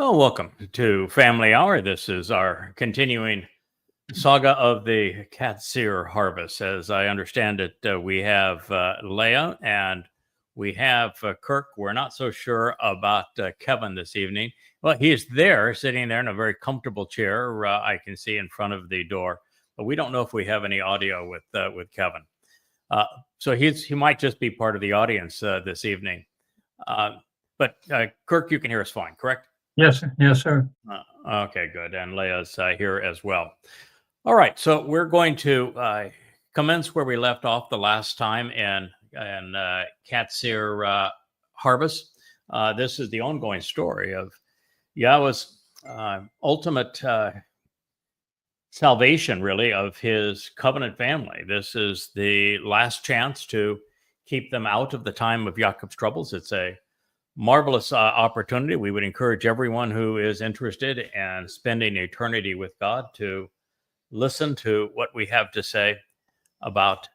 Well, welcome to Family Hour. This is our continuing saga of the Qatsyr harvest. As I understand it, we have Leah and we have Kirk. We're not so sure about Kevin this evening. Well, he's there, sitting there in a very comfortable chair. I can see in front of the door, but we don't know if we have any audio with Kevin. Uh, so he might just be part of the audience this evening. But Kirk, you can hear us fine, correct? Yes, yes, sir. Okay, good. And Leah's here as well. All right, so we're going to commence where we left off the last time in Qatsyr harvest. This is the ongoing story of Yahweh's ultimate salvation, really, of his covenant family. This is the last chance to keep them out of the time of Jacob's troubles. It's a marvelous opportunity. We would encourage everyone who is interested in spending eternity with God to listen to what we have to say about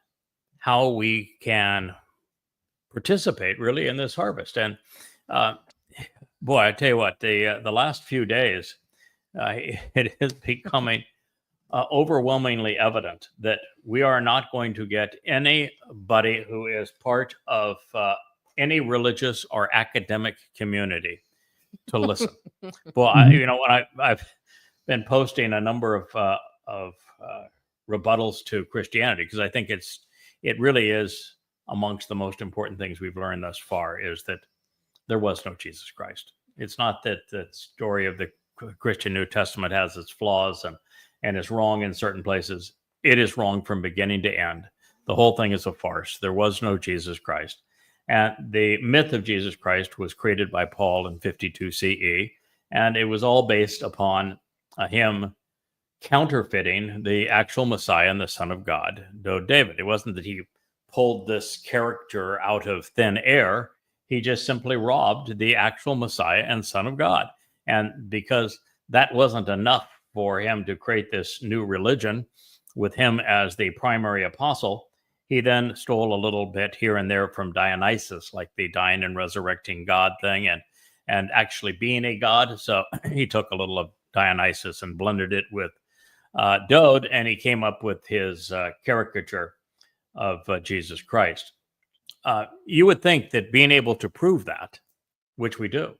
how we can participate really in this harvest. And boy, I tell you what, the last few days, it is becoming overwhelmingly evident that we are not going to get anybody who is part of any religious or academic community to listen. Well, when I've been posting a number of rebuttals to Christianity, because I think it really is amongst the most important things we've learned thus far, is that there was no Jesus Christ. It's not that the story of the Christian New Testament has its flaws and is wrong in certain places. It is wrong from beginning to end. The whole thing is a farce. There was no Jesus Christ. And the myth of Jesus Christ was created by Paul in 52 CE, and it was all based upon him counterfeiting the actual Messiah and the Son of God, though David. It wasn't that he pulled this character out of thin air. He just simply robbed the actual Messiah and Son of God. And because that wasn't enough for him to create this new religion with him as the primary apostle, he then stole a little bit here and there from Dionysus, like the dying and resurrecting God thing, and actually being a god. So he took a little of Dionysus and blended it with Dode, and he came up with his caricature of Jesus Christ. You would think that being able to prove that, which we do,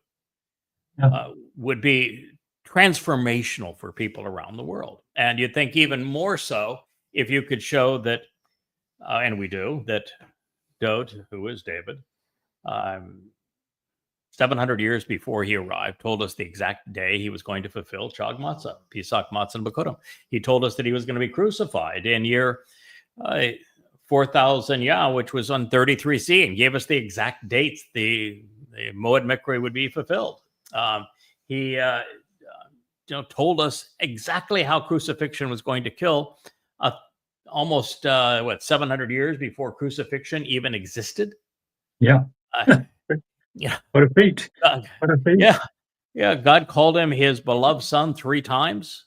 would be transformational for people around the world. And you'd think even more so if you could show that, and we do, that Dode, who is David, 700 years before he arrived, told us the exact day he was going to fulfill Chag Matzah, Pesach Matzah and Bekurim. He told us that he was going to be crucified in year 4000, which was on 33 C, and gave us the exact dates the Moed Mikre would be fulfilled. He told us exactly how crucifixion was going to kill almost 700 years before crucifixion even existed. Yeah. Yeah. What a feat. What a feat. Yeah. Yeah. God called him his beloved son 3 times.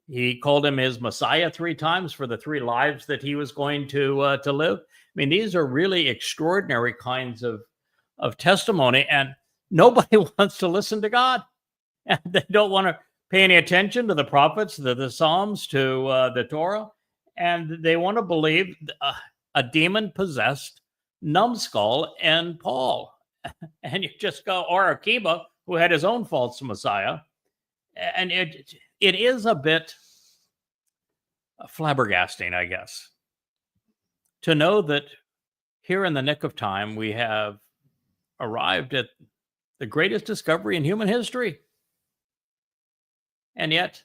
He called him his Messiah 3 times for the 3 lives that he was going to live. I mean, these are really extraordinary kinds of testimony, and nobody wants to listen to God. And they don't want to pay any attention to the prophets, the Psalms, to the Torah, and they want to believe a demon-possessed numbskull and Paul. And you just go, or Akiba, who had his own false Messiah. And it is a bit flabbergasting, I guess, to know that here in the nick of time, we have arrived at the greatest discovery in human history. And yet,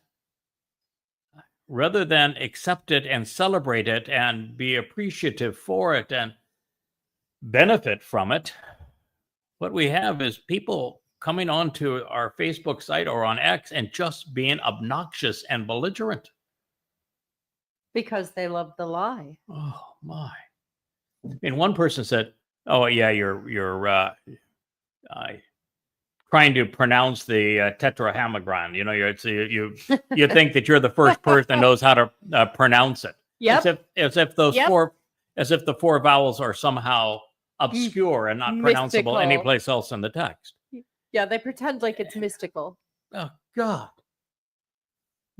rather than accept it and celebrate it and be appreciative for it and benefit from it, what we have is people coming onto our Facebook site or on X and just being obnoxious and belligerent. Because they love the lie. Oh, my. And one person said, oh, yeah, you're trying to pronounce the tetrahamagon. You think that you're the first person that knows how to pronounce it. Yep. As if the 4 vowels are somehow obscure and not pronounceable Mystical. anyplace else in the text. Yeah, they pretend like it's mystical. Oh God.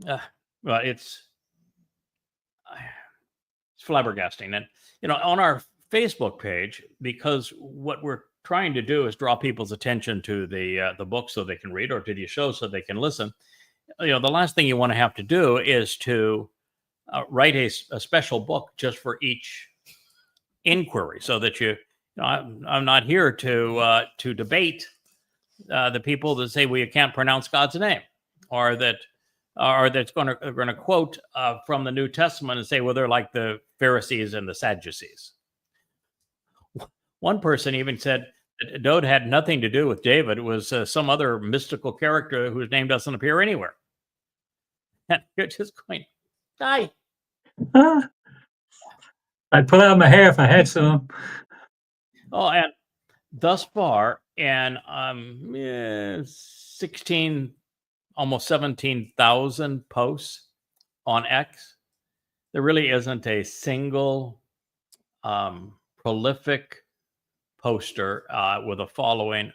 Well, it's flabbergasting. And, on our Facebook page, because what we're trying to do is draw people's attention to the book so they can read, or to the show so they can listen. The last thing you want to have to do is to write a special book just for each inquiry, so that I'm not here to debate the people that say, well, you can't pronounce God's name, or that's going to quote from the New Testament and say, well, they're like the Pharisees and the Sadducees. One person even said that Dode had nothing to do with David. It was some other mystical character whose name doesn't appear anywhere. And you're just going, die. I'd pull out my hair if I had some. Oh, and thus far, and 16, almost 17,000 posts on X, there really isn't a single prolific poster with a following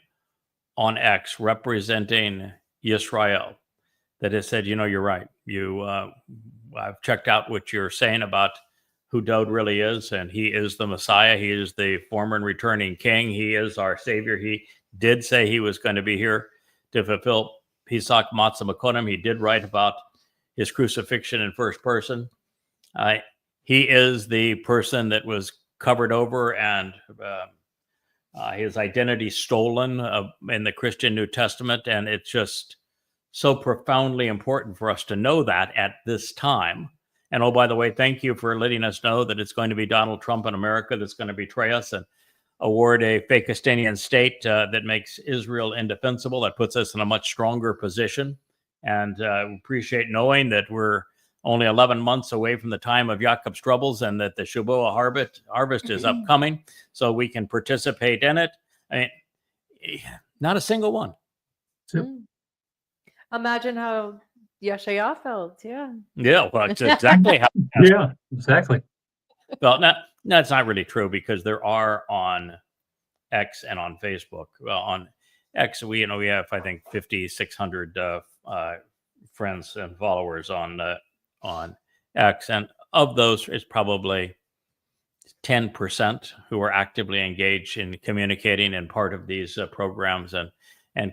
on X representing Israel that has said, you're right. I've checked out what you're saying about who Dode really is, and he is the Messiah. He is the former and returning king. He is our savior. He did say he was going to be here to fulfill Pesach Matzah Mekonim. He did write about his crucifixion in first person. He is the person that was covered over and his identity stolen in the Christian New Testament. And it's just so profoundly important for us to know that at this time. And oh, by the way, thank you for letting us know that it's going to be Donald Trump in America that's going to betray us and award a Fakistanian state that makes Israel indefensible. That puts us in a much stronger position. And appreciate knowing that we're only 11 months away from the time of Jacob's troubles, and that the Shabbat harvest is upcoming, so we can participate in it. I mean, not a single one. Imagine how Yeshaya felt. Yeah. Yeah, well, it's exactly how. Yeah, exactly. Well, no, it's not really true, because there are on X and on Facebook. Well, on X, we have, I think, 5,600 friends and followers on X, and of those, it's probably 10% who are actively engaged in communicating and part of these programs and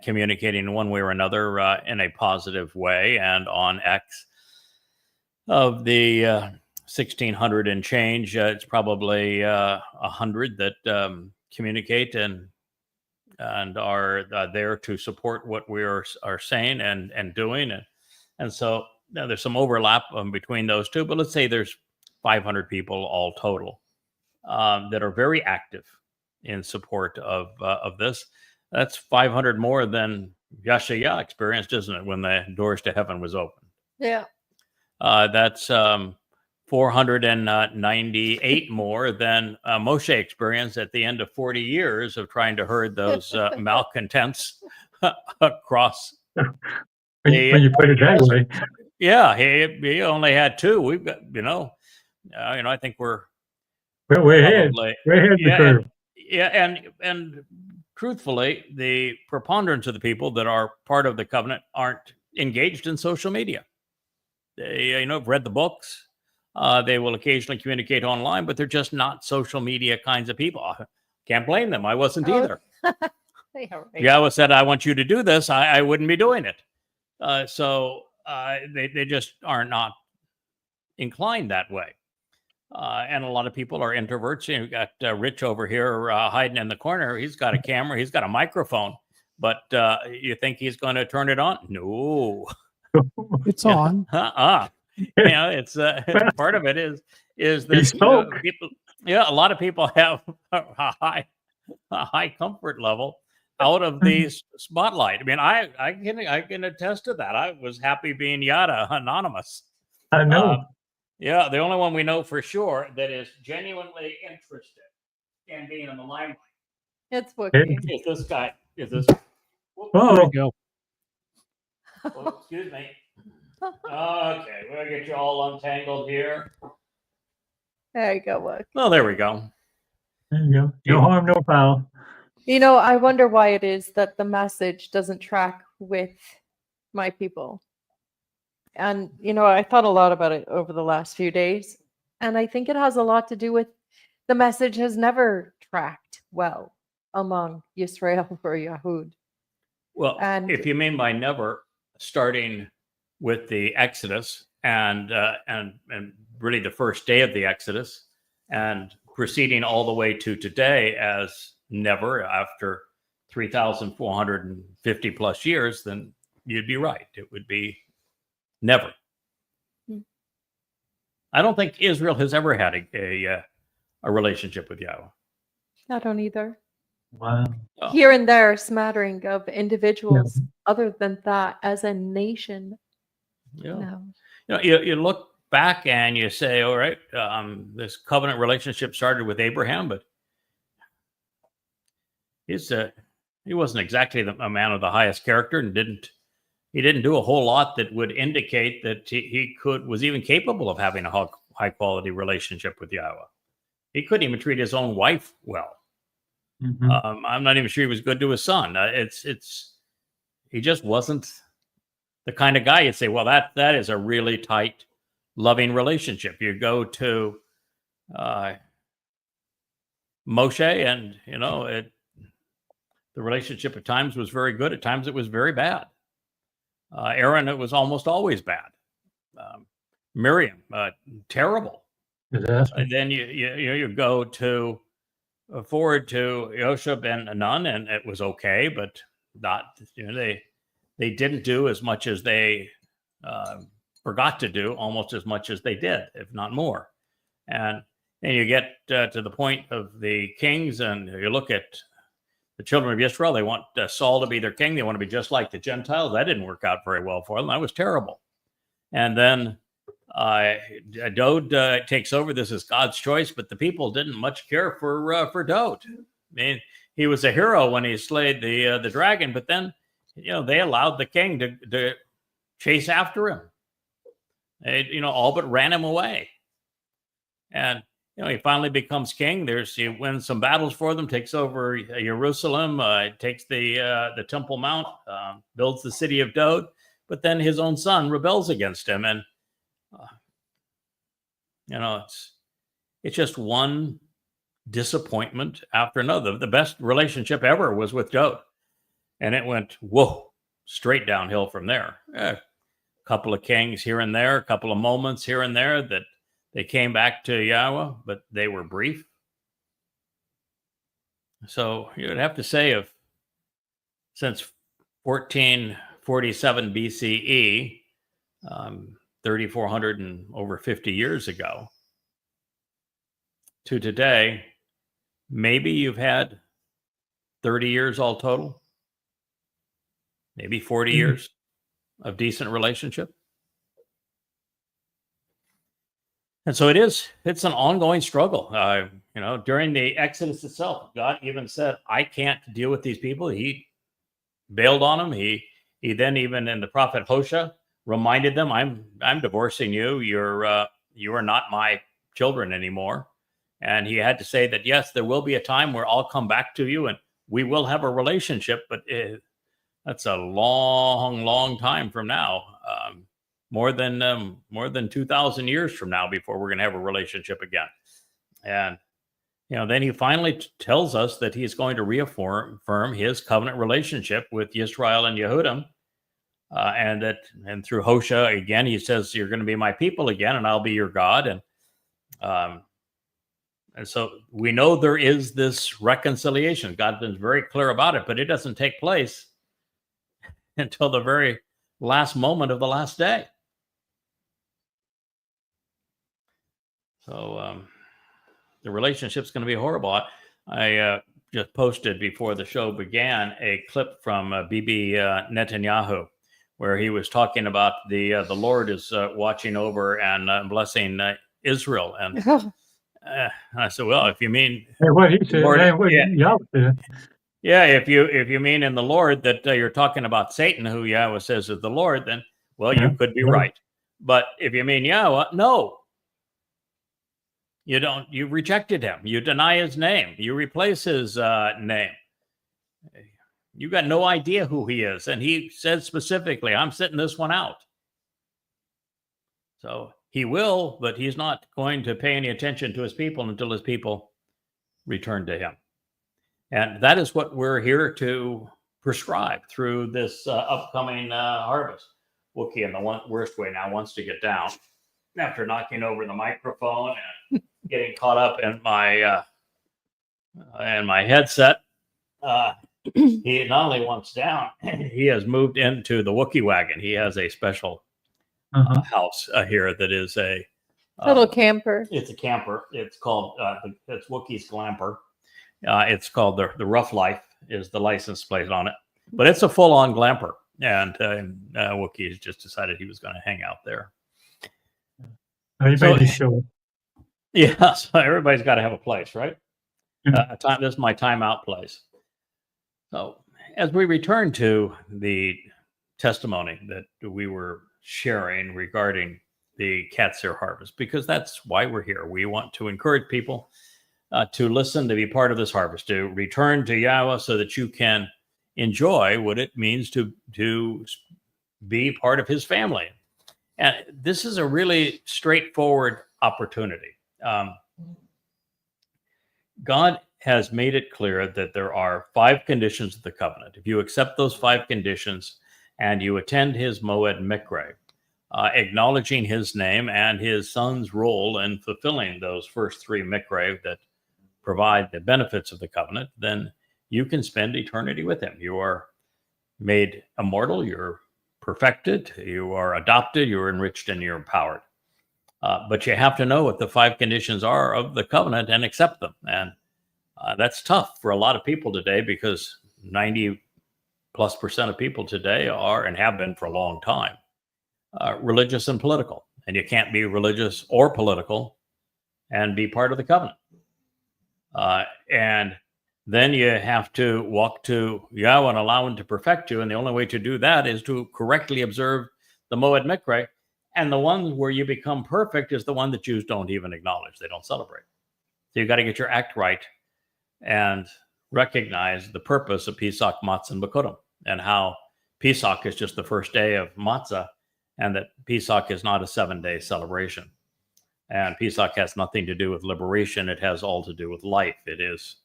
communicating one way or another in a positive way. And on X, of the 1,600 and change, it's probably 100 that communicate and are there to support what we are saying and doing, and so now there's some overlap between those two. But let's say there's 500 people all total that are very active in support of this. That's 500 more than Yeshaya experienced, isn't it, when the doors to heaven was open? Yeah. That's 498 more than Moshe experienced at the end of 40 years of trying to herd those malcontents across. When you put it that way. Yeah, he only had two. We've got, I think we're ahead. We're ahead of the curve. And truthfully, the preponderance of the people that are part of the covenant aren't engaged in social media. They, have read the books. They will occasionally communicate online, but they're just not social media kinds of people. Can't blame them. I wasn't either. Yahweh said, I want you to do this. I wouldn't be doing it. So they just are not inclined that way. And a lot of people are introverts. You got Rich over here hiding in the corner. He's got a camera. He's got a microphone. But you think he's going to turn it on? No. It's on. It's part of it is that people. Yeah, a lot of people have a high comfort level out of the spotlight. I mean, I can attest to that. I was happy being Yada anonymous. I know. Yeah, the only one we know for sure that is genuinely interested in being in the limelight. It's Wookie. Is this guy? Is this? Oh, There we go. Oh, excuse me. Okay, we'll get you all untangled here. There you go, Wook. Well, there we go. There you go. No harm, no foul. I wonder why it is that the message doesn't track with my people. And, I thought a lot about it over the last few days. And I think it has a lot to do with the message has never tracked well among Yisrael or Yahud. Well, And if you mean by never, starting with the Exodus and really the first day of the Exodus and proceeding all the way to today as never after 3,450 plus years, then you'd be right. It would be never. I don't think Israel has ever had a relationship with Yahweh. I don't either. Wow. Oh. Here and there, a smattering of individuals. Other than that, as a nation, Yeah. no. You look back and you say, all right, this covenant relationship started with Abraham, but he wasn't exactly a man of the highest character, and he didn't do a whole lot that would indicate that he was even capable of having a high quality relationship with Yahweh. He couldn't even treat his own wife well. Mm-hmm. I'm not even sure he was good to his son. He just wasn't the kind of guy you'd say, well, that is a really tight, loving relationship. You go to Moshe, and the relationship at times was very good. At times it was very bad. Aaron, it was almost always bad. Miriam, terrible. Disaster. And then you go forward to Yosheb and Nun, and it was okay, but not. They didn't do as much as they forgot to do, almost as much as they did, if not more. And then you get to the point of the kings, and you look at the children of Israel. They want Saul to be their king. They want to be just like the Gentiles. That didn't work out very well for them. That was terrible. And then Dode takes over. This is God's choice, but the people didn't much care for Dode. I mean, he was a hero when he slayed the dragon, but then they allowed the king to chase after him. They, all but ran him away. And he finally becomes king. He wins some battles for them, takes over Jerusalem, takes the Temple Mount, builds the city of Dode. But then his own son rebels against him, and it's just one disappointment after another. The best relationship ever was with Dode, and it went straight downhill from there. A couple of kings here and there, a couple of moments here and there that they came back to Yahweh, but they were brief. So you would have to say since 1447 BCE, 3,400 and over 50 years ago, to today, maybe you've had 30 years all total, maybe 40 years of decent relationship. And so it's an ongoing struggle. During the Exodus itself, God even said, I can't deal with these people. He bailed on them. He then, even in the prophet Hosea, reminded them, I'm divorcing you. You are not my children anymore. And he had to say that, yes, there will be a time where I'll come back to you and we will have a relationship, but that's a long, long time from now. More than 2,000 years from now before we're going to have a relationship again. And then he finally tells us that he's going to reaffirm his covenant relationship with Yisrael and Yehudim, and through Hosea again he says, you're going to be my people again, and I'll be your God. And so we know there is this reconciliation. God's been very clear about it, but it doesn't take place until the very last moment of the last day. So the relationship's going to be horrible. I just posted before the show began a clip from Bibi Netanyahu, where he was talking about the Lord is watching over and blessing Israel. And I said, well, if you mean what he said, Lord, Yahweh said. Yeah, if you mean in the Lord that you're talking about Satan, who Yahweh says is the Lord, then you could be right. But if you mean Yahweh, no. You don't. You rejected him. You deny his name. You replace his name. You got no idea who he is. And he said specifically, I'm sitting this one out. So he will, but he's not going to pay any attention to his people until his people return to him. And that is what we're here to prescribe through this upcoming harvest. Wookiee, in the worst way now, wants to get down after knocking over the microphone and getting caught up in my headset. He not only wants down, he has moved into the Wookiee wagon. He has a special house here that is a little camper. It's a camper. It's called it's Wookiee's Glamper. It's called the Rough Life is the license plate on it, but it's a full-on Glamper. And Wookiee has just decided he was going to hang out there. Everybody show. Yeah, so everybody's got to have a place, right? Yeah. This is my timeout place. So as we return to the testimony that we were sharing regarding the Qatsyr harvest, because that's why we're here. We want to encourage people to listen, to be part of this harvest, to return to Yahweh so that you can enjoy what it means to be part of his family. And this is a really straightforward opportunity. God has made it clear that there are 5 conditions of the covenant. If you accept those 5 conditions and you attend his Moed Mikre, acknowledging his name and his son's role in fulfilling those first 3 Mikre that provide the benefits of the covenant, then you can spend eternity with him. You are made immortal, you're perfected, you are adopted, you're enriched, and you're empowered. But you have to know what the 5 conditions are of the covenant and accept them. And that's tough for a lot of people today, because 90+% of people today are, and have been for a long time, religious and political. And you can't be religious or political and be part of the covenant. And then you have to walk to Yahweh and allow him to perfect you. And the only way to do that is to correctly observe the Moed Mikre. And the one where you become perfect is the one that Jews don't even acknowledge. They don't celebrate. So you've got to get your act right and recognize the purpose of Pesach, Matzah, and Bikurim, and how Pesach is just the first day of Matzah, and that Pesach is not a 7-day celebration. And Pesach has nothing to do with liberation. It has all to do with life. It is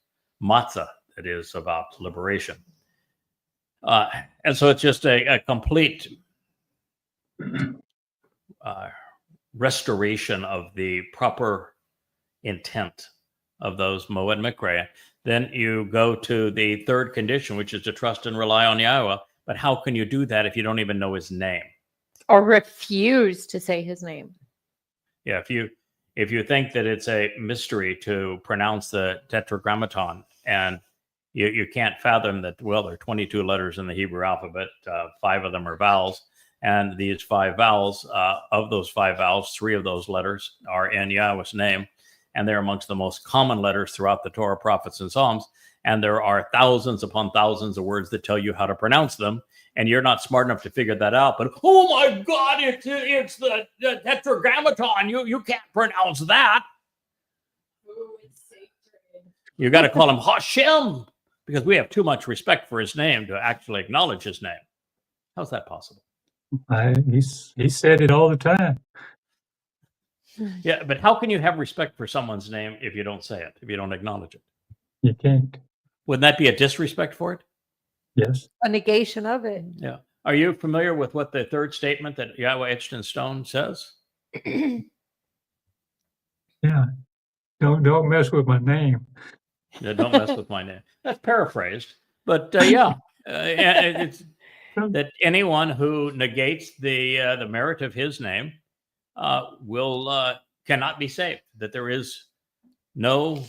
Matzah that is about liberation. And so it's just a complete restoration of the proper intent of those Moed Mikre. Then you go to the 3rd condition, which is to trust and rely on Yahweh. But how can you do that if you don't even know his name? Or refuse to say his name. Yeah, if you think that it's a mystery to pronounce the Tetragrammaton, and you can't fathom that, well, there are 22 letters in the Hebrew alphabet, 5 of them are vowels, and these 5 vowels, of those 5 vowels, 3 of those letters are in Yahweh's name, and they're amongst the most common letters throughout the Torah, prophets, and Psalms, and there are thousands upon thousands of words that tell you how to pronounce them, and you're not smart enough to figure that out. But, oh my God, it's the Tetragrammaton. You can't pronounce that. Ooh, it's sacred. You got to call him Hashem, because we have too much respect for his name to actually acknowledge his name. How's that possible? He said it all the time. Yeah, but how can you have respect for someone's name if you don't say it, if you don't acknowledge it? You can't. Wouldn't that be a disrespect for it? Yes. A negation of it. Yeah. Are you familiar with what the 3rd statement that Yahweh etched in stone says? Yeah. Don't mess with my name. Yeah, don't mess with my name. That's paraphrased, but yeah, it's that anyone who negates the merit of his name cannot be saved. That there is no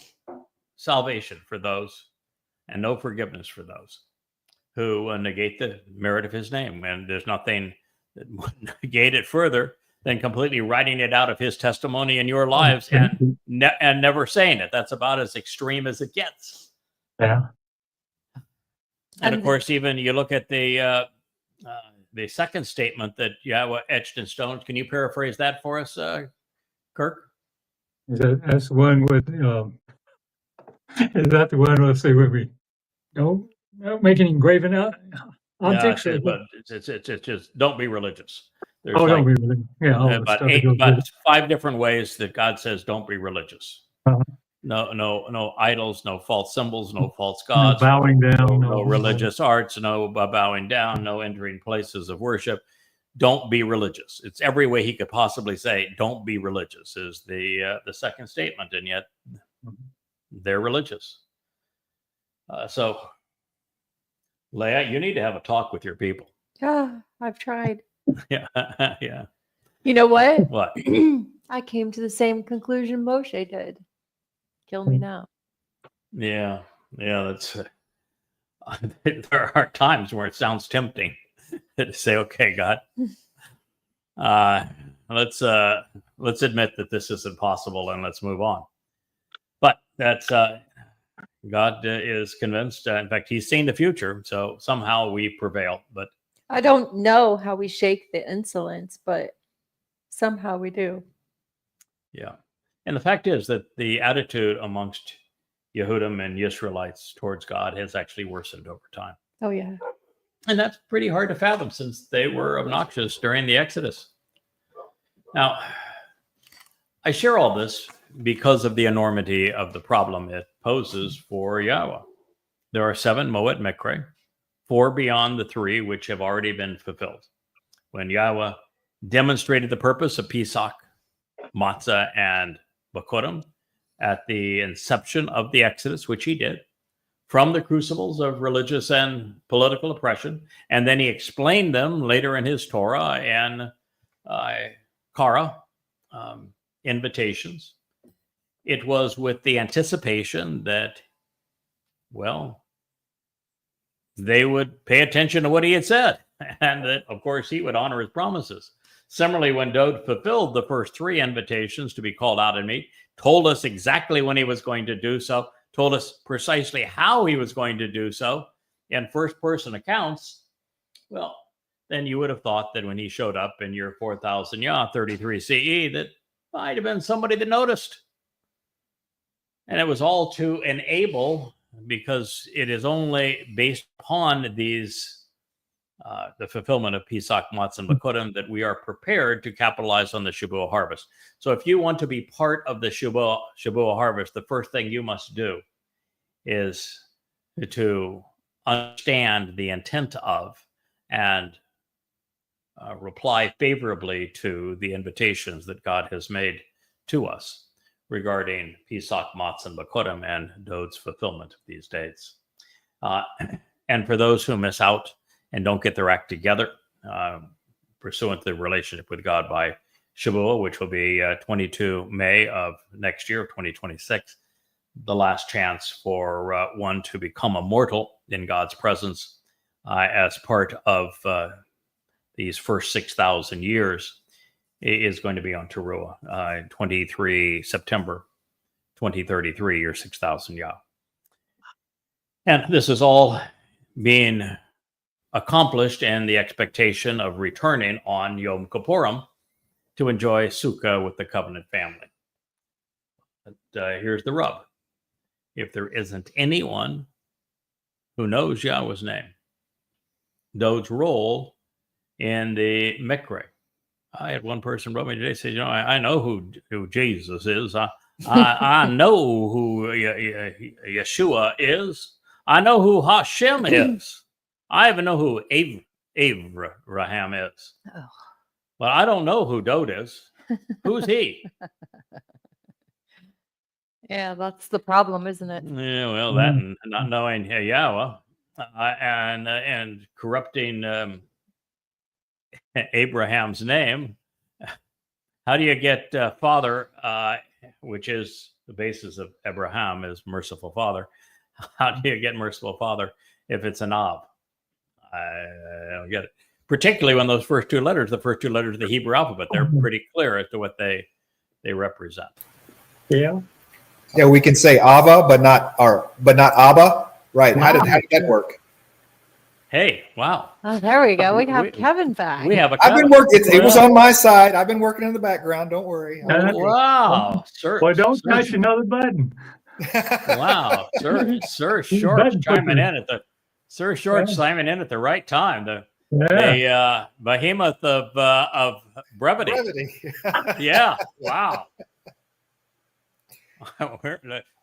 salvation for those, and no forgiveness for those who negate the merit of his name. And there's nothing that would negate it further than completely writing it out of his testimony in your lives and never saying it. That's about as extreme as it gets. Yeah. And of course, even you look at the 2nd statement that Yahweh etched in stone. Can you paraphrase that for us, Kirk? That's one with. Is that the one? Let's see, where we don't Don't make any engraving objects. Yeah, but it's just don't be religious. There's Oh, like don't be really. Yeah, all the about stuff that goes with about it. 5 different ways that God says don't be religious. Uh-huh. No idols, no false symbols, no false No gods, bowing down. no religious arts, no bowing down, no entering places of worship. Don't be religious. It's every way he could possibly say don't be religious is the second statement, and yet they're religious. So, Leah, you need to have a talk with your people. Yeah, I've tried. Yeah, yeah. You know what? What? I came to the same conclusion Moshe did. Kill me now. Yeah, that's. There are times where it sounds tempting to say, "Okay, God, let's admit that this is impossible and let's move on." But that's God is convinced. In fact, He's seen the future, so somehow we prevail. But I don't know how we shake the insolence, but somehow we do. yeah, and the fact is that the attitude amongst Yehudim and Israelites towards God has actually worsened over time. Oh, yeah. And that's pretty hard to fathom since they were obnoxious during the Exodus. Now, I share all this because of the enormity of the problem it poses for Yahweh. There are 7 Moed Mikre, 4 beyond the 3 which have already been fulfilled. When Yahweh demonstrated the purpose of Pesach, Matzah, and Bakurim at the inception of the Exodus, which he did, from the crucibles of religious and political oppression. And then he explained them later in his Torah and Kara invitations. It was with the anticipation that, well, they would pay attention to what he had said, and that, of course, he would honor his promises. Similarly, when Dowd fulfilled the first 3 invitations to be called out and meet, told us exactly when he was going to do so, told us precisely how he was going to do so in first-person accounts, well, then you would have thought that when he showed up in year 4000 33 CE, that might have been somebody that noticed. And it was all to enable, because it is only based upon these, the fulfillment of Pesach, Matzah, and Bakurim, that we are prepared to capitalize on the Shabuah harvest. So if you want to be part of the Shabuah harvest, the first thing you must do is to understand the intent of and reply favorably to the invitations that God has made to us regarding Pesach, Matzah, and Bakurim, and Dowd's fulfillment of these dates. And for those who miss out and don't get their act together, pursuant to the relationship with God by Shavuot, which will be 22 May of next year, 2026, the last chance for one to become immortal in God's presence as part of these first 6,000 years is going to be on Teruah, 23 September 2033, or 6,000 Yah. And this is all being accomplished in the expectation of returning on Yom Kippurim to enjoy Sukkah with the covenant family. But here's the rub. If there isn't anyone who knows Yahweh's name, Dowd's role in the Mikre. I had one person wrote me today, said, I know who Jesus is. I know who Yeshua is. I know who Hashem is. I even know who Abraham is. Oh. But I don't know who Dowd is. Who's he? Yeah, that's the problem, isn't it? Yeah, well, that and not knowing Yahweh and corrupting Abraham's name. How do you get Father, which is the basis of Abraham, is merciful Father? How do you get merciful Father if it's an Av? I don't get it. Particularly when those first 2 letters, the first 2 letters of the Hebrew alphabet, they're pretty clear as to what they represent. Yeah. Yeah, we can say Ava, but not Abba. Right. How did that work? Hey, wow. Oh, there we go. We have Kevin back. We have a I've been working. It was on my side. I've been working in the background. Don't worry. Wow. Sir, Well, don't touch another button. Wow. Sir Short chiming in at the Sir Short Yeah. Simon in at the right time. The Yeah. behemoth of brevity. Yeah. Wow.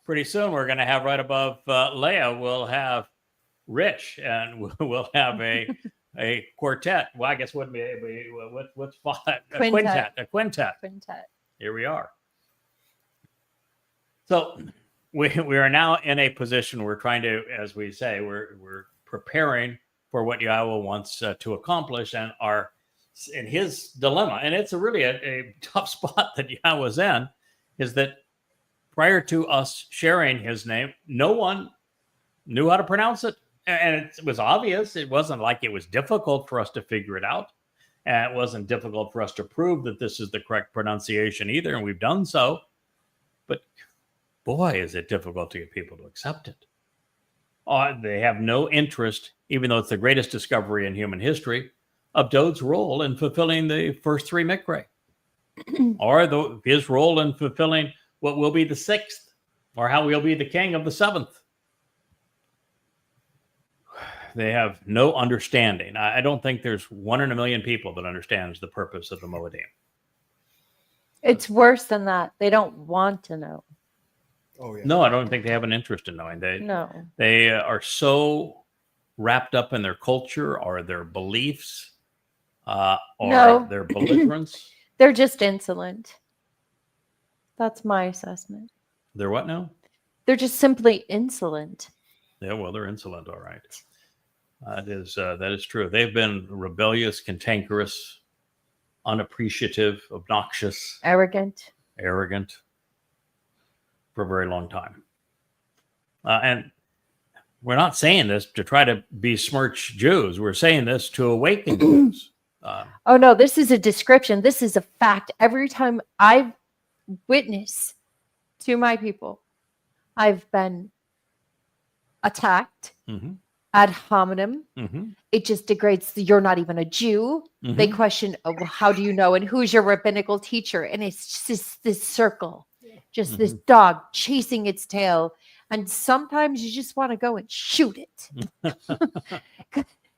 Pretty soon we're going to have right above Leia. We'll have Rich, and we'll have a quartet. Well, I guess what's five? Quintet. A quintet. Quintet. Here we are. So we are now in a position we're trying to, as we say, we're preparing for what Yahweh wants to accomplish, and are in his dilemma. And it's really a tough spot that Yahweh's in, is that prior to us sharing his name, no one knew how to pronounce it. And it was obvious. It wasn't like it was difficult for us to figure it out. And it wasn't difficult for us to prove that this is the correct pronunciation either. And we've done so. But boy, is it difficult to get people to accept it. They have no interest, even though it's the greatest discovery in human history, of Dod's role in fulfilling the first three Mikra, or his role in fulfilling what will be the sixth, or how he'll be the king of the seventh. They have no understanding. I don't think there's 1 in a million people that understands the purpose of the Moedim. It's worse than that. They don't want to know. Oh yeah. No, I don't think they have an interest in knowing. No. They are so wrapped up in their culture or their beliefs or No. their belligerence. They're just insolent. That's my assessment. They're what now? They're just simply insolent. Yeah, well, they're insolent, all right. That is true. They've been rebellious, cantankerous, unappreciative, obnoxious, Arrogant. arrogant for a very long time. And we're not saying this to try to besmirch Jews. We're saying this to awaken Jews. Oh, no, this is a description. This is a fact. Every time I've witnessed to my people, I've been attacked Mm-hmm. ad hominem. Mm-hmm. It just degrades. You're not even a Jew. Mm-hmm. They question, oh, well, how do you know? And who's your rabbinical teacher? And it's just this circle, just this dog chasing its tail. And sometimes you just want to go and shoot it.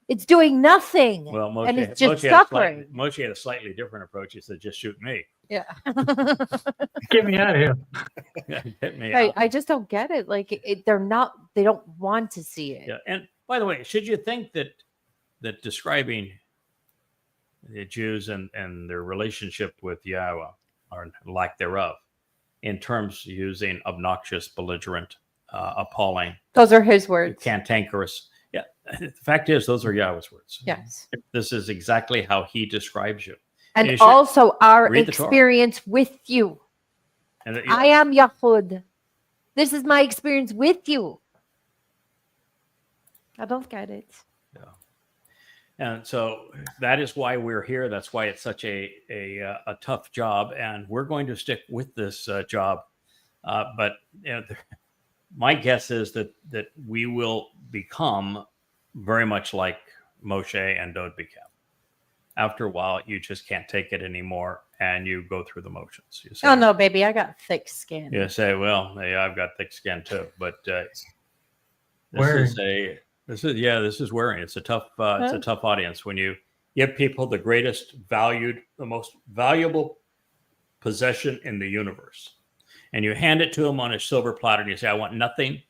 It's doing nothing. Well, Moshe, and it's just Moshe suffering. Moshe had a slightly different approach. He said, just shoot me. Yeah. Get me out of here. Hit me out. I just don't get it. Like they don't want to see it. Yeah. And by the way, should you think that describing the Jews and their relationship with Yahweh, or lack thereof, in terms using obnoxious, belligerent, appalling, Those are his words. cantankerous. Yeah. The fact is, those are Yahweh's words. Yes. This is exactly how he describes you. And you should also our read the Torah. experience with you. And I am Yahud. This is my experience with you. I don't get it. And so that is why we're here. That's why it's such a tough job, and we're going to stick with this job. But my guess is that we will become very much like Moshe and Dod Bikav. After a while, you just can't take it anymore, and you go through the motions. You say, Oh no, baby, I got thick skin. You say, well, yeah, I've got thick skin too, but this is wearing. It's a tough audience when you give people the the most valuable possession in the universe, and you hand it to them on a silver platter, and you say, I want nothing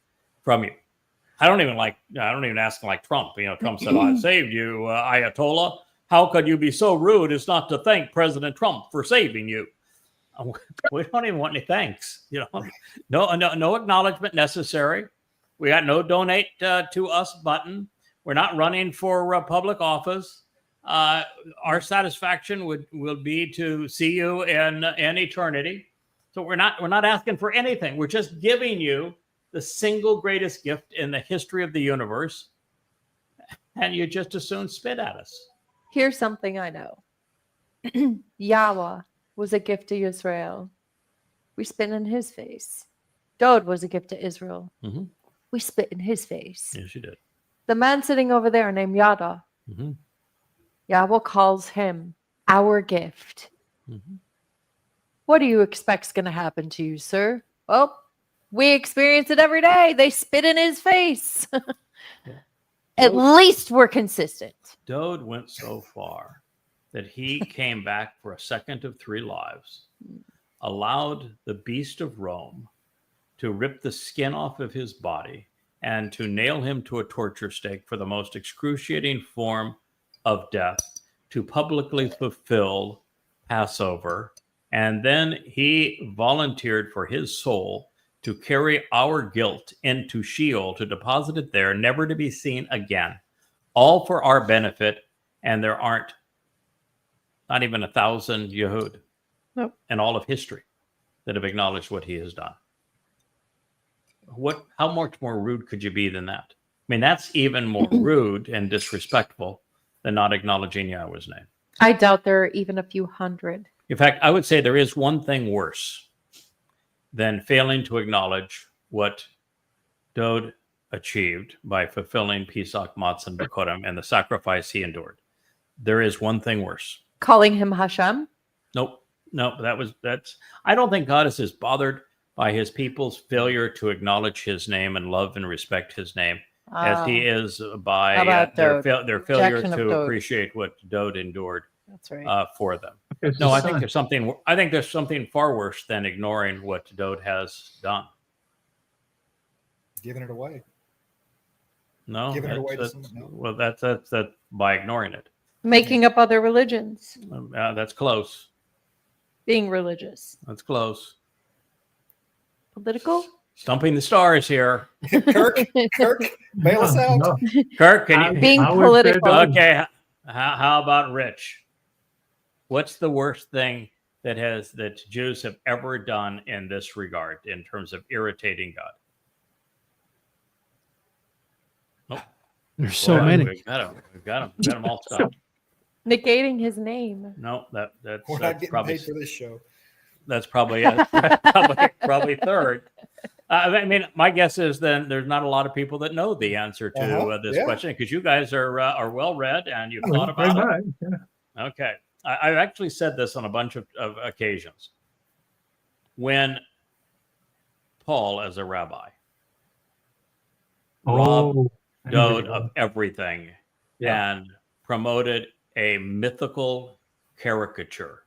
from you. I don't even ask them like Trump. Trump said, I saved you, Ayatollah. How could you be so rude as not to thank President Trump for saving you? We don't even want any thanks. No acknowledgement necessary. We got no donate to us button. We're not running for public office. Our satisfaction will be to see you in eternity. So we're not asking for anything. We're just giving you the single greatest gift in the history of the universe, and you just as soon spit at us. Here's something I know. Yahweh was a gift to Israel. We spit in his face. Dod was a gift to Israel. Mm-hmm. We spit in his face. Yes, you did. The man sitting over there named Yada, Mm-hmm. Yahweh calls him our gift. Mm-hmm. What do you expect's going to happen to you, sir? Well, we experience it every day. They spit in his face. Yeah. At least we're consistent. Dode went so far that he came back for a second of 3 lives, allowed the beast of Rome to rip the skin off of his body and to nail him to a torture stake for the most excruciating form of death, to publicly fulfill Passover. And then he volunteered for his soul to carry our guilt into Sheol, to deposit it there, never to be seen again, all for our benefit. And there aren't not even 1,000 Yehud in all of history that have acknowledged what he has done. How much more rude could you be than that? I mean, that's even more rude and disrespectful than not acknowledging Yahweh's name. I doubt there are even a few hundred. In fact, I would say there is one thing worse than failing to acknowledge what Dode achieved by fulfilling Pesach, Matzah, and Bikurim and the sacrifice he endured. There is one thing worse. Calling him Hashem? Nope. No, that's. I don't think God is as bothered by his people's failure to acknowledge his name and love and respect his name as he is by their failure Rejection of to Dode. appreciate what Dode endured That's right. for them. It's No, the I think son. there's something far worse than ignoring what Dode has done. Giving it away. No, Giving it away to that's, someone else. well, that's by ignoring it. Making up other religions. That's close. Being religious. That's close. Political? Stumping the stars here. Kirk, bail us out. No. Kirk, can you? Being I would say political. Dode. Okay. How about Rich? What's the worst thing that Jews have ever done in this regard in terms of irritating God? There's so Boy, many. We've got them all stopped. Negating his name. No, We're that's not getting probably paid for this show. that's probably it. probably third. I mean, my guess is then there's not a lot of people that know the answer to this yeah. question because you guys are well read and you've thought Very about it. nice, yeah. Okay. I've actually said this on a bunch of occasions. When Paul, as a rabbi, robbed Oh, I know where Dode you're of going. everything Yeah. and promoted a mythical caricature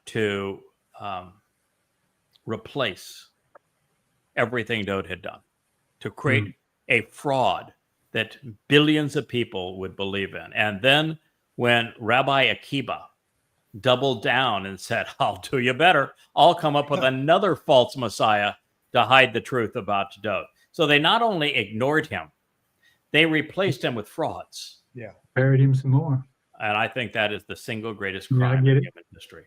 to replace everything Dode had done, to create a fraud that billions of people would believe in. And then when Rabbi Akiba doubled down and said, I'll do you better, I'll come up with another false Messiah to hide the truth about Dode. So they not only ignored him, they replaced him with frauds. Yeah. Buried him some more. And I think that is the single greatest Yeah, I crime get in it. human history.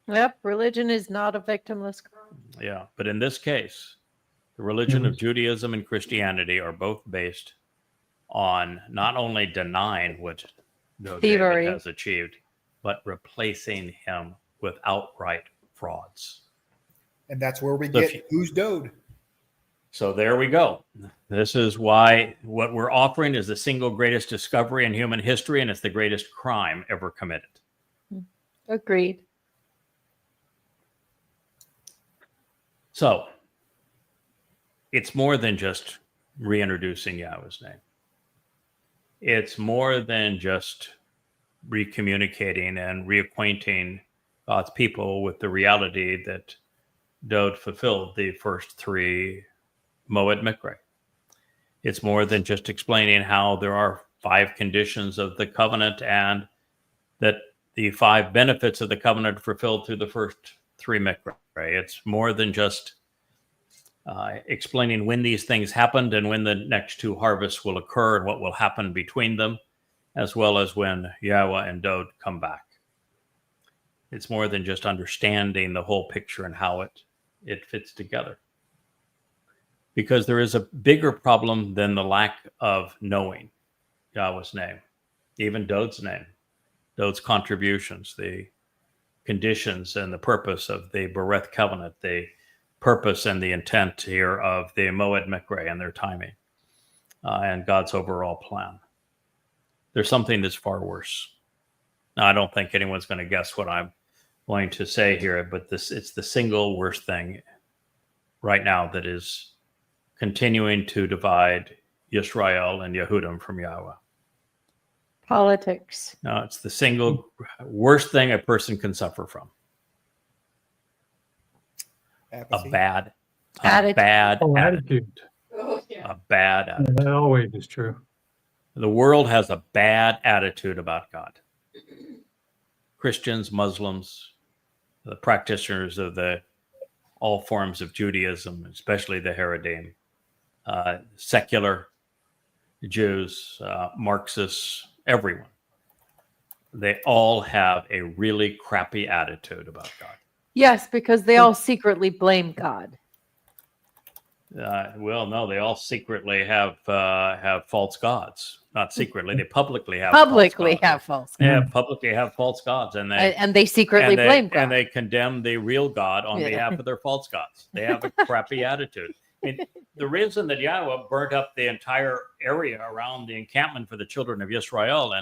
Yep. Religion is not a victimless crime. Yeah. But in this case, the religion of Judaism and Christianity are both based on not only denying what David Thievery. has achieved, but replacing him with outright frauds. And that's where we So if get you- who's Dode. So there we go. This is why what we're offering is the single greatest discovery in human history, and it's the greatest crime ever committed. Agreed. So it's more than just reintroducing Yahweh's name. It's more than just recommunicating and reacquainting God's people with the reality that Dode fulfilled the first 3 Moed Mikre. It's more than just explaining how there are 5 conditions of the covenant and that the 5 benefits of the covenant are fulfilled through the first 3 Mikre. It's more than just explaining when these things happened and when the next 2 harvests will occur and what will happen between them, as well as when Yahweh and Dode come back. It's more than just understanding the whole picture and how it fits together. Because there is a bigger problem than the lack of knowing Yahweh's name, even Dode's name, Dode's contributions, the conditions and the purpose of the Bereth covenant, the purpose and the intent here of the Moed Mikre and their timing, and God's overall plan. There's something that's far worse. Now, I don't think anyone's going to guess what I'm going to say here, but it's the single worst thing right now that is continuing to divide Yisrael and Yehudim from Yahweh. Politics. No, it's the single worst thing a person can suffer from. A Apathy. bad Attitude. Oh, attitude. attitude. A bad Yeah, attitude. that always is true. The world has a bad attitude about God. Christians, Muslims, the practitioners of all forms of Judaism, especially the Haredim, secular Jews, Marxists, everyone. They all have a really crappy attitude about God. Yes, because they all secretly blame God. Well, no, they all secretly have false gods. Not secretly, they publicly have Publicly false gods. have false. Yeah, publicly have false gods, and They secretly blame God. and they condemn the real God on Yeah. behalf of their false gods. They have a crappy attitude. I mean, the reason that Yahweh burnt up the entire area around the encampment for the children of Israel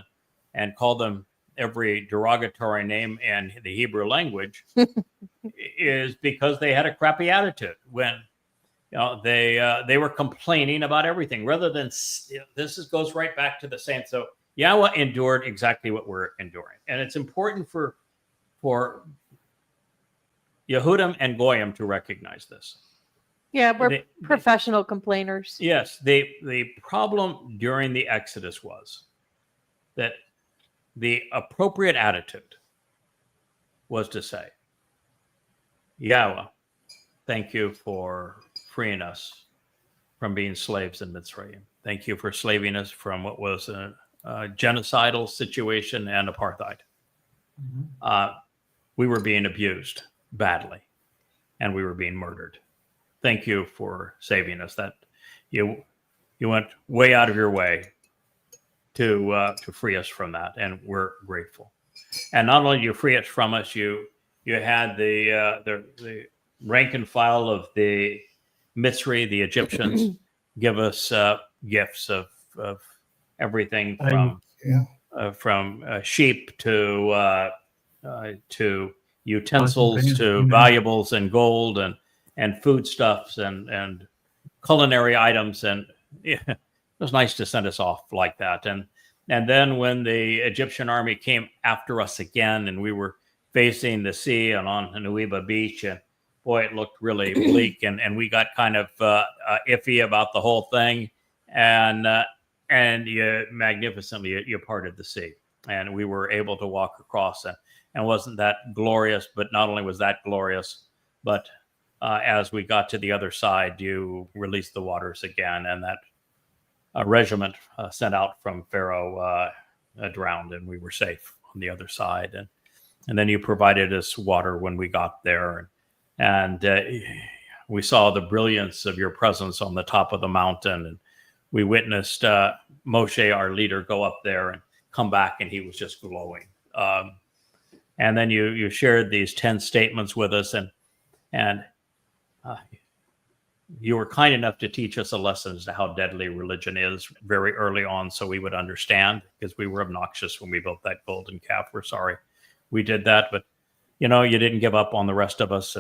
and called them every derogatory name in the Hebrew language is because they had a crappy attitude when they were complaining about everything rather than goes right back to the saints. So Yahweh endured exactly what we're enduring, and it's important for Yehudim and Goyim to recognize this. Yeah, we're professional complainers. Yes, the problem during the Exodus was that the appropriate attitude was to say, Yahweh, thank you for freeing us from being slaves in Mitzrayim. Thank you for saving us from what was a genocidal situation and apartheid. We were being abused badly, and we were being murdered. Thank you for saving us. That you went way out of your way to free us from that, and we're grateful. And not only did you free us from us, you had the rank and file of the Mitzri, the Egyptians, give us gifts of everything from sheep to utensils to valuables and gold and foodstuffs and culinary items, and it was nice to send us off like that. And then when the Egyptian army came after us again, and we were facing the sea and on Nuiba Beach, and boy, it looked really bleak, and we got kind of iffy about the whole thing. And you magnificently you parted the sea, and we were able to walk across. And wasn't that glorious? But not only was that glorious, but as we got to the other side, you released the waters again, and that regiment sent out from Pharaoh drowned, and we were safe on the other side. And then you provided us water when we got there, and we saw the brilliance of your presence on the top of the mountain, and we witnessed Moshe, our leader, go up there and come back, and he was just glowing. And then you shared these 10 statements with us, and you were kind enough to teach us a lesson as to how deadly religion is very early on, so we would understand, because we were obnoxious when we built that golden calf. We're sorry we did that, but you didn't give up on the rest of us,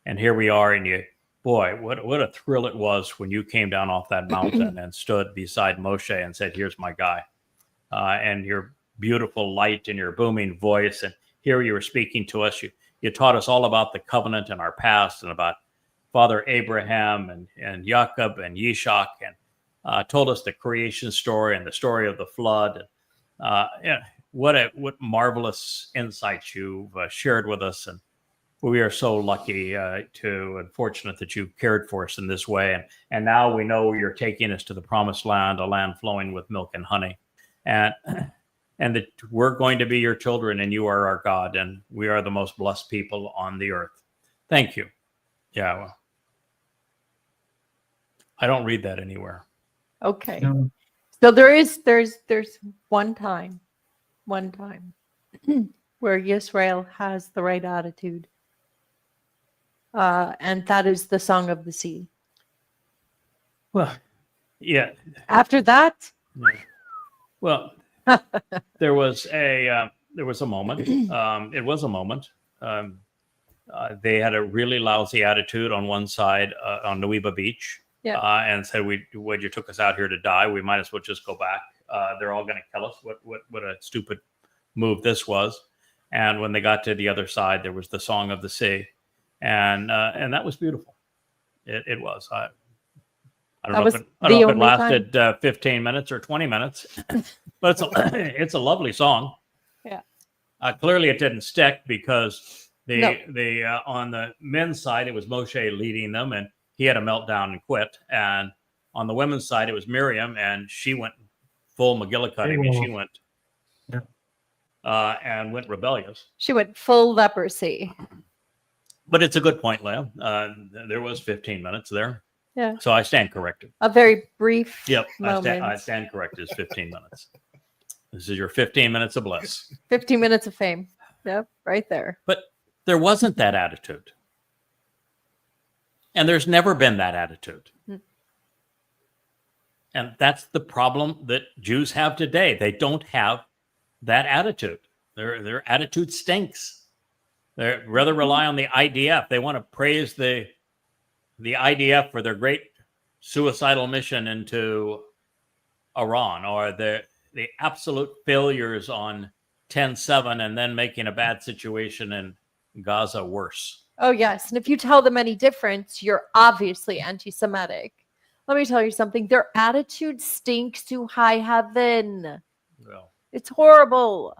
and here we are. And boy, what a thrill it was when you came down off that mountain and stood beside Moshe and said, "Here's my guy," and your beautiful light and your booming voice, and here you were speaking to us. You taught us all about the covenant and our past, and about Father Abraham and Jacob and Yishak, and told us the creation story and the story of the flood. What marvelous insights you've shared with us, and we are so lucky and fortunate that you cared for us in this way. And now we know you're taking us to the promised land, a land flowing with milk and honey, and that we're going to be your children, and you are our God, and we are the most blessed people on the earth. Thank you, Yahweh. I don't read that anywhere. Okay. No. So there's one time where Israel has the right attitude. And that is the Song of the Sea. Well, yeah. After that, Well, there was a moment. It was a moment. They had a really lousy attitude on one side on Nuiba Beach, and said, you took us out here to die. We might as well just go back. They're all going to kill us. What a stupid move this was. And when they got to the other side, there was the Song of the Sea, and that was beautiful. It was. I don't know if it lasted 15 minutes or 20 minutes, but it's a lovely song. Yeah. Clearly, it didn't stick because on the men's side, it was Moshe leading them, and he had a meltdown and quit. And on the women's side, it was Miriam, and she went full McGillicuddy. I mean, she went and went rebellious. She went full leprosy. But it's a good point, Leah. There was 15 minutes there. Yeah. So I stand corrected. A very brief moment. I stand corrected. It's 15 minutes. This is your 15 minutes of bliss. 15 minutes of fame. Yep, right there. But there wasn't that attitude. And there's never been that attitude. And that's the problem that Jews have today. They don't have that attitude. Their attitude stinks. They rather rely on the IDF. They want to praise the IDF for their great suicidal mission into Iran, or the absolute failures on 10/7 and then making a bad situation in Gaza worse. Oh, yes. And if you tell them any difference, you're obviously anti-Semitic. Let me tell you something. Their attitude stinks to high heaven. Well, it's horrible.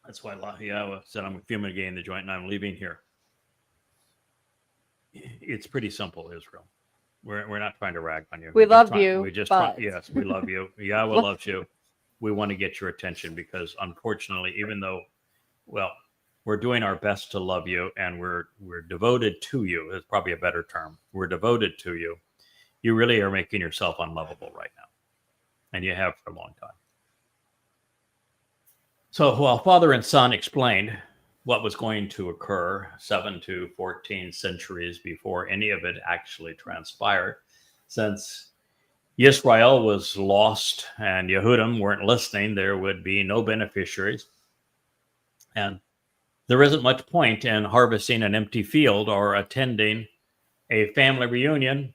That's why Yahweh said, I'm fumigating the joint and I'm leaving here. It's pretty simple, Israel. We're not trying to rag on you. We love you. Yes, we love you. Yahweh loves you. We want to get your attention because, unfortunately, even though, we're doing our best to love you and we're devoted to you, is probably a better term. We're devoted to you. You really are making yourself unlovable right now. And you have for a long time. So while Father and Son explained what was going to occur 7 to 14 centuries before any of it actually transpired, since Yisrael was lost and Yehudim weren't listening, there would be no beneficiaries. And there isn't much point in harvesting an empty field or attending a family reunion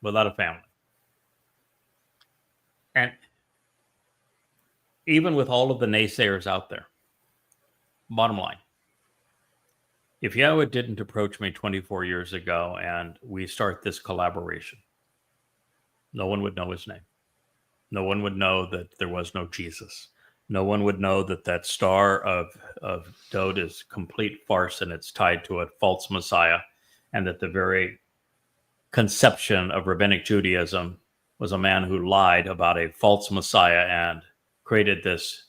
without a family. And even with all of the naysayers out there, bottom line, if Yahweh didn't approach me 24 years ago and we start this collaboration, no one would know his name. No one would know that there was no Jesus. No one would know that that star of Dod is complete farce and it's tied to a false Messiah, and that the very conception of rabbinic Judaism was a man who lied about a false Messiah and created this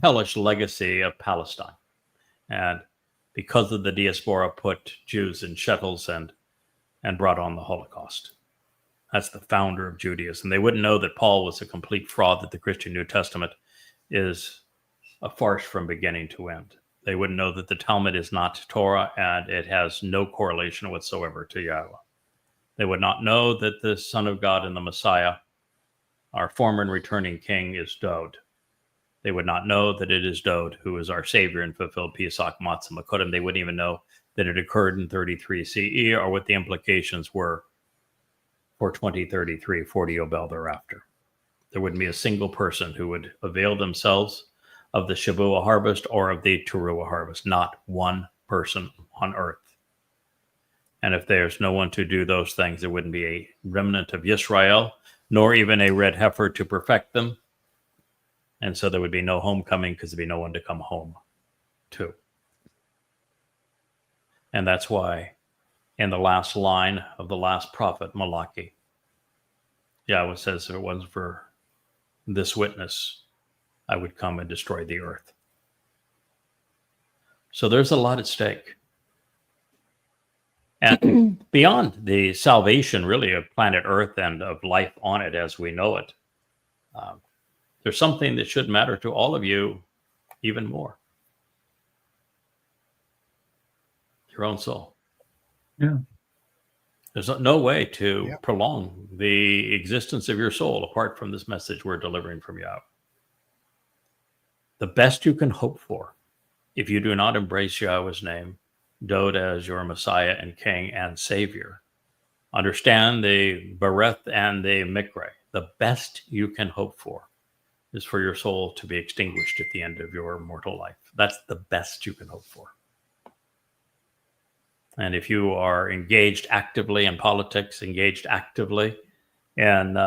hellish legacy of Palestine. And because of the diaspora, put Jews in shuttles and brought on the Holocaust. That's the founder of Judaism. They wouldn't know that Paul was a complete fraud, that the Christian New Testament is a farce from beginning to end. They wouldn't know that the Talmud is not Torah and it has no correlation whatsoever to Yahweh. They would not know that the Son of God and the Messiah, our former and returning King, is Dod. They would not know that it is Dod who is our Savior and fulfilled Pesach, Matzah, Makodim. They wouldn't even know that it occurred in 33 CE or what the implications were for 2033, 40 Yobel thereafter. There wouldn't be a single person who would avail themselves of the Shavuot harvest or of the Teruah harvest. Not one person on earth. And if there's no one to do those things, there wouldn't be a remnant of Yisrael, nor even a red heifer to perfect them. And so there would be no homecoming because there'd be no one to come home to. And that's why in the last line of the last prophet, Malachi, Yahweh says, if it wasn't for this witness, I would come and destroy the earth. So there's a lot at stake. And beyond the salvation, really, of planet Earth and of life on it as we know it, there's something that should matter to all of you even more. Your own soul. Yeah. There's no way to prolong the existence of your soul apart from this message we're delivering from Yahweh. The best you can hope for, if you do not embrace Yahweh's name, Dod as your Messiah and King and Savior, understand the Bereth and the Mikre. The best you can hope for is for your soul to be extinguished at the end of your mortal life. That's the best you can hope for. And if you are engaged actively in politics, engaged actively in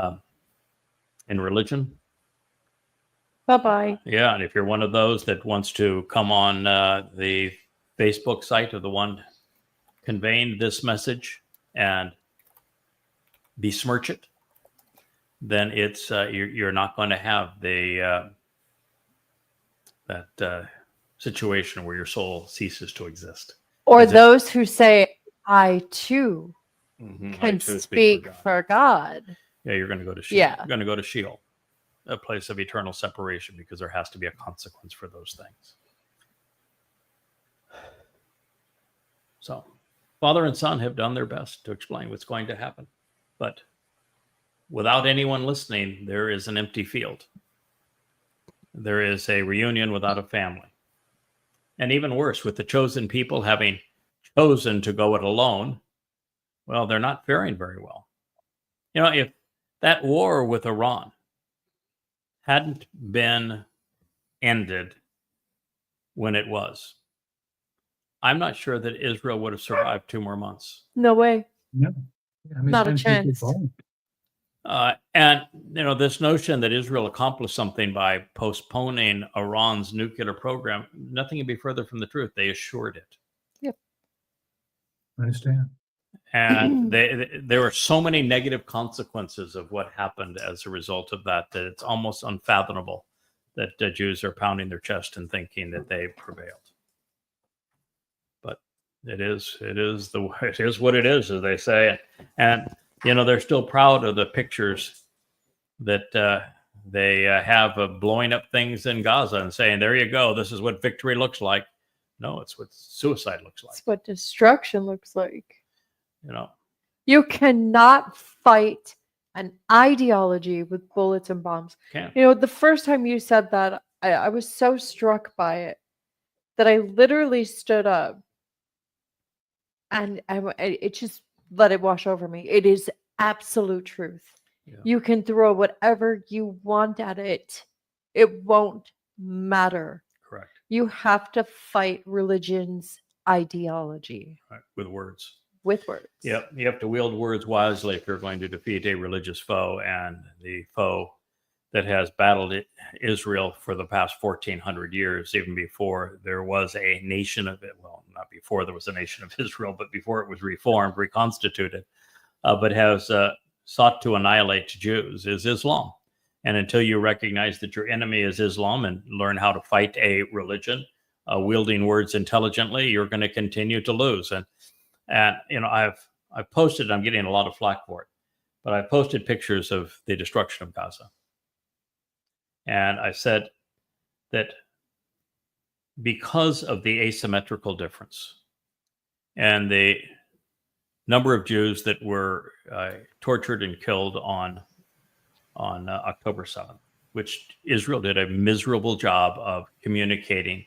religion, Bye-bye. yeah, and if you're one of those that wants to come on the Facebook site of the one conveying this message and besmirch it, then it's you're not going to have the that situation where your soul ceases to exist. Or Is it- those who say, I too I can too speak God. for God. Yeah, you're going to go to Sheol. Yeah. You're going to go to Sheol, a place of eternal separation, because there has to be a consequence for those things. So, Father and Son have done their best to explain what's going to happen. But without anyone listening, there is an empty field. There is a reunion without a family. And even worse, with the chosen people having chosen to go it alone, well, they're not faring very well. You know, if that war with Iran hadn't been ended when it was, I'm not sure that Israel would have survived 2 more months. No way. No. I mean, Not a sometimes people chance. don't. And, you know, this notion that Israel accomplished something by postponing Iran's nuclear program, nothing can be further from the truth. They assured it. I understand. And there were so many negative consequences of what happened as a result of that it's almost unfathomable that the Jews are pounding their chest and thinking that they prevailed. But it is what it is, as they say. And you know, they're still proud of the pictures that they have of blowing up things in Gaza and saying, "There you go. This is what victory looks like." No, it's what suicide looks like. That's what destruction looks like. You know. You cannot fight an ideology with bullets and bombs. Can't. You know, the first time you said that, I was so struck by it that I literally stood up and it just let it wash over me. It is absolute truth. Yeah. You can throw whatever you want at it. It won't matter. Correct. You have to fight religion's ideology Right. With words. with words. Yep, you have to wield words wisely if you're going to defeat a religious foe, and the foe that has battled Israel for the past 1,400 years, even before there was a nation of it. Well, not before there was a nation of Israel, but before it was reformed, reconstituted, but has sought to annihilate Jews, is Islam. And until you recognize that your enemy is Islam and learn how to fight a religion, wielding words intelligently, you're going to continue to lose. And you know, I've posted, I'm getting a lot of flack for it, but I posted pictures of the destruction of Gaza. And I said that because of the asymmetrical difference and the number of Jews that were tortured and killed on October 7th, which Israel did a miserable job of communicating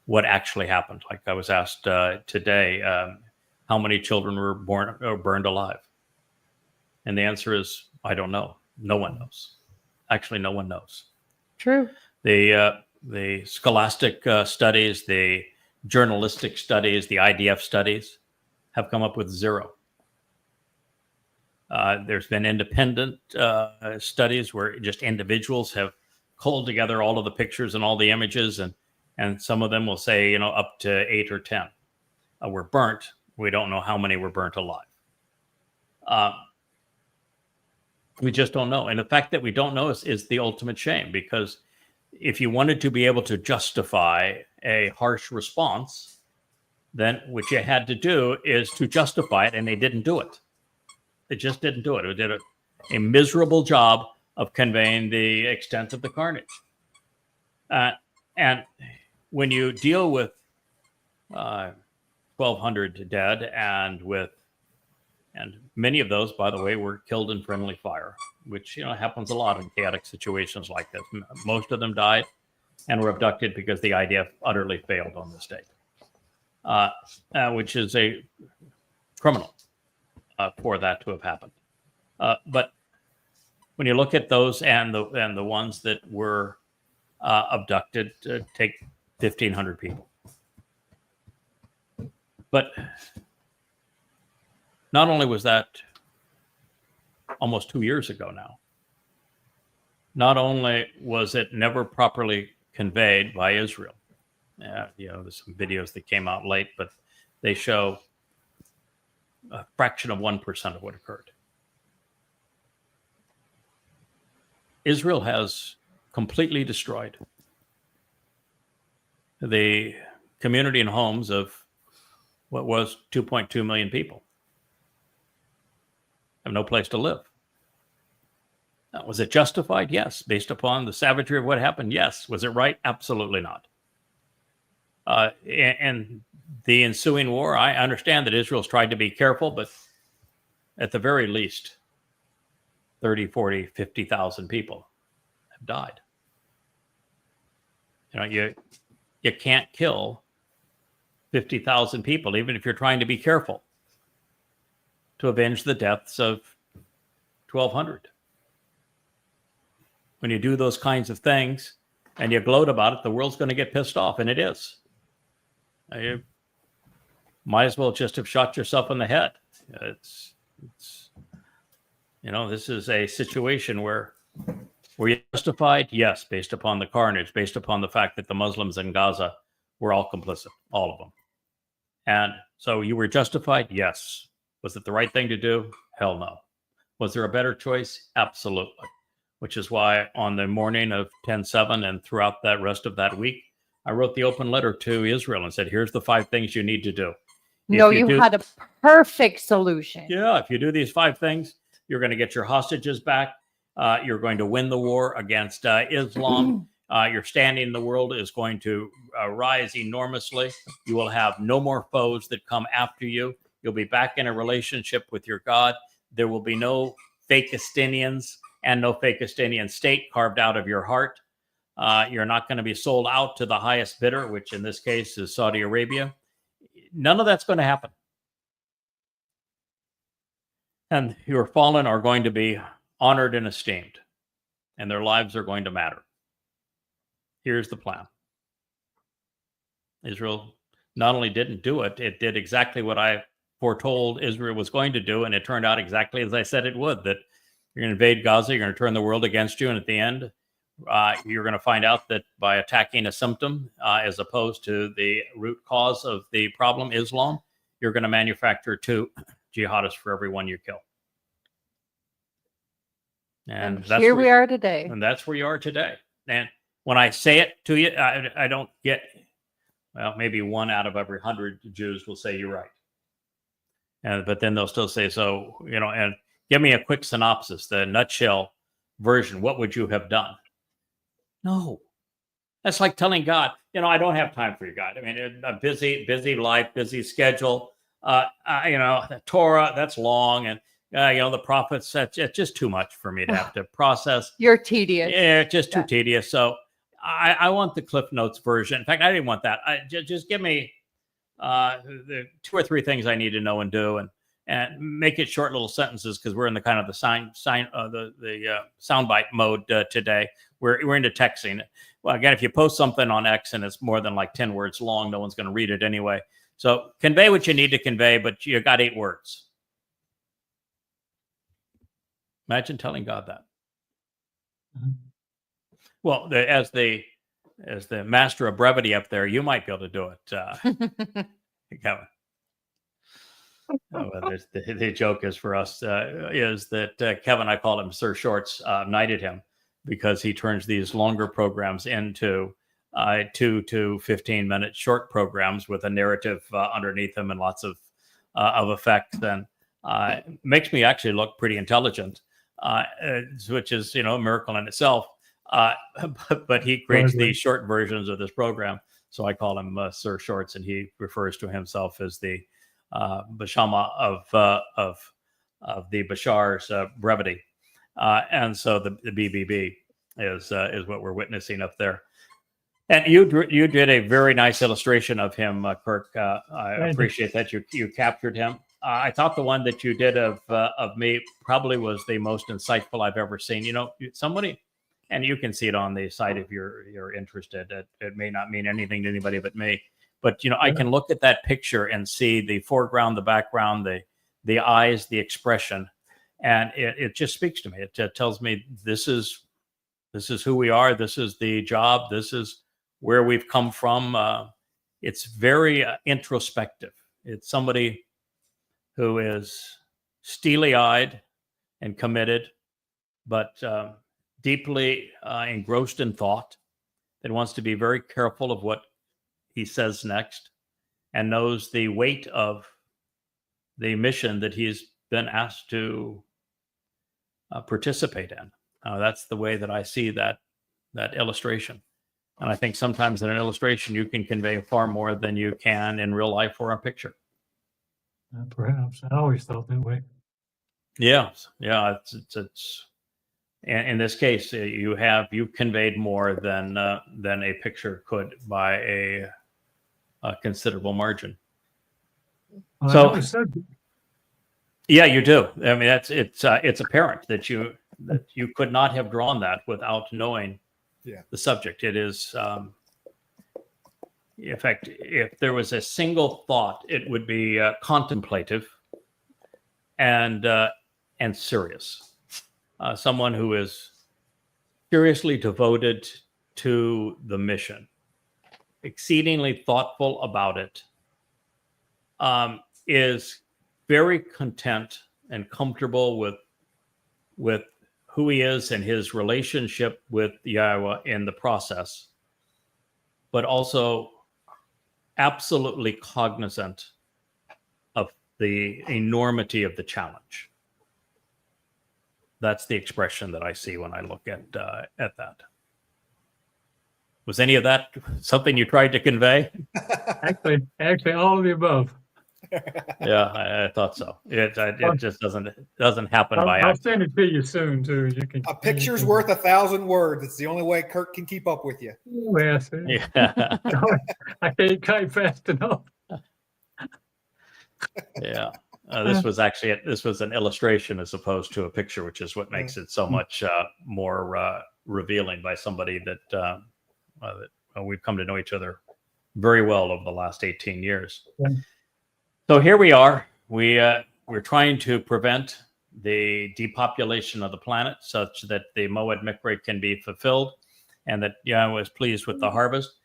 what actually happened. Like I was asked today, how many children were born or burned alive? And the answer is, I don't know. No one knows. Actually, no one knows. True. The scholastic studies, the journalistic studies, the IDF studies have come up with 0. There's been independent studies where just individuals have culled together all of the pictures and all the images, and some of them will say, you know, up to 8 or 10 were burnt. We don't know how many were burnt alive. We just don't know. And the fact that we don't know is the ultimate shame, because if you wanted to be able to justify a harsh response, then what you had to do is to justify it, and they didn't do it. They just didn't do it. It did a miserable job of conveying the extent of the carnage. And when you deal with 1,200 dead, and many of those, by the way, were killed in friendly fire, which, you know, happens a lot in chaotic situations like this. Most of them died and were abducted because the IDF utterly failed on the state, which is a criminal. for that to have happened. But when you look at those and the ones that were abducted, take 1,500 people. But not only was that almost 2 years ago now, not only was it never properly conveyed by Israel. There's some videos that came out late, but they show a fraction of 1% of what occurred. Israel has completely destroyed the community and homes of what was 2.2 million people. Have no place to live. Now, was it justified? Yes. Based upon the savagery of what happened? Yes. Was it right? Absolutely not. And the ensuing war, I understand that Israel's tried to be careful, but at the very least, 30, 40, 50,000 people have died. You can't kill 50,000 people, even if you're trying to be careful, to avenge the deaths of 1,200. When you do those kinds of things and you gloat about it, the world's going to get pissed off, and it is. You might as well just have shot yourself in the head. It's this is a situation where were you justified? Yes, based upon the carnage, based upon the fact that the Muslims in Gaza were all complicit, all of them. And so you were justified? Yes. Was it the right thing to do? Hell no. Was there a better choice? Absolutely. Which is why on the morning of 10/7 and throughout that rest of that week, I wrote the open letter to Israel and said, here's the 5 things you need to do. No, you had a perfect solution. Yeah, if you do these 5 things, you're going to get your hostages back. You're going to win the war against Islam. Your standing in the world is going to rise enormously. You will have no more foes that come after you. You'll be back in a relationship with your God. There will be no Fakistinians and no Fakistinian state carved out of your heart. You're not going to be sold out to the highest bidder, which in this case is Saudi Arabia. None of that's going to happen. And your fallen are going to be honored and esteemed, and their lives are going to matter. Here's the plan. Israel not only didn't do it, it did exactly what I foretold Israel was going to do, and it turned out exactly as I said it would, that you're going to invade Gaza, you're going to turn the world against you, and at the end, you're going to find out that by attacking a symptom as opposed to the root cause of the problem, Islam, you're going to manufacture 2 jihadists for every one you kill. And that's here we are today. And that's where you are today. And when I say it to you, I don't get, well, maybe 1 out of every 100 Jews will say you're right. But then they'll still say, so, and give me a quick synopsis, the nutshell version. What would you have done? No. That's like telling God, I don't have time for you, God. I mean, a busy life, busy schedule. The Torah, that's long. And, the prophets, it's just too much for me to have to process. You're tedious. Yeah, just too tedious. So I want the Cliff Notes version. In fact, I didn't want that. Just give me the 2 or 3 things I need to know and do, and make it short little sentences, because we're in the kind of the soundbite mode today. We're into texting. Well, again, if you post something on X and it's more than like 10 words long, no one's going to read it anyway. So convey what you need to convey, but you got 8 words. Imagine telling God that. Mhm. Well, as the master of brevity up there, you might be able to do it, Kevin. The joke is for us is that Kevin, I call him Sir Shorts, knighted him because he turns these longer programs into 2 to 15-minute short programs with a narrative underneath them and lots of effects, and makes me actually look pretty intelligent, which is a miracle in itself. But he creates these short versions of this program, so I call him Sir Shorts, and he refers to himself as the Bashama of the Bashar's brevity, and so the BBB is what we're witnessing up there. And you did a very nice illustration of him, Kirk. I appreciate that you captured him. I thought the one that you did of me probably was the most insightful I've ever seen. You know, somebody, and you can see it on the site if you're interested. It may not mean anything to anybody but me, but you know, I can look at that picture and see the foreground, the background, the eyes, the expression, and it just speaks to me. It tells me this is who we are. This is the job. This is where we've come from. It's very introspective. It's somebody who is steely-eyed and committed, but deeply engrossed in thought, that wants to be very careful of what he says next, and knows the weight of the mission that he's been asked to participate in. That's the way that I see that illustration. And I think sometimes in an illustration, you can convey far more than you can in real life or a picture. Perhaps. I always thought that way. Yeah. It's in this case, you conveyed more than a picture could by a considerable margin. Well, So- I always said, Yeah, you do. I mean, it's apparent that you could not have drawn that without knowing the subject. It is, in fact, if there was a single thought, it would be contemplative and serious. Someone who is seriously devoted to the mission, exceedingly thoughtful about it, is very content and comfortable with who he is and his relationship with Yahweh in the process, but also absolutely cognizant of the enormity of the challenge. That's the expression that I see when I look at that. Was any of that something you tried to convey? actually, all of the above. Yeah, I thought so. It just doesn't happen by I'll accident. send it to you soon too. You can. A picture's worth 1,000 words. It's the only way Kurt can keep up with you. Yes. Yeah. I can't type fast enough. Yeah. This was an illustration as opposed to a picture, which is what makes it so much more revealing by somebody that we've come to know each other very well over the last 18 years. Yeah. So here we are. We're trying to prevent the depopulation of the planet such that the Moed Mikre can be fulfilled and that Yahweh is pleased with the harvest.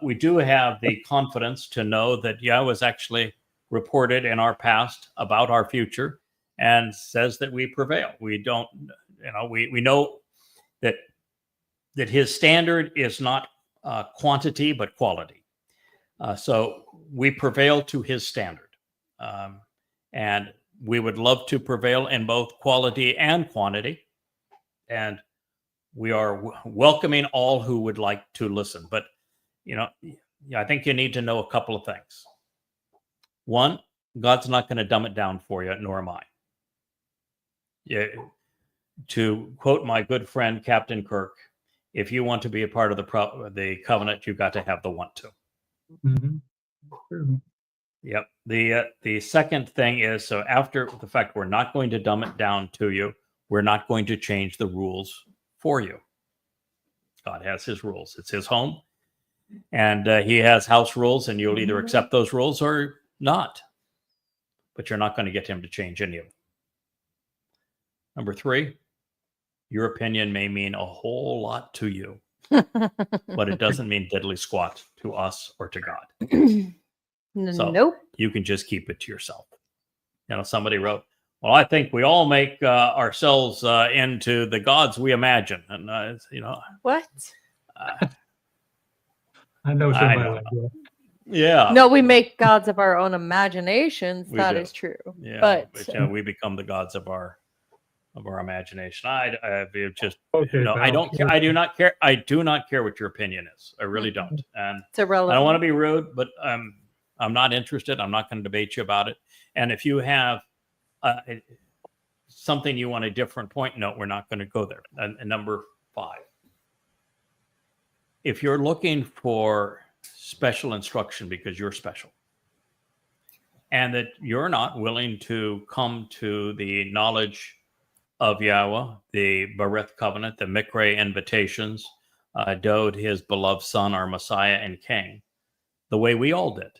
We do have the confidence to know that Yahweh is actually reported in our past about our future and says that we prevail. We don't, we know that his standard is not quantity, but quality. So we prevail to his standard. And we would love to prevail in both quality and quantity. And we are welcoming all who would like to listen. But, I think you need to know a couple of things. One, God's not going to dumb it down for you, nor am I. Yeah, to quote my good friend, Captain Kirk, if you want to be a part of the covenant, you've got to have the want to. Mm-hmm. Yep. The second thing is, so after the fact, we're not going to dumb it down to you. We're not going to change the rules for you. God has his rules. It's his home. And he has house rules, and you'll either accept those rules or not. But you're not going to get him to change any of them. Number 3, your opinion may mean a whole lot to you, but it doesn't mean diddly squat to us or to God. So Nope. you can just keep it to yourself. Somebody wrote, well, I think we all make ourselves into the gods we imagine. And, What? I know I somebody know. like that. Yeah. No, we make gods of our own imaginations. We That do. is true. Yeah. But We become the gods of our imagination. I just, Okay, I pal. don't care. I do not care. I do not care what your opinion is. I really don't. And it's irrelevant. I don't want to be rude, but I'm not interested. I'm not going to debate you about it. And if you have something you want a different point, no, we're not going to go there. And number 5, if you're looking for special instruction because you're special, and that you're not willing to come to the knowledge of Yahweh, the Berith covenant, the Mikra invitations, Dode, his beloved son, our Messiah and King, the way we all did,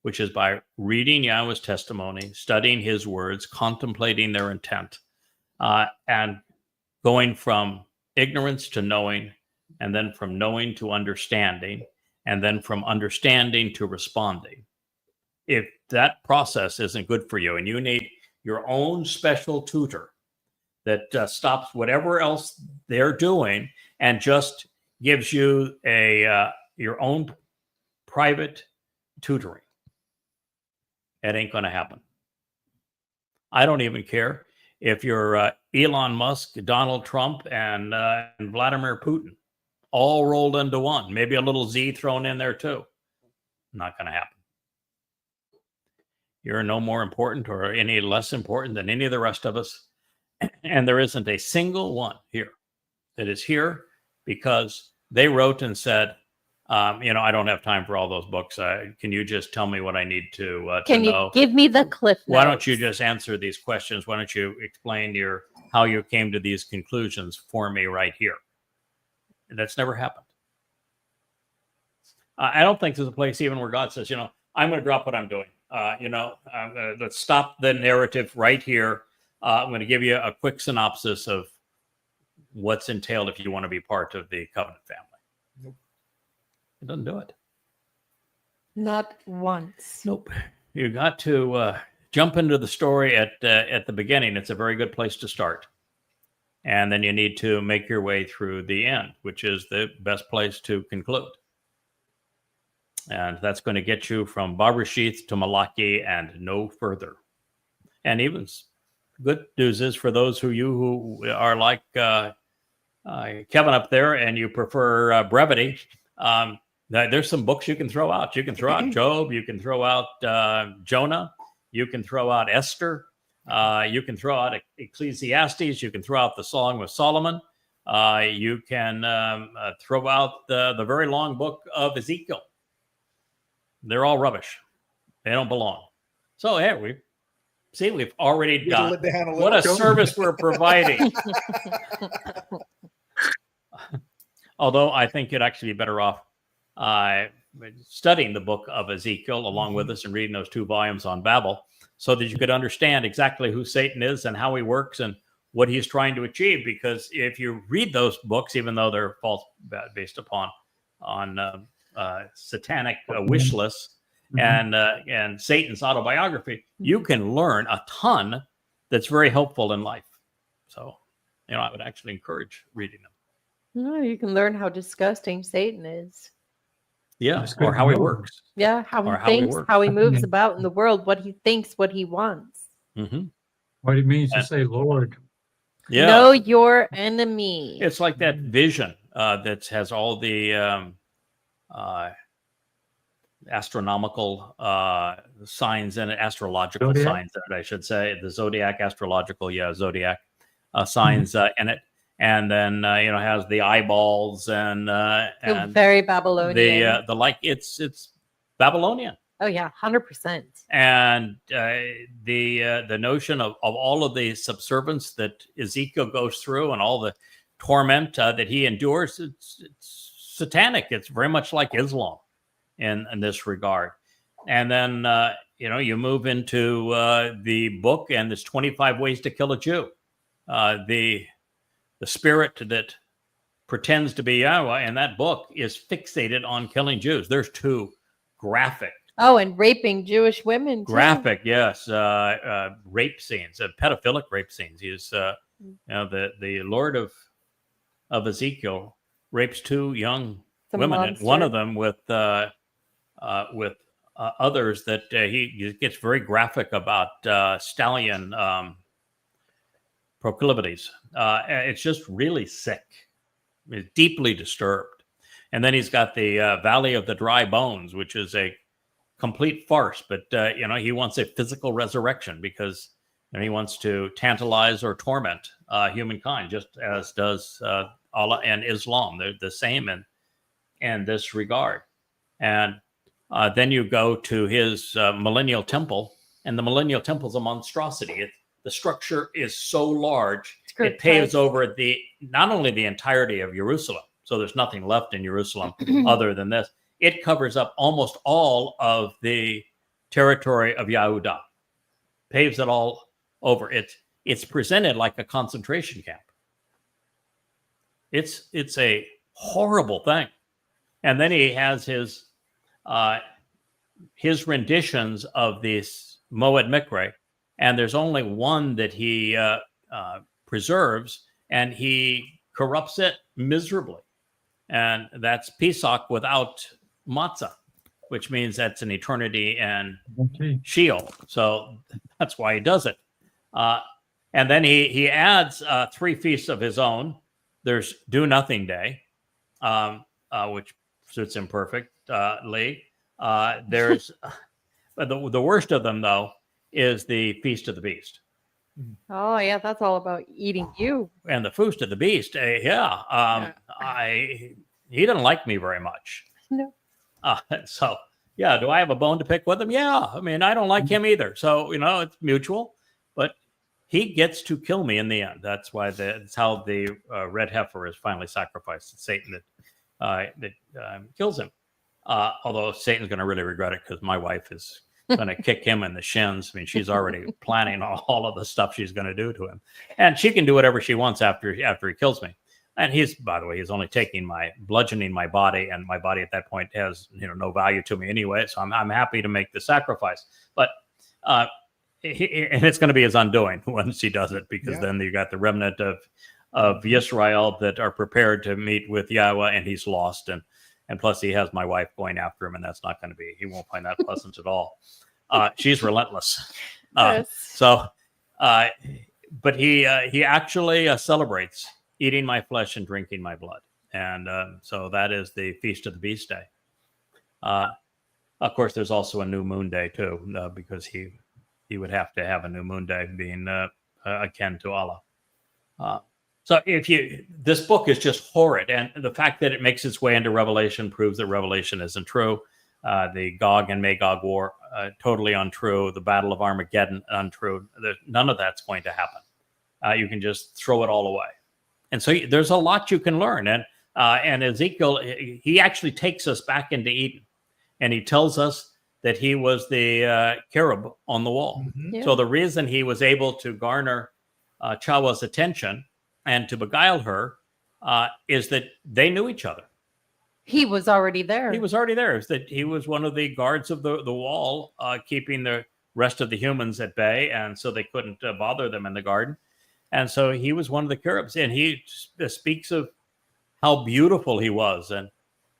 which is by reading Yahweh's testimony, studying his words, contemplating their intent, and going from ignorance to knowing, and then from knowing to understanding, and then from understanding to responding. If that process isn't good for you and you need your own special tutor that stops whatever else they're doing and just gives you your own private tutoring, it ain't going to happen. I don't even care if you're Elon Musk, Donald Trump, and Vladimir Putin, all rolled into one. Maybe a little Z thrown in there too. Not going to happen. You're no more important or any less important than any of the rest of us. And there isn't a single one here that is here because they wrote and said, I don't have time for all those books. Can you just tell me what I need to know? Can you give me the cliff notes? Why don't you just answer these questions? Why don't you explain how you came to these conclusions for me right here? And that's never happened. I don't think there's a place even where God says, I'm going to drop what I'm doing. Let's stop the narrative right here. I'm going to give you a quick synopsis of what's entailed if you want to be part of the covenant family. Nope. It doesn't do it. Not once. Nope. You got to jump into the story at the beginning. It's a very good place to start. And then you need to make your way through the end, which is the best place to conclude. And that's going to get you from Bereshith to Malachi and no further. And even good news is for those who are like Kevin up there and you prefer brevity, there's some books you can throw out. You can throw out Job. You can throw out Jonah. You can throw out Esther. You can throw out Ecclesiastes. You can throw out the Song of Solomon. You can throw out the very long book of Ezekiel. They're all rubbish. They don't belong. So, we've already done what a service we're providing. Although I think you'd actually be better off studying the book of Ezekiel along with us and reading those 2 volumes on Babel so that you could understand exactly who Satan is and how he works and what he's trying to achieve. Because if you read those books, even though they're false, based upon satanic wish lists and Satan's autobiography, you can learn a ton that's very helpful in life. So, I would actually encourage reading them. No, you can learn how disgusting Satan is. Yeah, or how he works. Yeah, how he thinks, how he moves about in the world, what he thinks, what he wants. Mm-hmm. What it means to say Lord. Yeah. Know your enemy. It's like that vision that has all the astronomical signs in it, astrological Zodiac? signs in it, I should say. The zodiac, astrological, zodiac signs in it. And then has the eyeballs and very Babylonian. It's Babylonian. Oh yeah, 100%. And the notion of all of the subservience that Ezekiel goes through and all the torment that he endures, it's satanic. It's very much like Islam in this regard. And then you move into the book, and there's 25 ways to kill a Jew. The spirit that pretends to be Yahweh in that book is fixated on killing Jews. There's 2 graphic. Oh, and raping Jewish women. Too. Graphic, yes. Rape scenes, pedophilic rape scenes. He's, the Lord of Ezekiel rapes 2 young women, and one of them with others that he gets very graphic about stallion proclivities. It's just really sick. It's deeply disturbed. And then he's got the Valley of the Dry Bones, which is a complete farce. But, he wants a physical resurrection because he wants to tantalize or torment humankind, just as does Allah and Islam. They're the same in this regard. And Then you go to his millennial temple, and the millennial temple is a monstrosity. The structure is so large, it paves over not only the entirety of Jerusalem, so there's nothing left in Jerusalem other than this. It covers up almost all of the territory of Yehuda, paves it all over. It's presented like a concentration camp. It's a horrible thing. And then he has his renditions of this Moed Mikre, and there's only one that he preserves, and he corrupts it miserably. And that's Pesach without matzah, which means that's an eternity in Sheol. So that's why he does it. And then he adds 3 feasts of his own. There's Do Nothing Day, which suits him perfectly. There's the worst of them, though, is the Feast of the Beast. Oh, yeah, that's all about eating you. And the Feast of the Beast, he didn't like me very much. No. So, yeah, do I have a bone to pick with him? Yeah. I mean, I don't like him either. So, it's mutual. But he gets to kill me in the end. That's why that's how the red heifer is finally sacrificed. It's Satan that kills him. Although Satan's going to really regret it because my wife is going to kick him in the shins. I mean, she's already planning all of the stuff she's going to do to him. And she can do whatever she wants after he kills me. And by the way, he's only bludgeoning my body, and my body at that point has no value to me anyway. So I'm happy to make the sacrifice. But and it's going to be his undoing once he does it, because then you got the remnant of Israel that are prepared to meet with Yahweh, and he's lost. And plus he has my wife going after him, and that's not going to be, he won't find that pleasant at all. She's relentless. Yes. But he actually celebrates eating my flesh and drinking my blood. And so that is the Feast of the Beast Day. Of course, there's also a new moon day too, because he would have to have a new moon day, being akin to Allah. So this book is just horrid, and the fact that it makes its way into Revelation proves that Revelation isn't true. The Gog and Magog war, totally untrue. The Battle of Armageddon, untrue. None of that's going to happen. You can just throw it all away. And so there's a lot you can learn. And Ezekiel, he actually takes us back into Eden, and he tells us that he was the cherub on the wall. Mm-hmm. Yeah. So the reason he was able to garner Chawa's attention and to beguile her is that they knew each other. He was already there. He was already there. It's that he was one of the guards of the wall, keeping the rest of the humans at bay, and so they couldn't bother them in the garden. And so he was one of the cherubs, and he speaks of how beautiful he was and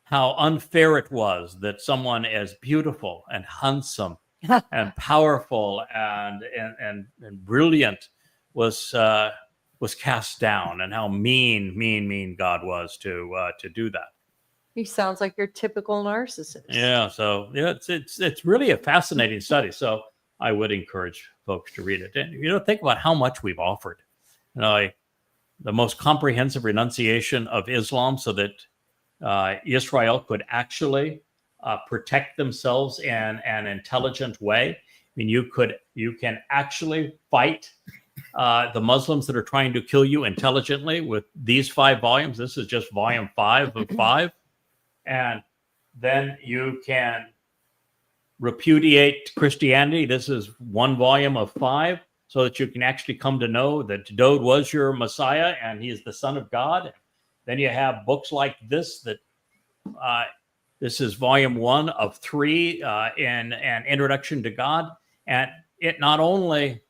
how unfair it was that someone as beautiful and handsome and powerful and brilliant was cast down, and how mean God was to do that. He sounds like your typical narcissist. Yeah, so it's really a fascinating study. So I would encourage folks to read it. And think about how much we've offered. The most comprehensive renunciation of Islam, so that Israel could actually protect themselves in an intelligent way. I mean, you can actually fight the Muslims that are trying to kill you intelligently with these 5 volumes. This is just volume 5 of 5. And then you can repudiate Christianity. This is 1 volume of 5, so that you can actually come to know that Dode was your Messiah and he is the Son of God. Then you have books like this, that this is volume 1 of 3 in an introduction to God. And it not only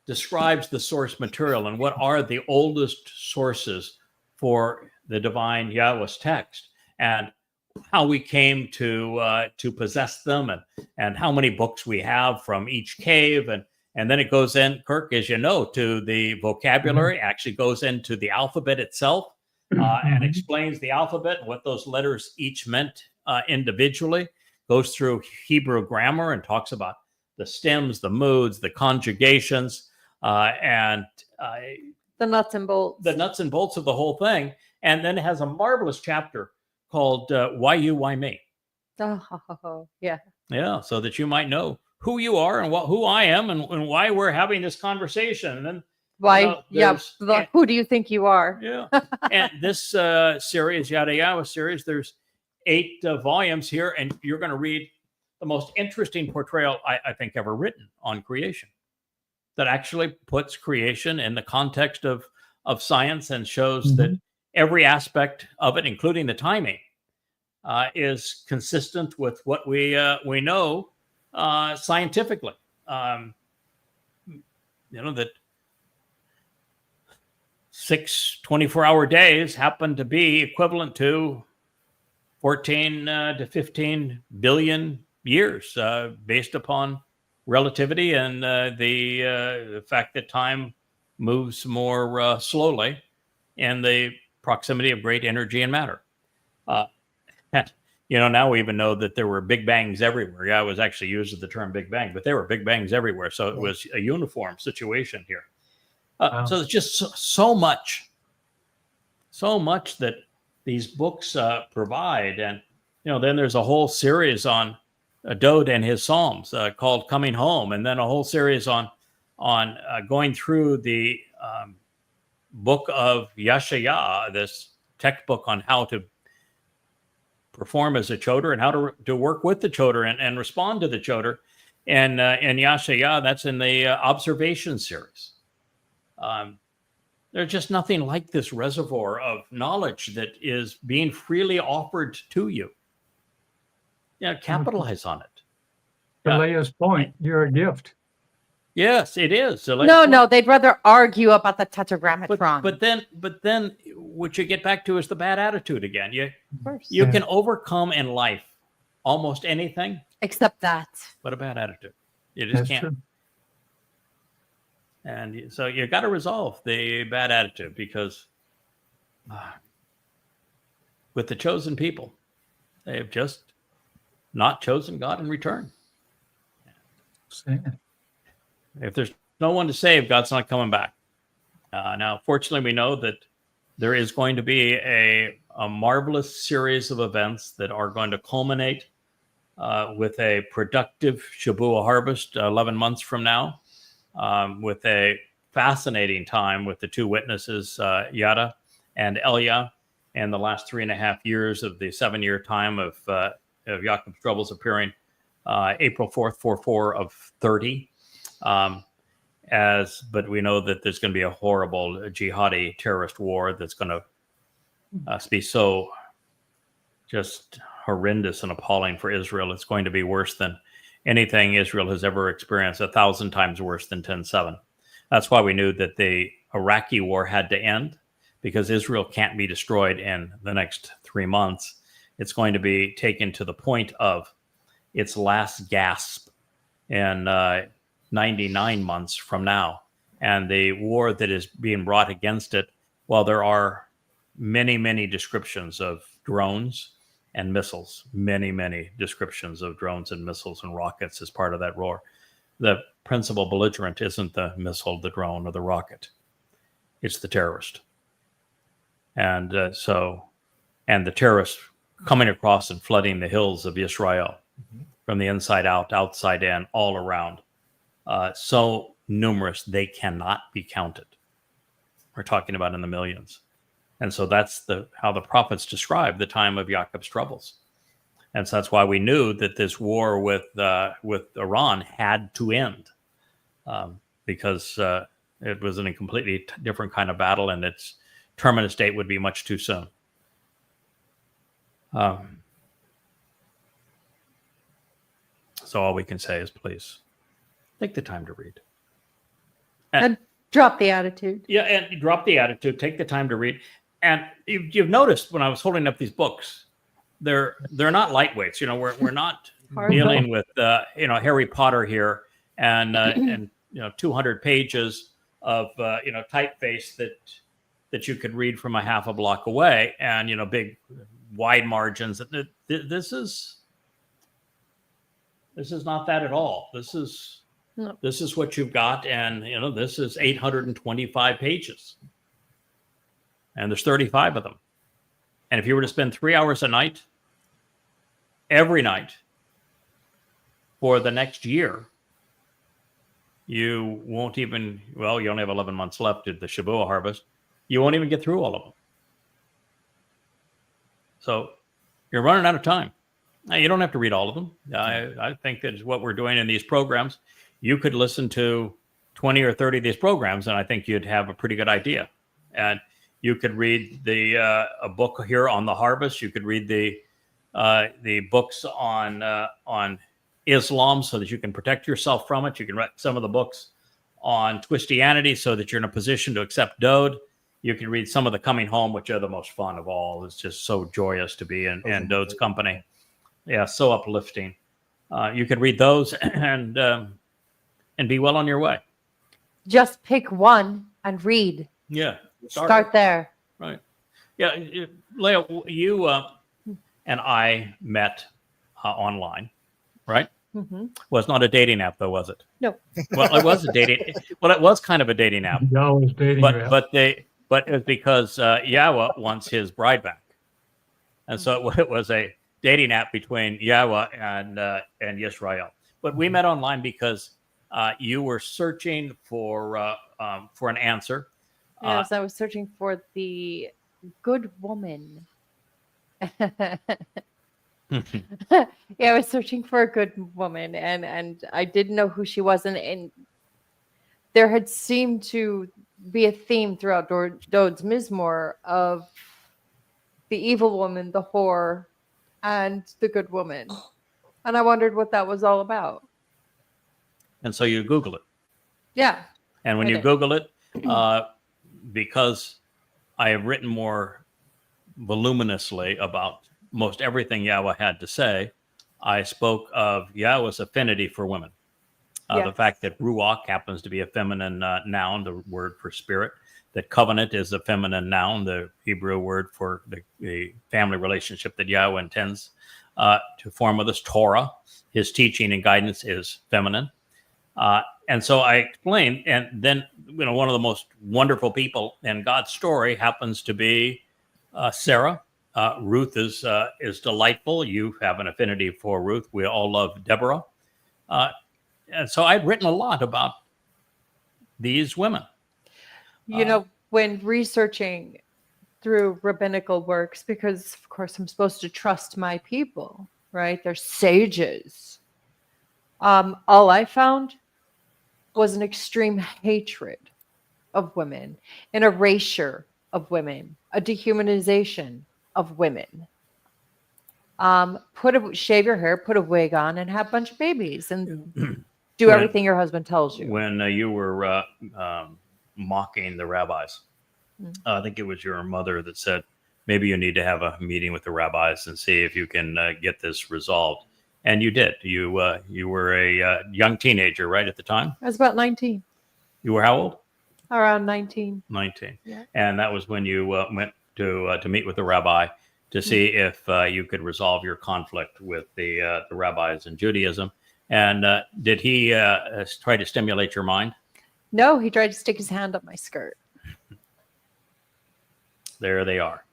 describes the source material and what are the oldest sources for the divine Yahweh's text, and how we came to possess them, and how many books we have from each cave, and then it goes in, Kirk, as you know, to the vocabulary. Actually goes into the alphabet itself, and explains the alphabet and what those letters each meant individually. Goes through Hebrew grammar and talks about the stems, the moods, the conjugations, and The nuts and bolts. the nuts and bolts of the whole thing. And then it has a marvelous chapter called Why You, Why Me? Oh, yeah. Yeah, so that you might know who you are and who I am and why we're having this conversation. And then, Why? Yeah. there's- Who do you think you are? yeah. And this series, Yada Yada series, there's 8 volumes here, and you're going to read the most interesting portrayal I think ever written on creation, that actually puts creation in the context of science and shows that every aspect of it, including the timing, is consistent with what we know scientifically. That 6 24-hour days happen to be equivalent to 14 to 15 billion years, based upon relativity and the fact that time moves more slowly and the proximity of great energy and matter. Now we even know that there were big bangs everywhere. Yeah, I was actually using the term big bang, but there were big bangs everywhere. So it was a uniform situation here. Wow. So it's just so much that these books provide. And, then there's a whole series on Dode and his Psalms called Coming Home. And then a whole series on going through the book of Yashaya, this textbook on how to perform as a choder and how to work with the choder and respond to the choder. And Yashaya, that's in the observation series. There's just nothing like this reservoir of knowledge that is being freely offered to you. Capitalize on it. To Leia's point, you're a gift. Yes, it is. No, they'd rather argue about the tetragrammaton. But then what you get back to is the bad attitude again. Of course. You can overcome in life almost anything, Except that. but a bad attitude. You just That's can't. true. And so you got to resolve the bad attitude, because with the chosen people, they have just not chosen God in return. Sad. If there's no one to save, God's not coming back. Now, fortunately, we know that there is going to be a marvelous series of events that are going to culminate with a productive Shabuah harvest 11 months from now, with a fascinating time with the 2 witnesses, Yada and Elia, and the last 3.5 years of the 7-year time of Jacob's troubles appearing April 4th, 4/4 of 30. But we know that there's going to be a horrible jihadi terrorist war that's going to be so just horrendous and appalling for Israel. It's going to be worse than anything Israel has ever experienced, 1,000 times worse than 10/7. That's why we knew that the Iraqi war had to end, because Israel can't be destroyed in the next 3 months. It's going to be taken to the point of its last gasp in 99 months from now. And the war that is being brought against it, while there are many, many descriptions of drones and missiles, many descriptions of drones and missiles and rockets as part of that war, the principal belligerent isn't the missile, the drone, or the rocket. It's the terrorist. And the terrorists coming across and flooding the hills of Israel from the inside out, outside in, all around. So numerous, they cannot be counted. We're talking about in the millions. And so that's how the prophets describe the time of Jacob's troubles. And so that's why we knew that this war with Iran had to end, because it was in a completely different kind of battle, and its terminus date would be much too soon. So all we can say is, please take the time to read. And drop the attitude. Yeah, and drop the attitude. Take the time to read. And you've noticed when I was holding up these books, they're not lightweights. We're not dealing with Harry Potter here and 200 pages of typeface that you could read from a half a block away, and big wide margins. This is not that at all. This is what you've got, and this is 825 pages, and there's 35 of them. And if you were to spend 3 hours a night every night for the next year, you won't even, well, you only have 11 months left at the Shabbat harvest. You won't even get through all of them. So you're running out of time. Now, you don't have to read all of them. I think that what we're doing in these programs, you could listen to 20 or 30 of these programs, and I think you'd have a pretty good idea. And you could read a book here on the harvest. You could read the books on Islam so that you can protect yourself from it. You can read some of the books on Christianity so that you're in a position to accept Dode. You can read some of the Coming Home, which are the most fun of all. It's just so joyous to be in Dode's company. Yeah, so uplifting. You could read those and be well on your way. Just pick one and read. Yeah. Start there. Right. Yeah. Leah, you and I met online, right? Mm-hmm. Was not a dating app, though, was it? No. Well, it was a dating. Well, it was kind of a dating app, Y'all was dating her. but it was because Yahweh wants his bride back, and so it was a dating app between Yahweh and Yisrael. But we met online because you were searching for an answer. Yes, I was searching for the good woman. Yeah, I was searching for a good woman, and I didn't know who she was, and there had seemed to be a theme throughout Dode's Mizmor of the evil woman, the whore, and the good woman, and I wondered what that was all about. And so you Google it. Yeah. And when I you did. Google it, because I have written more voluminously about most everything Yahweh had to say, I spoke of Yahweh's affinity for women. The Yes. fact that Ruach happens to be a feminine noun, the word for spirit, that covenant is a feminine noun, the Hebrew word for the family relationship that Yahweh intends to form with us. Torah, his teaching and guidance is feminine. And so I explained, and then one of the most wonderful people in God's story happens to be Sarah. Ruth is delightful. You have an affinity for Ruth. We all love Deborah. And so I'd written a lot about these women. When researching through rabbinical works, because of course I'm supposed to trust my people, right? They're sages. All I found was an extreme hatred of women, an erasure of women, a dehumanization of women. Shave your hair, put a wig on, and have a bunch of babies, and do everything your husband tells you. When you were mocking the rabbis, I think it was your mother that said, maybe you need to have a meeting with the rabbis and see if you can get this resolved. And you did. You were a young teenager, right, at the time? I was about 19. You were how old? Around 19. 19. Yeah. And that was when you went to meet with the rabbi to see if you could resolve your conflict with the rabbis in Judaism. And did he try to stimulate your mind? No, he tried to stick his hand up my skirt. There they are.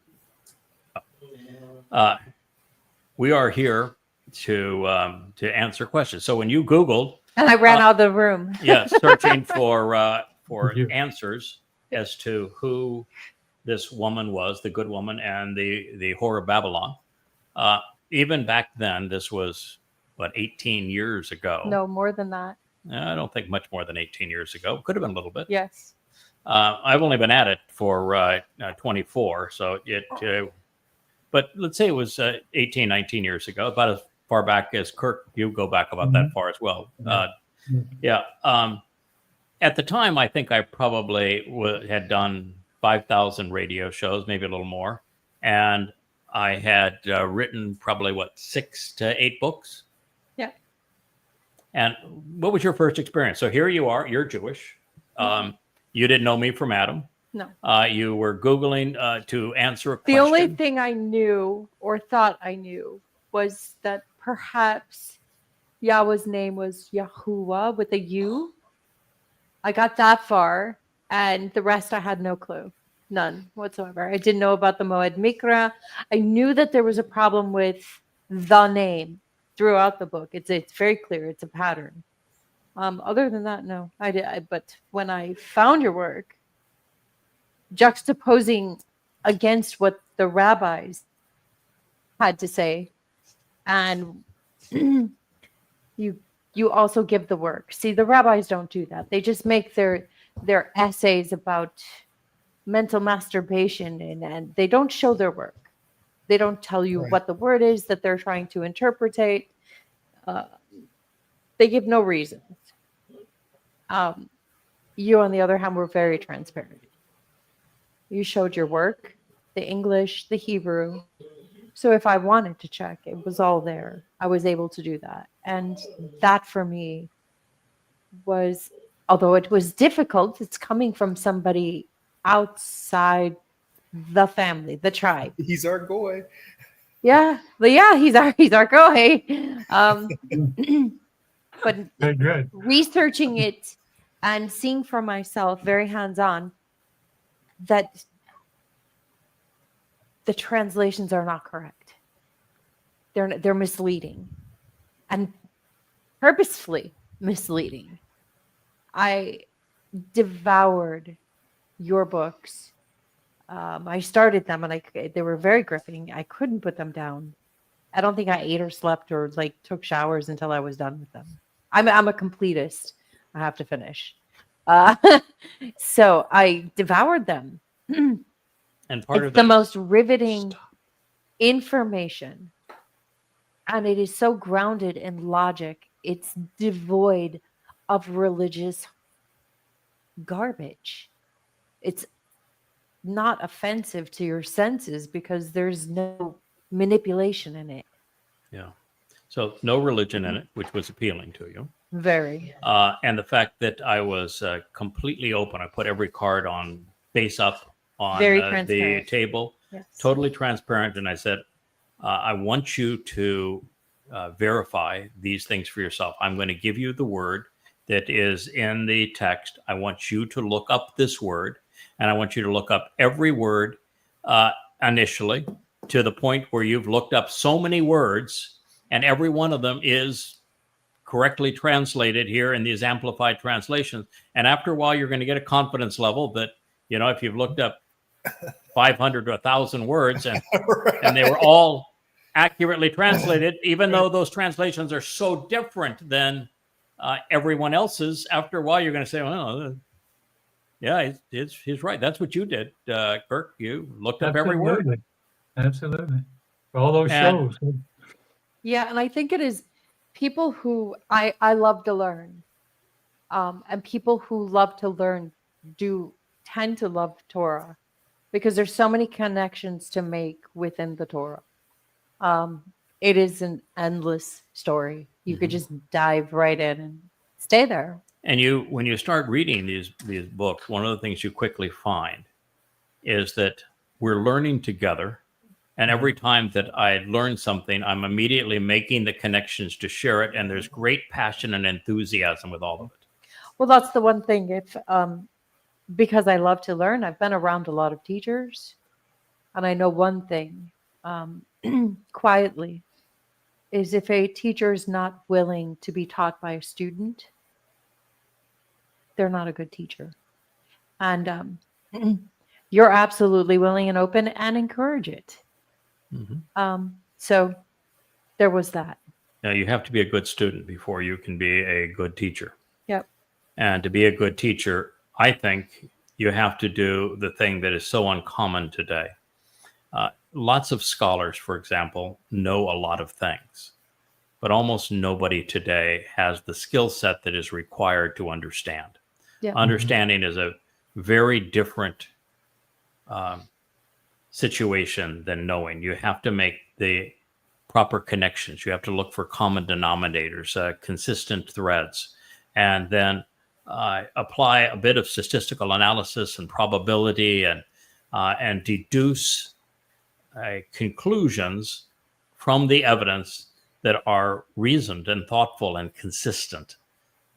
We are here to answer questions. So when you Googled, And I ran out of the room. searching for Thank you. answers as to who this woman was, the good woman, and the whore of Babylon. Even back then, this was 18 years ago. No, more than that. I don't think much more than 18 years ago. Could have been a little bit. Yes. I've only been at it for 24, so but let's say it was 18, 19 years ago, about as far back as Kirk. You go back about that far as well. Yeah. At the time, I think I probably had done 5,000 radio shows, maybe a little more, and I had written probably 6 to 8 books. Yeah. And what was your first experience? So here you are. You're Jewish. You didn't know me from Adam. No. You were Googling to answer a question. The only thing I knew or thought I knew was that perhaps Yahweh's name was Yahuwah with a U. I got that far, and the rest I had no clue. None whatsoever. I didn't know about the Moed Mikra. I knew that there was a problem with the name throughout the book. It's very clear. It's a pattern. Other than that, no, I did. But when I found your work, juxtaposing against what the rabbis had to say, and you also give the work. See, the rabbis don't do that. They just make their essays about mental masturbation, and they don't show their work. They don't tell you Right. what the word is that they're trying to interpretate. They give no reasons. You, on the other hand, were very transparent. You showed your work, the English, the Hebrew. So if I wanted to check, it was all there. I was able to do that. And that for me was, although it was difficult, it's coming from somebody outside the family, the tribe. He's our goy. Yeah, but yeah, he's our guy. But Very good. researching it and seeing for myself, very hands-on, that the translations are not correct. They're misleading, and purposefully misleading. I devoured your books. I started them, and they were very gripping. I couldn't put them down. I don't think I ate or slept or like took showers until I was done with them. I'm a completist. I have to finish. So I devoured them. And part It's of the that, most riveting information. And it is so grounded in logic. It's devoid of religious garbage. It's not offensive to your senses because there's no manipulation in it. yeah. So no religion in it, which was appealing to you. Very. And the fact that I was completely open. I put every card on face up on Very the transparent. table, Yes. totally transparent. And I said, I want you to verify these things for yourself. I'm going to give you the word that is in the text. I want you to look up this word, and I want you to look up every word initially to the point where you've looked up so many words, and every one of them is correctly translated here in these amplified translations. And after a while, you're going to get a confidence level that, if you've looked up 500 to 1,000 words and they were all accurately translated, even though those translations are so different than everyone else's, after a while, you're going to say, well, yeah, he's right. That's what you did, Kirk. You looked up every word. Absolutely. All those And- shows. Yeah, and I think it is people who I love to learn, and people who love to learn do tend to love Torah because there's so many connections to make within the Torah. It is an endless story. You could just dive right in and stay there. And when you start reading these books, one of the things you quickly find is that we're learning together. And every time that I learn something, I'm immediately making the connections to share it. And there's great passion and enthusiasm with all of it. Well, that's the one thing. If because I love to learn, I've been around a lot of teachers, and I know one thing quietly is if a teacher is not willing to be taught by a student, they're not a good teacher. And you're absolutely willing and open and encourage it. So there was that. Now, you have to be a good student before you can be a good teacher. Yep. And to be a good teacher, I think you have to do the thing that is so uncommon today. Lots of scholars, for example, know a lot of things, but almost nobody today has the skill set that is required to understand. Yeah. Understanding is a very different situation than knowing. You have to make the proper connections. You have to look for common denominators, consistent threads, and then apply a bit of statistical analysis and probability and deduce conclusions from the evidence that are reasoned and thoughtful and consistent.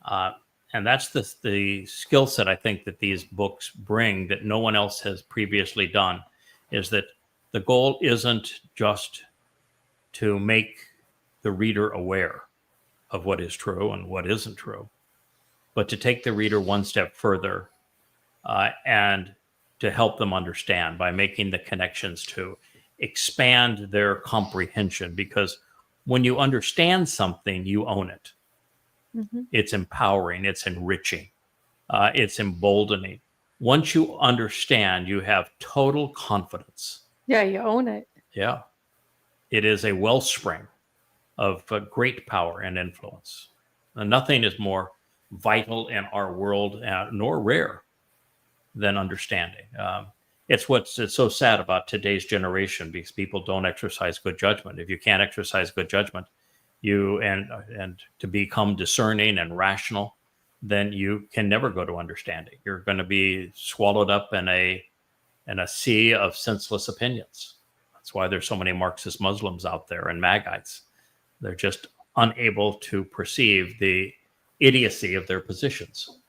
And that's the skill set I think that these books bring that no one else has previously done, is that the goal isn't just to make the reader aware of what is true and what isn't true, but to take the reader one step further and to help them understand by making the connections to expand their comprehension. Because when you understand something, you own it. Mhm. It's empowering, it's enriching, it's emboldening. Once you understand, you have total confidence. Yeah, you own it. Yeah. It is a wellspring of great power and influence. And nothing is more vital in our world, nor rare, than understanding. It's so sad about today's generation, because people don't exercise good judgment. If you can't exercise good judgment, and to become discerning and rational, then you can never go to understanding. You're going to be swallowed up in a sea of senseless opinions. That's why there's so many Marxist Muslims out there and Magites. They're just unable to perceive the idiocy of their positions.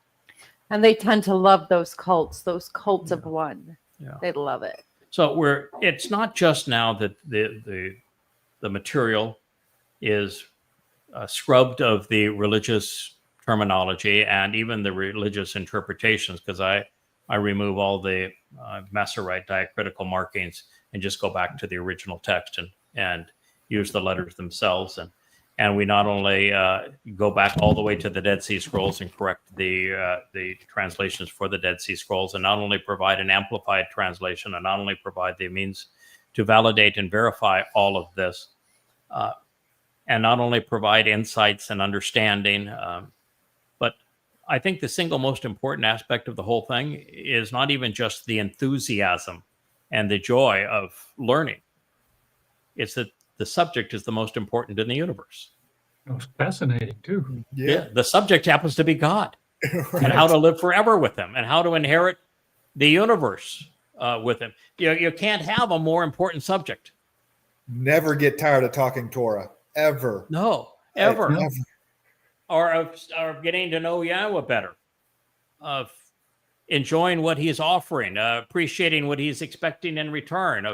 And they tend to love those cults of one. Yeah. They love it. So it's not just now that the material is scrubbed of the religious terminology and even the religious interpretations, because I remove all the Masorite diacritical markings and just go back to the original text and use the letters themselves. And we not only go back all the way to the Dead Sea Scrolls and correct the translations for the Dead Sea Scrolls, and not only provide an amplified translation, and not only provide the means to validate and verify all of this, and not only provide insights and understanding, but I think the single most important aspect of the whole thing is not even just the enthusiasm and the joy of learning. It's that the subject is the most important in the universe. It was fascinating too. Yeah. The subject happens to be God, Right. and how to live forever with him, and how to inherit the universe with him. You can't have a more important subject. Never get tired of talking Torah, ever. No, ever. Never. Or of getting to know Yahweh better, of enjoying what he's offering, appreciating what he's expecting in return,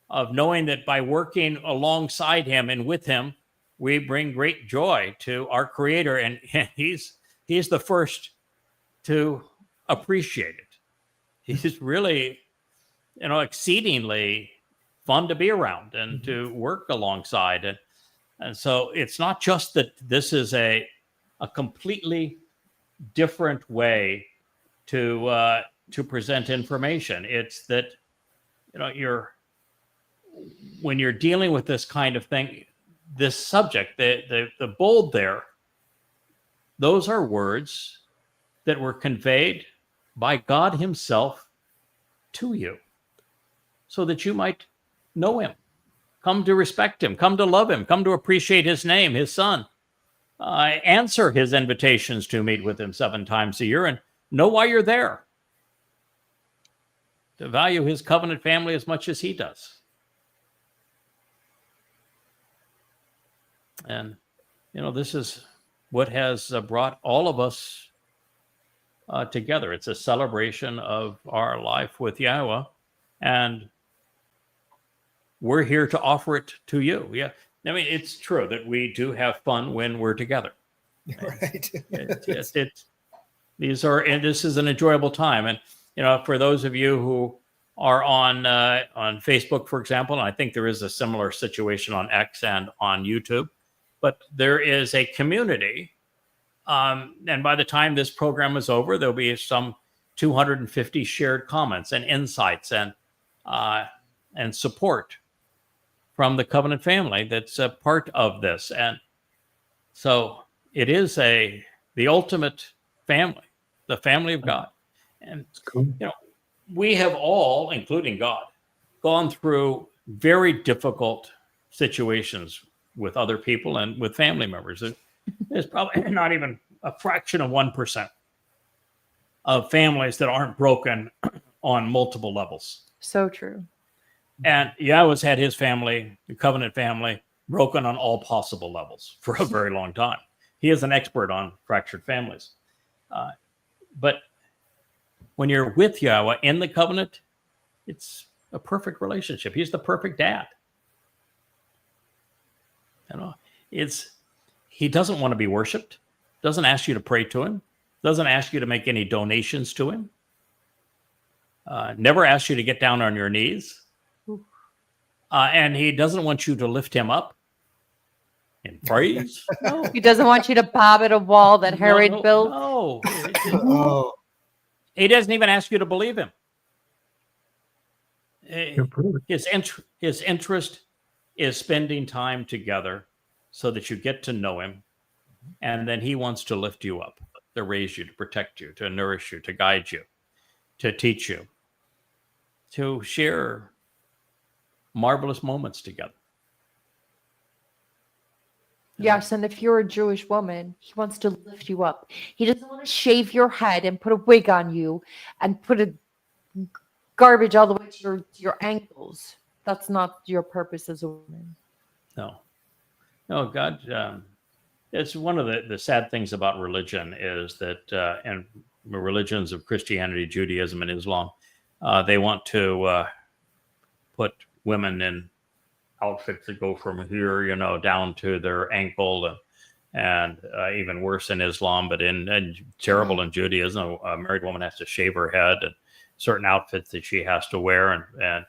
of knowing that by working alongside him and with him, we bring great joy to our Creator, and he's the first to appreciate it. He's really, exceedingly fun to be around and to work alongside, and so it's not just that this is a completely different way to present information. It's that when you're dealing with this kind of thing, this subject, the bold there, those are words that were conveyed by God himself to you so that you might know him, come to respect him, come to love him, come to appreciate his name, his son, answer his invitations to meet with him 7 times a year, and know why you're there, to value his covenant family as much as he does. And, this is what has brought all of us together. It's a celebration of our life with Yahweh, and we're here to offer it to you. Yeah. I mean, it's true that we do have fun when we're together. Right. This is an enjoyable time. And, for those of you who are on Facebook, for example, and I think there is a similar situation on X and on YouTube, but there is a community. And by the time this program is over, there'll be some 250 shared comments and insights and support from the covenant family that's a part of this. And so it is the ultimate family, the family of God. And, Cool. we have all, including God, gone through very difficult situations with other people and with family members. There's probably not even a fraction of 1% of families that aren't broken on multiple levels. So true. And Yahweh's had his family, the covenant family, broken on all possible levels for a very long time. He is an expert on fractured families. But when you're with Yahweh in the covenant, it's a perfect relationship. He's the perfect dad. You know, he doesn't want to be worshipped. Doesn't ask you to pray to him. Doesn't ask you to make any donations to him. Never asks you to get down on your knees. And he doesn't want you to lift him up in praise. No. He doesn't want you to bob at a wall that Herod built. No. Oh, He doesn't even ask you to believe him. You're proof. His interest is spending time together so that you get to know him. And then he wants to lift you up, to raise you, to protect you, to nourish you, to guide you, to teach you, to share marvelous moments together. Yes, and if you're a Jewish woman, he wants to lift you up. He doesn't want to shave your head and put a wig on you and put a garbage all the way to your ankles. That's not your purpose as a woman. No, God. It's one of the sad things about religion is that, and religions of Christianity, Judaism, and Islam, they want to put women in outfits that go from here, down to their ankle, and even worse in Islam, but in terrible in Judaism, a married woman has to shave her head, and certain outfits that she has to wear, and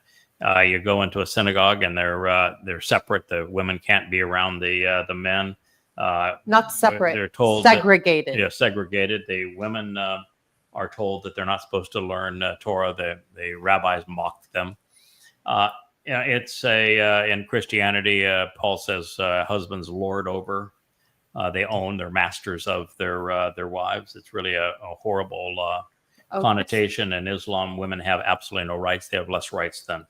you go into a synagogue and they're separate. The women can't be around the men. Not separate. They're told segregated. Segregated. The women are told that they're not supposed to learn Torah. The rabbis mock them. It's in Christianity, Paul says husbands lord over. They own, they're masters of their wives. It's really a horrible connotation. In Islam, women have absolutely no rights. They have less rights than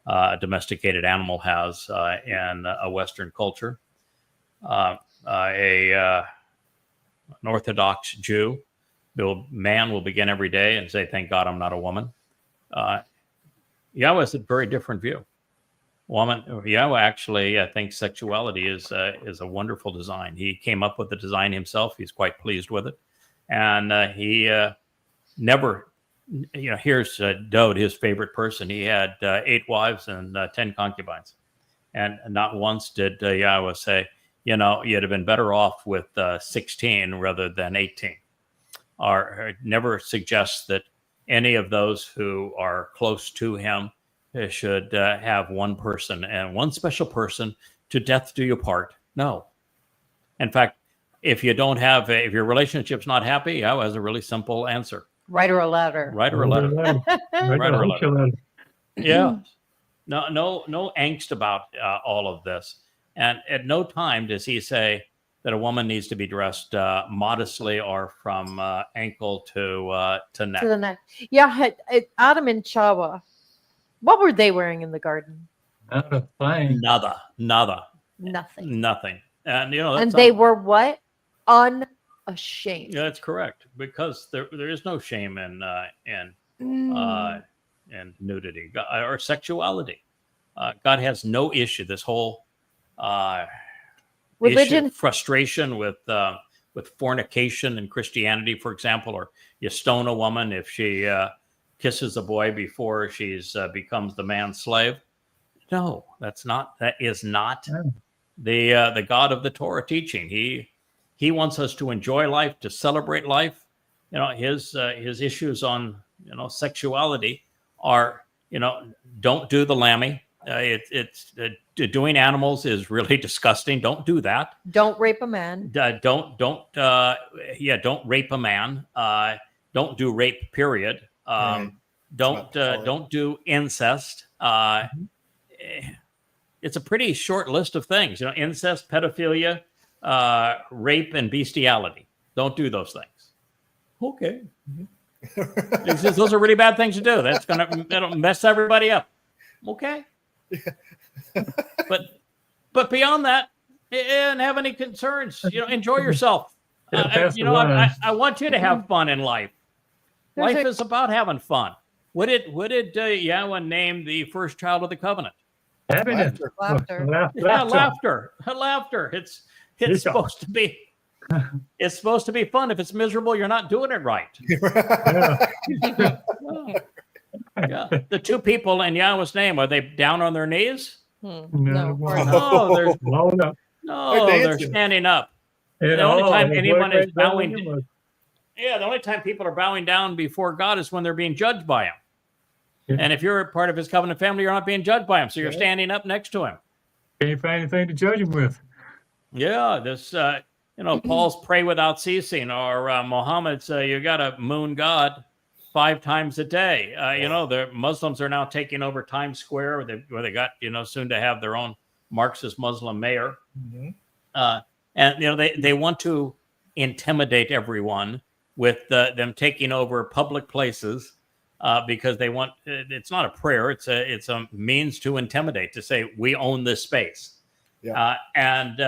a domesticated animal has in a Western culture. An Orthodox Jew, man will begin every day and say, "Thank God I'm not a woman." Yahweh has a very different view. Yahweh actually thinks sexuality is a wonderful design. He came up with the design himself. He's quite pleased with it, and he never. Here's Dode, his favorite person. He had 8 wives and 10 concubines, and not once did Yahweh say, you'd have been better off with 16 rather than 18. Or never suggests that any of those who are close to him should have one person and one special person to death do you part. No. In fact, if your relationship's not happy, Yahweh has a really simple answer. Write her a letter. Write her a letter. Write her a letter. Yeah. No angst about all of this. And at no time does he say that a woman needs to be dressed modestly or from ankle to neck. To the neck. Yeah, Adam and Chava, what were they wearing in the garden? Not a thing. Nada. Nothing. And and they were what? Unashamed. Yeah, that's correct. Because there is no shame in nudity or sexuality. God has no issue. This whole religion, frustration with fornication in Christianity, for example, or you stone a woman if she kisses a boy before she's becomes the man's slave. No, that is not the God of the Torah teaching. He wants us to enjoy life, to celebrate life. His issues on sexuality are don't do the lammy. Doing animals is really disgusting. Don't do that. Don't rape a man. Don't rape a man. Don't do rape. Period. Don't do incest. It's a pretty short list of things. Incest, pedophilia, rape, and bestiality. Don't do those things. Okay. Those are really bad things to do. That'll mess everybody up. Okay. But beyond that, and have any concerns, enjoy yourself. I want you to have fun in life. Life is about having fun. What did Yahweh name the first child of the covenant? Evidence. Laughter. Yeah, laughter. It's supposed to be. It's supposed to be fun. If it's miserable, you're not doing it right. Yeah. The 2 people in Yahweh's name, are they down on their knees? No. No, No, they're dancing. standing up. And The only time the anyone boy is great bowing, Bethlehem was- the only time people are bowing down before God is when they're being judged by him. Yeah. And if you're a part of his covenant family, you're not being judged by him. So you're Yeah. standing up next to him. Can't find anything to judge him with. Yeah, this, Paul's pray without ceasing, or Muhammad's, you got to moon God 5 times a day. The Muslims are now taking over Times Square, where they got, soon to have their own Marxist Muslim mayor. Mhm. And they want to intimidate everyone with them taking over public places because they want. It's not a prayer; it's a means to intimidate, to say we own this space. Yeah. And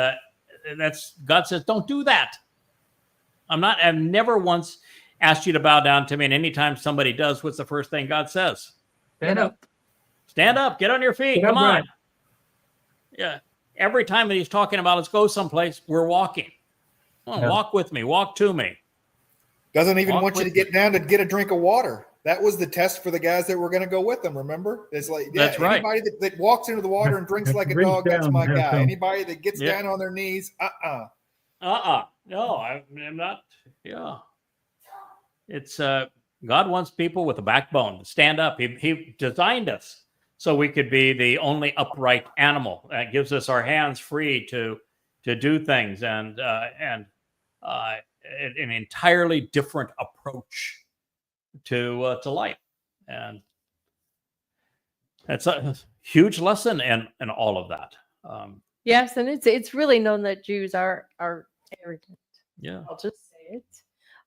that's God says, don't do that. I've never once asked you to bow down to me, and anytime somebody does, what's the first thing God says? Stand up. Stand up, get on your feet, Get come on. upright. Yeah. Every time that he's talking about let's go someplace, we're walking. Come on, Yeah. walk with me, walk to me. Doesn't even Walk want you to with get down to get a drink of water. That was the test for the guys that were going to go with them. Remember? It's like, That's right. Anybody that walks into the water and drinks like a Reach dog, that's down, my have guy. some. Anybody that gets Yeah. down on their knees, No, I'm not. Yeah. It's God wants people with a backbone to stand up. He designed us so we could be the only upright animal. That gives us our hands free to do things and an entirely different approach to life. And that's a huge lesson in all of that. Yes, and it's really known that Jews are arrogant. Yeah. I'll just say it.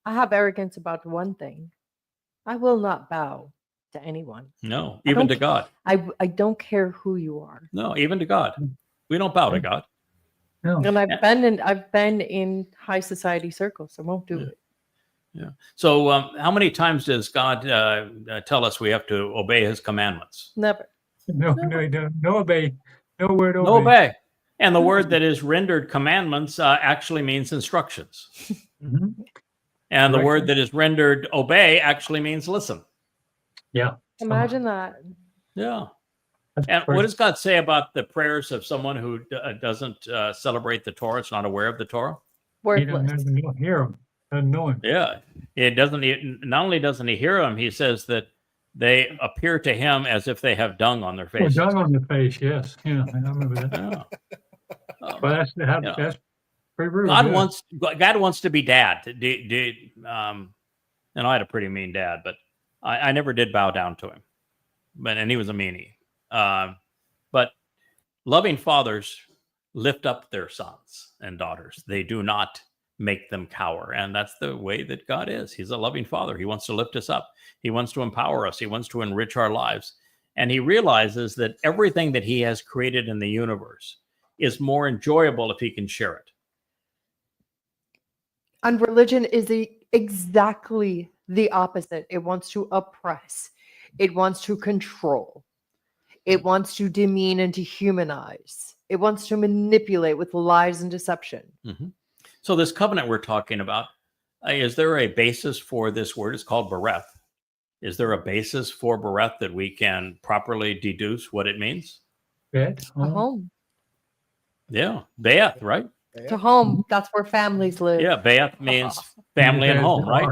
I have arrogance about one thing. I will not bow to anyone. No, I even don't to God. I don't care who you are. No, even to God. We don't bow to God. No. And Yeah. I've been in high society circles. I won't do Yeah. it. Yeah. So, how many times does God tell us we have to obey His commandments? No, Never. you don't. No obey. No word obey. No obey. And the word that is rendered commandments actually means instructions. Mhm. And the Correct. word that is rendered obey actually means listen. Yeah. Imagine that. Yeah. That's And what perfect. does God say about the prayers of someone who doesn't celebrate the Torah? Is not aware of the Torah. He doesn't Worthless. hear him. Doesn't know him. Yeah. It doesn't. Not only doesn't he hear them, he says that they appear to him as if they have dung on their Oh, faces. dung on the face. Yes. Yeah. I remember that. Yeah. But Yeah. that's pretty rude. God yeah. wants to be dad. And I had a pretty mean dad, but I never did bow down to him. And he was a meanie. But loving fathers lift up their sons and daughters. They do not make them cower. And that's the way that God is. He's a loving father. He wants to lift us up. He wants to empower us. He wants to enrich our lives. And he realizes that everything that he has created in the universe is more enjoyable if he can share it. And religion is exactly the opposite. It wants to oppress. It wants to control. It wants to demean and dehumanize. It wants to manipulate with lies and deception. Mm-hmm. So this covenant we're talking about, is there a basis for this word? It's called bereth. Is there a basis for bereth that we can properly deduce what it means? Bed, A home. Yeah, be'eth, right? To home. That's where families live. Yeah, be'eth means family and home, right?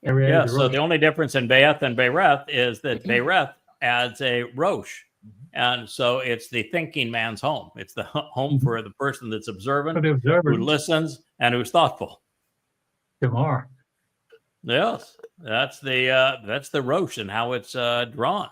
Every Yeah, age so of the only difference in be'eth and bereth is that bereth adds a rosh. And so it's the thinking man's home. It's the home for the person that's observant, For the observer. who listens, and who's thoughtful. Tomorrow. Yes, that's the rosh and how it's drawn.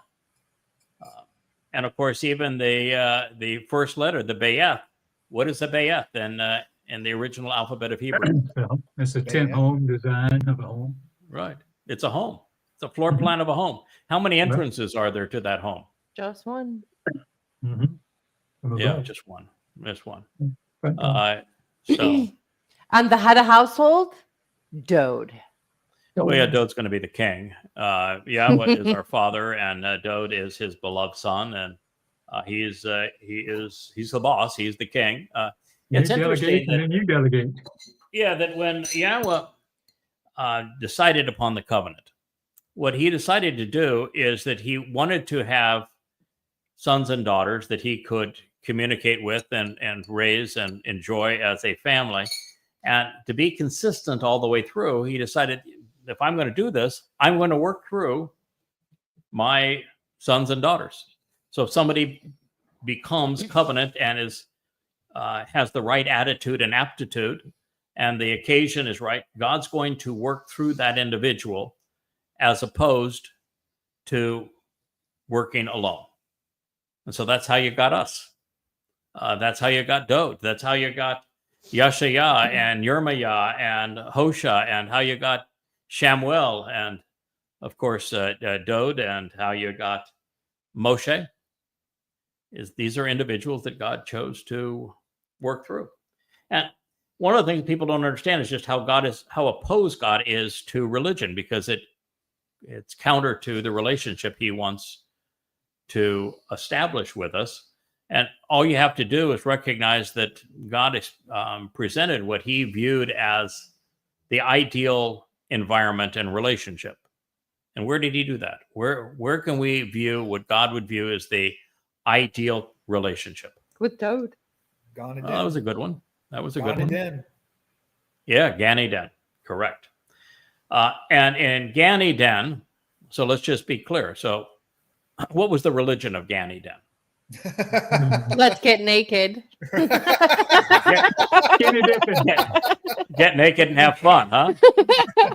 And of course, even the first letter, the be'eth. What is a be'eth in the original alphabet of Hebrew? So it's a tent home design of a home. Right. It's a home. It's a floor plan of a home. How many Right. entrances are there to that home? Just one. Mm-hmm. Yeah, just one. Just one. But, So, And the head of household? Dode. well, yeah, Dode's going to be the king. Yahweh is our father, and Dode is his beloved son, and he's the boss. He's the king. you It's delegate interesting and then you delegate. that when Yahweh decided upon the covenant, what he decided to do is that he wanted to have sons and daughters that he could communicate with and raise and enjoy as a family. And to be consistent all the way through, he decided, if I'm going to do this, I'm going to work through my sons and daughters. So if somebody becomes covenant and is has the right attitude and aptitude, and the occasion is right, God's going to work through that individual as opposed to working alone. And so that's how you got us. That's how you got Dode. That's how you got Yashaya and Yermiah and Hosha, and how you got Shamuel, and of course Dode, and how you got Moshe. These are individuals that God chose to work through. And one of the things people don't understand is just how opposed God is to religion, because it's counter to the relationship he wants to establish with us. And all you have to do is recognize that God presented what he viewed as the ideal environment and relationship. And where did he do that? Where can we view what God would view as the ideal relationship? With Dode. Gone and That was a good one. That was a Gone good and one. Den. Yeah, Gan Eden. Correct. And in Gan Eden, so let's just be clear. So what was the religion of Gan Eden? Let's get naked. Get naked and have fun, huh?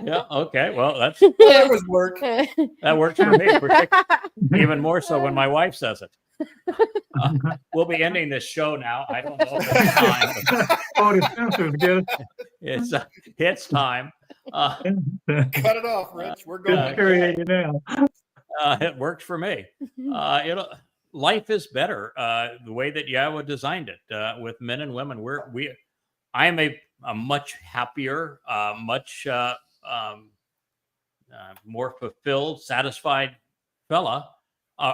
Yeah. Okay. Well, Well, that was work. that works for me. Even more so when my wife says it. We'll be ending this show now. I don't know if it's time. Oh, the sensor's good. It's time. Cut it off, Rich. We're going. Deteriorating now. It works for me. Life is better the way that Yahweh designed it with men and women. I am a much happier, much more fulfilled, satisfied fella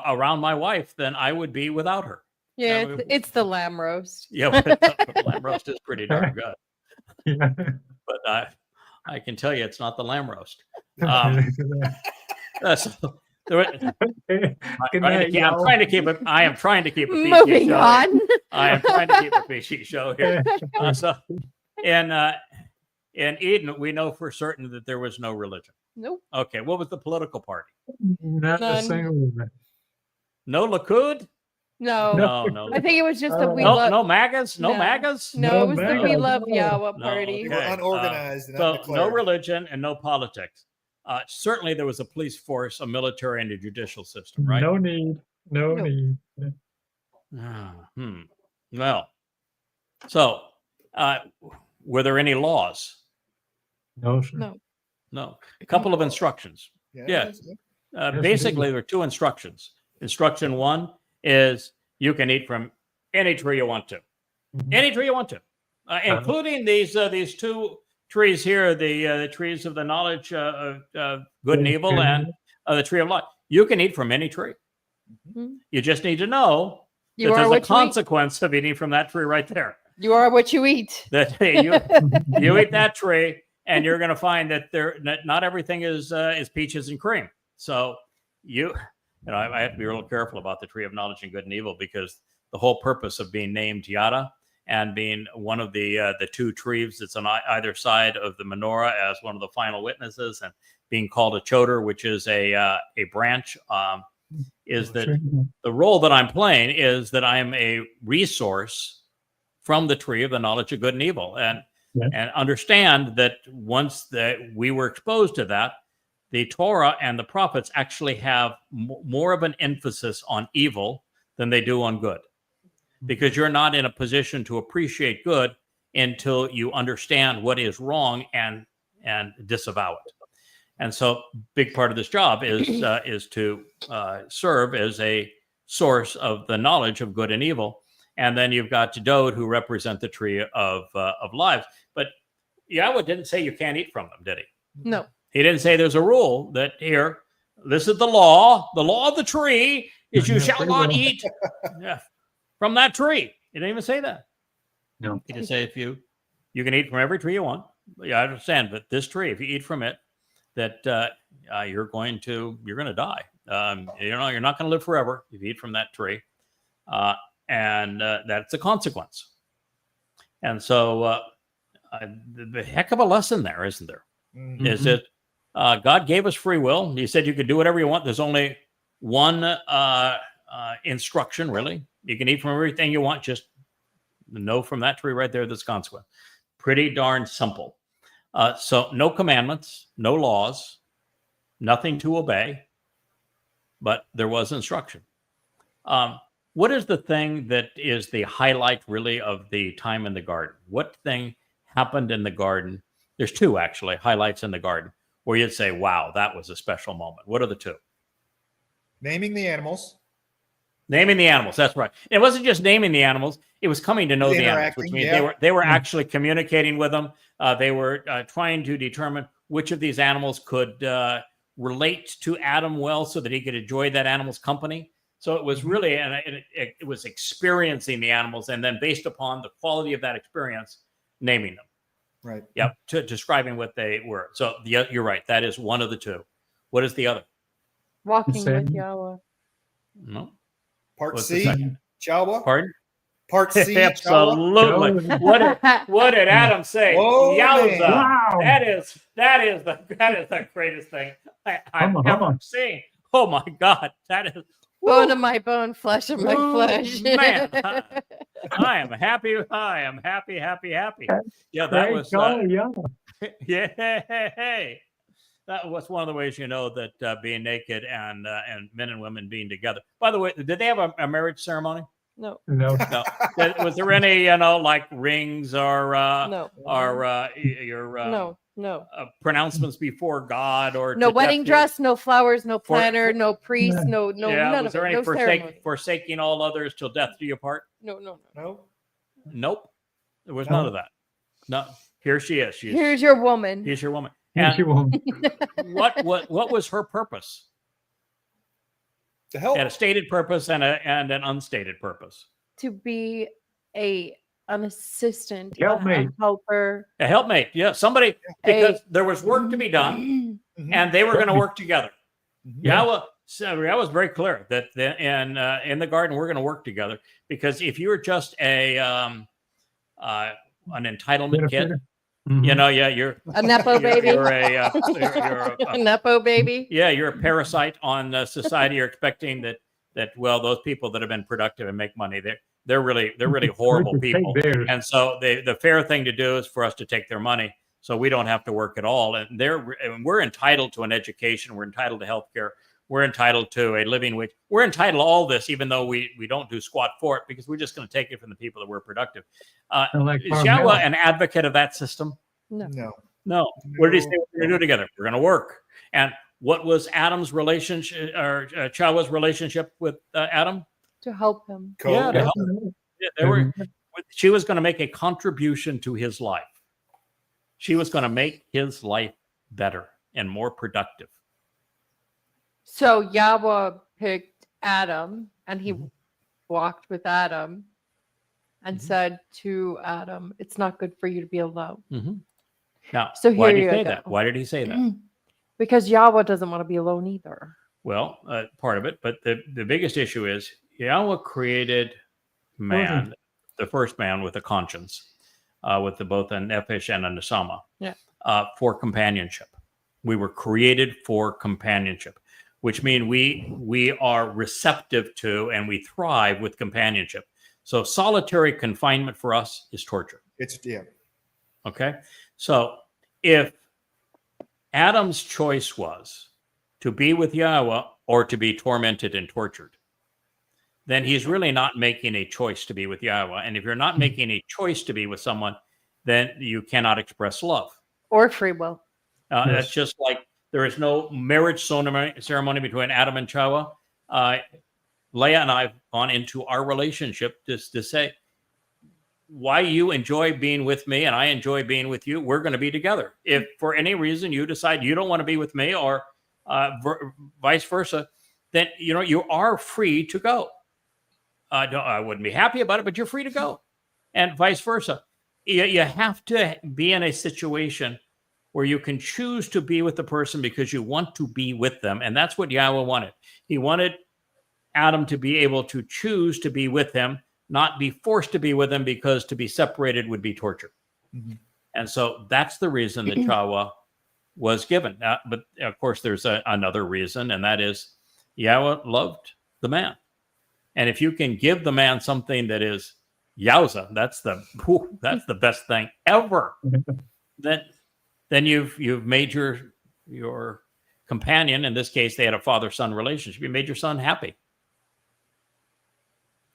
around my wife than I would be without her. Yeah, it's the lamb roast. Yeah, but lamb roast is pretty darn good. Yeah. But I can tell you, it's not the lamb roast. So, Good night, I'm y'all. trying to keep it. I am trying to keep a PG Moving show. on. I am trying to keep a PG show here. So, in Eden, we know for certain that there was no religion. Nope. Okay, what was the political party? Not a None. single one. No Likud? No. No. I think it was just that we No, love. no MAGAs? No No. MAGAs? No, it was the No, We no. Love Yahweh No, party. We were Okay, unorganized and So undeclared. no religion and no politics. Certainly there was a police force, a military, and a judicial system, right? No need. No No. need. Well, so were there any laws? No, sir. No. No. A couple of instructions. Yeah. Yes. Basically, there are two instructions. Instruction one is you can eat from any tree you want to. Mhm. Any tree you want to, including these two trees here, the trees of the knowledge of good and evil, and the tree of life. You can eat from any tree. Mhm. You just need to know You that are there's a what you eat. consequence of eating from that tree right there. You are what you eat. That you eat that tree, and you're going to find that not everything is peaches and cream. So I have to be real careful about the tree of knowledge and good and evil, because the whole purpose of being named Yada and being one of the two trees that's on either side of the menorah as one of the final witnesses, and being called a choder, which is a branch, is that the role that I'm playing is that I am a resource from the tree of the knowledge of good and evil, and understand that once that we were exposed to that, the Torah and the prophets actually have more of an emphasis on evil than they do on good, because you're not in a position to appreciate good until you understand what is wrong and disavow it. And so, big part of this job is to serve as a source of the knowledge of good and evil. And then you've got Dode, who represent the tree of life. But Yahweh didn't say you can't eat from them, did he? No. He didn't say there's a rule that here, this is the law. The law of the tree is you shall not eat from that tree. He didn't even say that. No. He just said you can eat from every tree you want. Yeah, I understand, but this tree, if you eat from it, that you're going to die. You're not going to live forever if you eat from that tree. and that's a consequence. And so the heck of a lesson there, isn't there? Mhm. Is that God gave us free will. He said you could do whatever you want. There's only one instruction, really. You can eat from everything you want. Just know from that tree right there, this consequence. Pretty darn simple. So no commandments, no laws, nothing to obey, but there was instruction. What is the thing that is the highlight, really, of the time in the garden? What thing happened in the garden? There's two, actually, highlights in the garden where you'd say, wow, that was a special moment. What are the two? Naming the animals. Naming the animals. That's right. It wasn't just naming the animals. It was coming to know the animals, which Interacting, means yeah. they were actually communicating with them. They were trying to determine which of these animals could relate to Adam well so that he could enjoy that animal's company. So it was really, and it was experiencing the animals, and then based upon the quality of that experience, naming them. Right. Yep, to describing what they were. So you're right. That is one of the two. What is the other? Walking with Same. Yahweh. No. Part What's the C, second? Chawa. Pardon? Part C, Chawa. Absolutely. What did Adam say? Whoa, Yowza! man. Wow. That is the greatest thing I've Come ever on. seen. Oh my God, that is Bone of my bone, flesh of my Woo, flesh. man. I am happy. I am happy. Yeah, that Great was call, yeah. yeah. That was one of the ways you know that being naked and men and women being together. By the way, did they have a marriage ceremony? No, No. No. Was there any like rings or no, your no. pronouncements before God or No to wedding death dress, no flowers, no For- planner, no priest, no, yeah, none was of there it. any No ceremony. forsaking all others till death do you part? No. No. Nope. There was No. none of that. No. Here she is. Here's your woman. Here's your woman. Yes, And you won't. what was her purpose? To help. She had a stated purpose and an unstated purpose. To be an assistant, a Helpmate. helper. A helpmate, yeah, somebody, because there was work to be done, Mhm. and they were going to work together. Mhm. Yahweh was very clear that in the garden we're going to work together, because if you were just an entitlement kid, you know, yeah, you're A nepo baby. You're a Nepo baby. yeah, you're a parasite on society. You're expecting that well, those people that have been productive and make money, they're really horrible people. And so the fair thing to do is for us to take their money, so we don't have to work at all. And we're entitled to an education. We're entitled to health care. We're entitled to a living wage. We're entitled to all this, even though we don't do squat for it, because we're just going to take it from the people that were productive. Is Yahweh an advocate of that system? No. No. What did he say we're going to do together? We're going to work. And what was Adam's relationship, or Yahweh's relationship with Adam? To help him. Yeah, to Code. help. Yeah, she was going to make a contribution to his life. She was going to make his life better and more productive. So Yahweh picked Adam, and he walked with Adam and said to Adam, "It's not good for you to be alone." Now, So why here did he you say go. that? Why did he say that? Because Yahweh doesn't want to be alone either. Well, part of it, but the biggest issue is Yahweh created man, the first man, with a conscience, with both a nephesh and a nesama, for companionship. We were created for companionship, which means we are receptive to and we thrive with companionship. So solitary confinement for us is torture. Okay, so if Adam's choice was to be with Yahweh or to be tormented and tortured, then he's really not making a choice to be with Yahweh. And if you're not making a choice to be with someone, then you cannot express love. Or free will. That's just like there is no marriage ceremony between Adam and Chava. Leah and I have gone into our relationship just to say, why you enjoy being with me and I enjoy being with you, we're going to be together. If for any reason you decide you don't want to be with me or vice versa, then you are free to go. I wouldn't be happy about it, but you're free to go, and vice versa. You have to be in a situation where you can choose to be with the person because you want to be with them, and that's what Yahweh wanted. He wanted Adam to be able to choose to be with him, not be forced to be with him, because to be separated would be torture. Mhm. And so that's the reason that Chawa was given. But of course, there's another reason, and that is Yahweh loved the man. And if you can give the man something that is yowza, that's the best thing ever. Then you've made your companion, in this case, they had a father-son relationship. You made your son happy.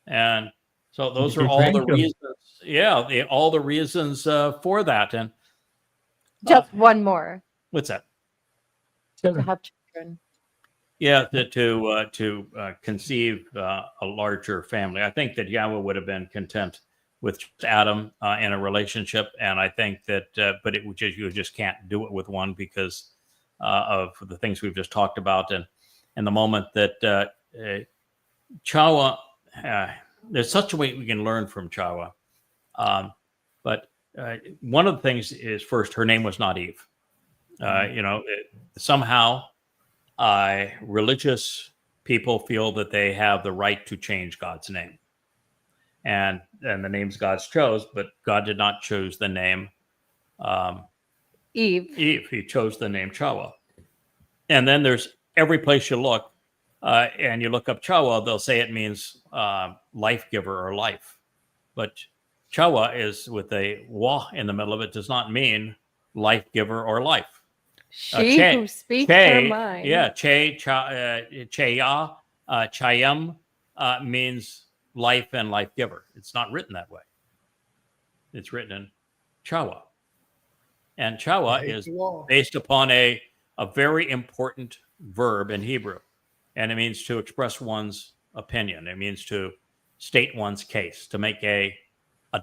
And so those are all the reasons. Yeah, all the reasons for that. And Just one more. what's that? To have children. Yeah, to conceive a larger family. I think that Yahweh would have been content with just Adam in a relationship, and I think that, but you just can't do it with one because of the things we've just talked about, and the moment that Chawa, there's such a way we can learn from Chawa, but one of the things is, first, her name was not Eve. Somehow religious people feel that they have the right to change God's name. And the names God chose, but God did not choose the name Eve. He chose the name Chawa. And then there's every place you look, and you look up Chawa, they'll say it means life giver or life. But Chawa is with a wa in the middle of it, does not mean life giver or life. She who speaks her mind. Yeah, Chaya, Chayam means life and life giver. It's not written that way. It's written in Chawa. And Chawa is based upon a very important verb in Hebrew. And it means to express one's opinion. It means to state one's case, to make a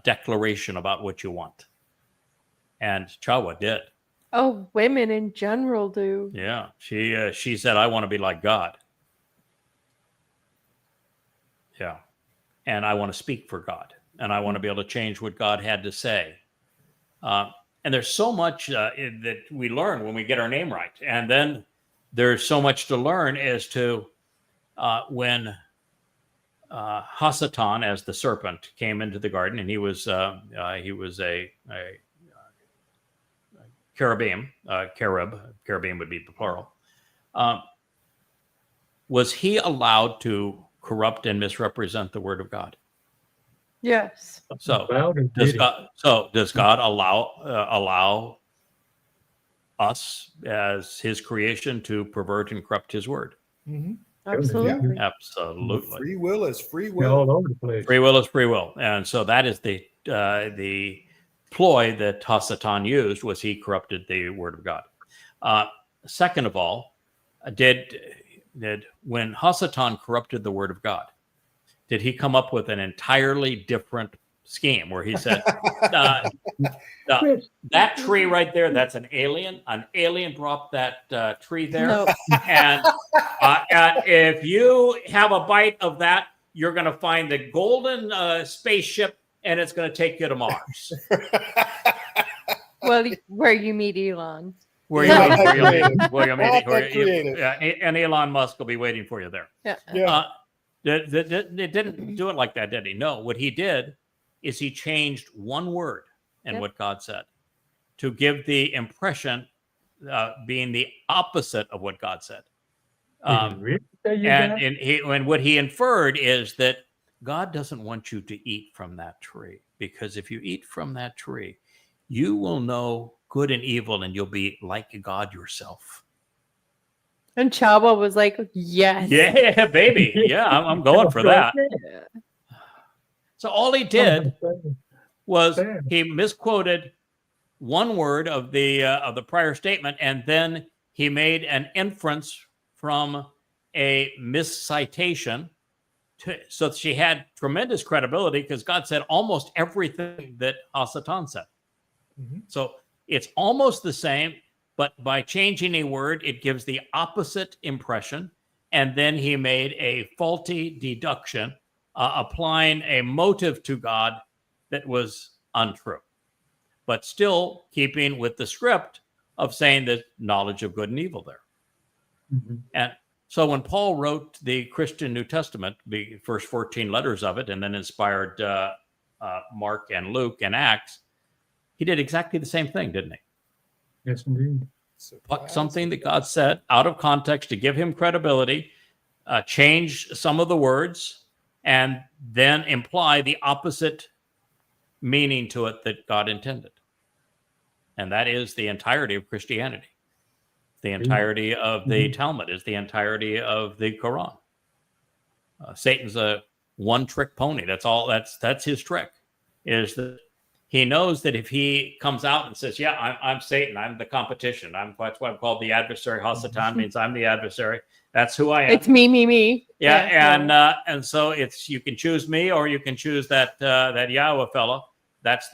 declaration about what you want. And Chawa did. Oh, women in general do. Yeah, she said, I want to be like God. Yeah. And I want to speak for God. And I want to be able to change what God had to say. And there's so much that we learn when we get our name right. And then there's so much to learn as to when Hasatan, as the serpent, came into the garden, and he was a cherubim. Cherubim would be the plural. Was he allowed to corrupt and misrepresent the word of God? Yes. So does God allow us as his creation to pervert and corrupt his word? Mm-hmm. Absolutely. Yeah. Absolutely. Free will is free will. All over the place. Free will is free will. And so that is the ploy that Hasatan used, was he corrupted the word of God. Second of all, when Hasatan corrupted the word of God, did he come up with an entirely different scheme where he said, that tree right there, that's an alien. An alien dropped that tree there. No. And if you have a bite of that, you're going to find the golden spaceship, and it's going to take you to Mars. Well, where you meet Elon. And Elon Musk will be waiting for you there. Yeah. They didn't do it like that, did he? No. What he did is he changed one word in what God said to give the impression being the opposite of what God said. And what he inferred is that God doesn't want you to eat from that tree, because if you eat from that tree, you will know good and evil, and you'll be like God yourself. And Chaba was like, yes. Yeah, baby. Yeah, I'm going for that. So all he did was he misquoted one word of the prior statement, and then he made an inference from a miscitation. So she had tremendous credibility, because God said almost everything that Hasatan said. Mm-hmm. So it's almost the same, but by changing a word, it gives the opposite impression. And then he made a faulty deduction, applying a motive to God that was untrue, but still keeping with the script of saying the knowledge of good and evil there. Mm-hmm. So when Paul wrote the Christian New Testament, the first 14 letters of it, and then inspired Mark and Luke and Acts, he did exactly the same thing, didn't he? Yes, indeed. Pluck something that God said out of context to give him credibility, change some of the words, and then imply the opposite meaning to it that God intended. And that is the entirety of Christianity. The entirety of the Talmud is the entirety of the Quran. Satan's a one-trick pony. That's all. That's his trick. Is that he knows that if he comes out and says, "Yeah, I'm Satan. I'm the competition. That's why I'm called the adversary." Hasatan means I'm the adversary. That's who I am. It's me. Yeah, and so it's you can choose me or you can choose that Yahweh fella. That's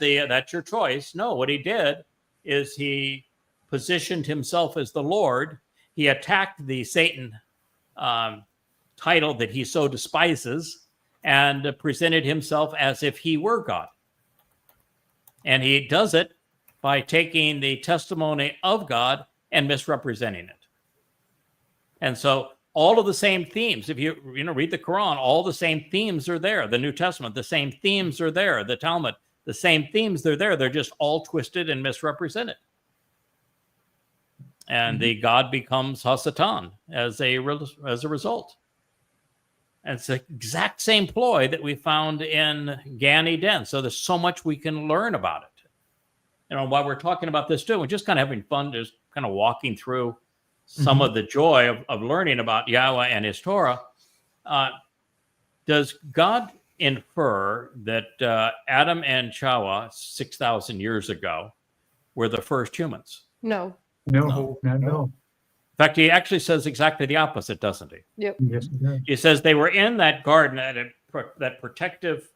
your choice. No, what he did is he positioned himself as the Lord. He attacked the Satan title that he so despises and presented himself as if he were God. And he does it by taking the testimony of God and misrepresenting it. And so all of the same themes, if you read the Quran, all the same themes are there. The New Testament, the same themes are there. The Talmud, the same themes are there. They're just all twisted and misrepresented. And the God becomes Hasatan as a result. And it's the exact same ploy that we found in Gan Eden. So there's so much we can learn about it. While we're talking about this too, we're just kind of having fun, just kind of walking through some of the joy of learning about Yahweh and his Torah. Does God infer that Adam and Chava 6,000 years ago were the first humans? No. No, not at all. In fact, he actually says exactly the opposite, doesn't he? Yep. Yes, it does. He says they were in that garden, that protective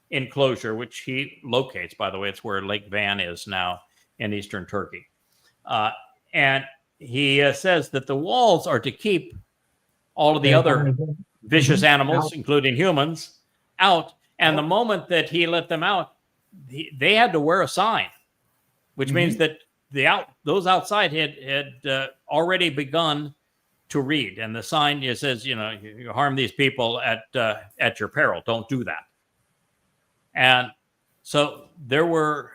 enclosure, which he locates, by the way. It's where Lake Van is now in eastern Turkey. And he says that the walls are to keep all of the other vicious animals, including humans, out. And the moment that he let them out, they had to wear a sign, which means that those outside had already begun to read, and the sign says, you harm these people at your peril. Don't do that. And so there were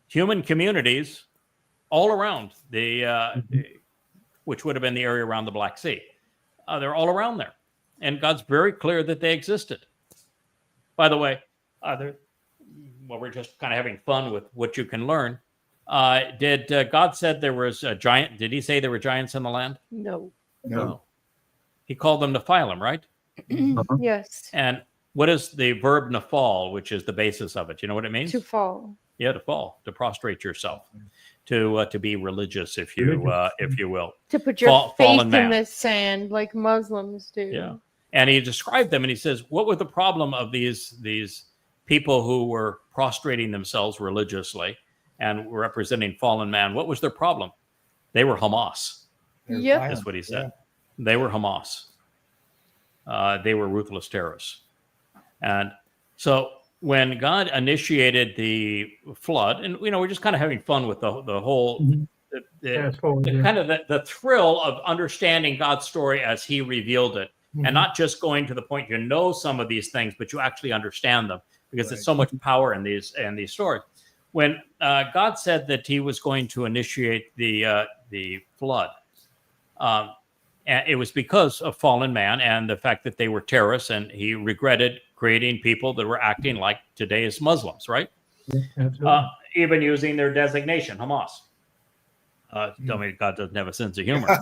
human communities all around which would have been the area around the Black Sea. They're all around there, and God's very clear that they existed. By the way, we're just kind of having fun with what you can learn. Did God said there was a giant? Did he say there were giants in the land? No. No. He called them Nephilim, right? Yes. And what is the verb nephal, which is the basis of it? You know what it means? To fall. Yeah, to fall, to prostrate yourself, to be religious, if you will. To put your faith fallen in man. the sand like Muslims do. Yeah. And he described them, and he says, what was the problem of these people who were prostrating themselves religiously and representing fallen man? What was their problem? They were Hamas. Yep. That's what he said. They were Hamas. They were ruthless terrorists. And so when God initiated the flood, and we're just kind of having fun with the whole kind of the thrill of understanding God's story as he revealed it, and not just going to the point some of these things, but you actually understand them, because there's so much power in these stories. When God said that he was going to initiate the flood, and it was because of fallen man and the fact that they were terrorists, and he regretted creating people that were acting like today's Muslims, right? Even using their designation, Hamas. Tell me God doesn't have a sense of humor.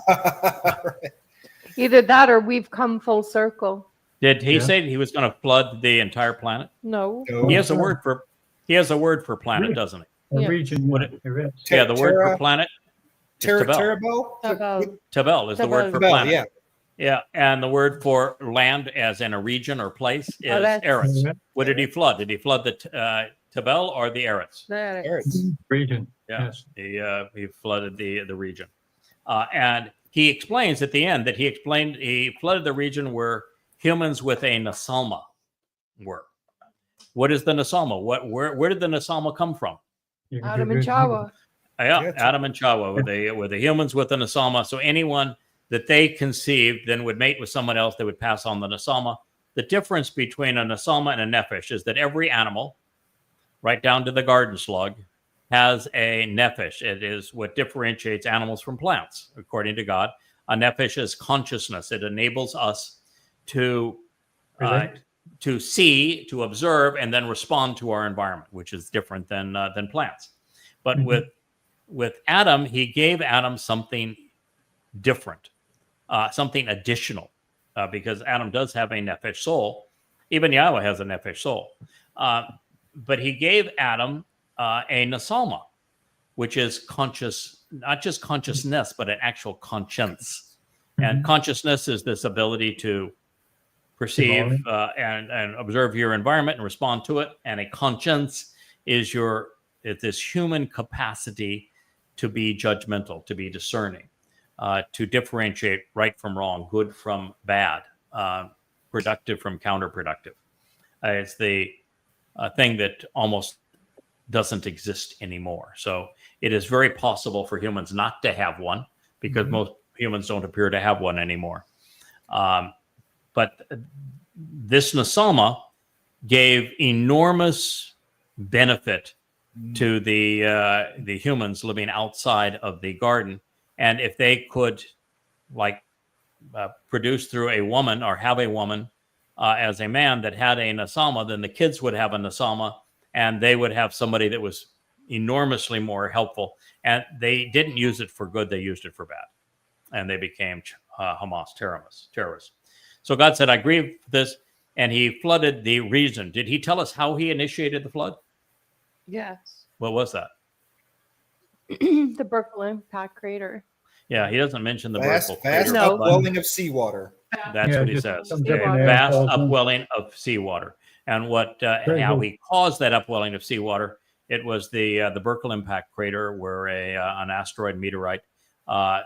Either that or we've come full circle. Did he say that he was going to flood the entire planet? No. He has a word for planet, doesn't he? Yeah. Region. The word for planet is Tabel. Tabel is the word for planet. Yeah, and the word for land, as in a region or place, is Eretz. What did he flood? Did he flood the Tabel or the Eretz? Eretz. Region. Yeah, yes. he flooded the region, and he explains at the end that he flooded the region where humans with a Nasalma were. What is the Nasalma? Where did the Nasalma come from? Adam and Chava. Yeah, Adam and Chava were the humans with the Nasalma. So anyone that they conceived, then would mate with someone else, they would pass on the nasama. The difference between a nasama and a nephesh is that every animal, right down to the garden slug, has a nephesh. It is what differentiates animals from plants, according to God. A nephesh is consciousness. It enables us to see, to observe, and then respond to our environment, which is different than plants. But with Adam, he gave Adam something different, something additional, because Adam does have a nephesh soul. Even Yahweh has a nephesh soul. But he gave Adam a nasama, which is conscious, not just consciousness, but an actual conscience. And consciousness is this ability to perceive and observe your environment and respond to it. And a conscience is this human capacity to be judgmental, to be discerning, to differentiate right from wrong, good from bad, productive from counterproductive. It's the thing that almost doesn't exist anymore. So it is very possible for humans not to have one, because most humans don't appear to have one anymore. But this nasama gave enormous benefit to the humans living outside of the garden. And if they could produce through a woman, or have a woman as a man that had a nasama, then the kids would have a nasama, and they would have somebody that was enormously more helpful. And they didn't use it for good, they used it for bad. And they became Hamas terrorists. So God said, I grieve this, and he flooded the region. Did he tell us how he initiated the flood? Yes. What was that? The Berkeley Impact Crater. Yeah, he doesn't mention the Vast vertical crater. No. upwelling of seawater. That's Yeah, what he just says. some A different vast airfalls. upwelling of seawater. And what how he caused that upwelling of seawater, it was the Berkeley Impact Crater, where an asteroid meteorite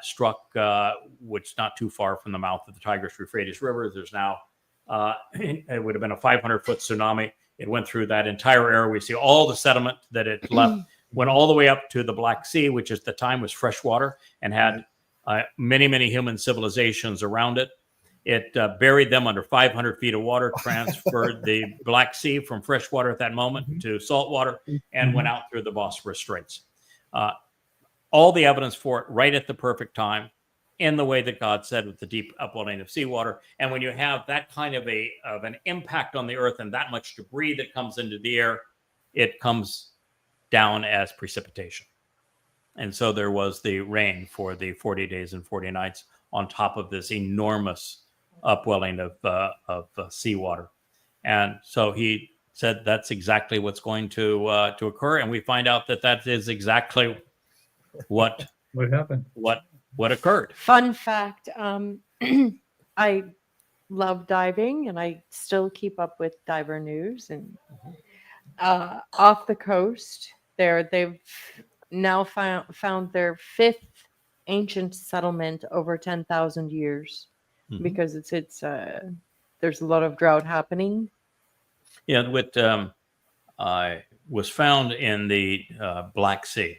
struck, which not too far from the mouth of the Tigris-Euphrates River. There's now, it would have been a 500-foot tsunami. It went through that entire area. We see all the sediment that it left, went all the way up to the Black Sea, which at the time was freshwater and had many, many human civilizations around it. It buried them under 500 feet of water, transferred the Black Sea from freshwater at that moment to saltwater, and went out through the Bosphorus Straits. All the evidence for it right at the perfect time, in the way that God said, with the deep upwelling of seawater. And when you have that kind of an impact on the earth and that much debris that comes into the air, it comes down as precipitation. And so there was the rain for the 40 days and 40 nights on top of this enormous upwelling of seawater. And so he said that's exactly what's going to occur. And we find out that is exactly what happened? What occurred. Fun fact, I love diving, and I still keep up with diver news. And off the coast there, they've now found their fifth ancient settlement over 10,000 years, because it's there's a lot of drought happening. Yeah, what was found in the Black Sea.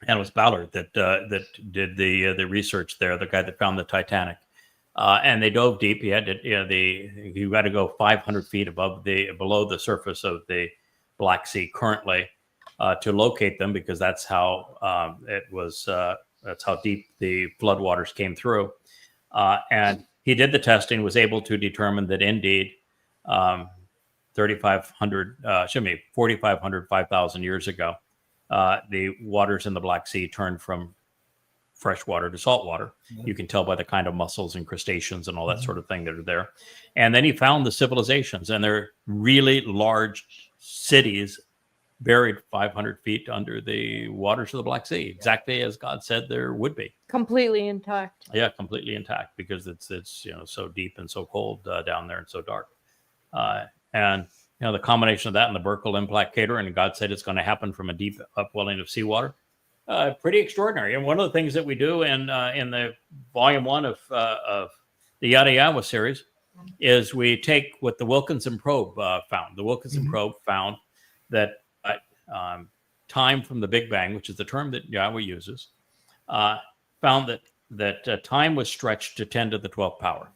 And it was Ballard that did the research there, the guy that found the Titanic. And they dove deep. He had to, you got to go 500 feet below the surface of the Black Sea currently to locate them, because that's how it was. That's how deep the floodwaters came through. And he did the testing, was able to determine that indeed 4,500, 5,000 years ago, the waters in the Black Sea turned from freshwater to saltwater. You can tell by the kind of mussels and crustaceans and all that sort of thing that are there. And then he found the civilizations, and they're really large cities buried 500 feet under the waters of the Black Sea, exactly as God said there would be. Completely intact. Yeah, completely intact, because it's so deep and so cold down there and so dark. And the combination of that and the Berkeley Impact Crater, and God said it's going to happen from a deep upwelling of seawater. Pretty extraordinary. And one of the things that we do in the volume 1 of the Yada Yawa series is we take what the Wilkinson probe found. The Wilkinson probe found that time from the Big Bang, which is the term that Yahweh uses, found that that time was stretched to 10 to the 12th power.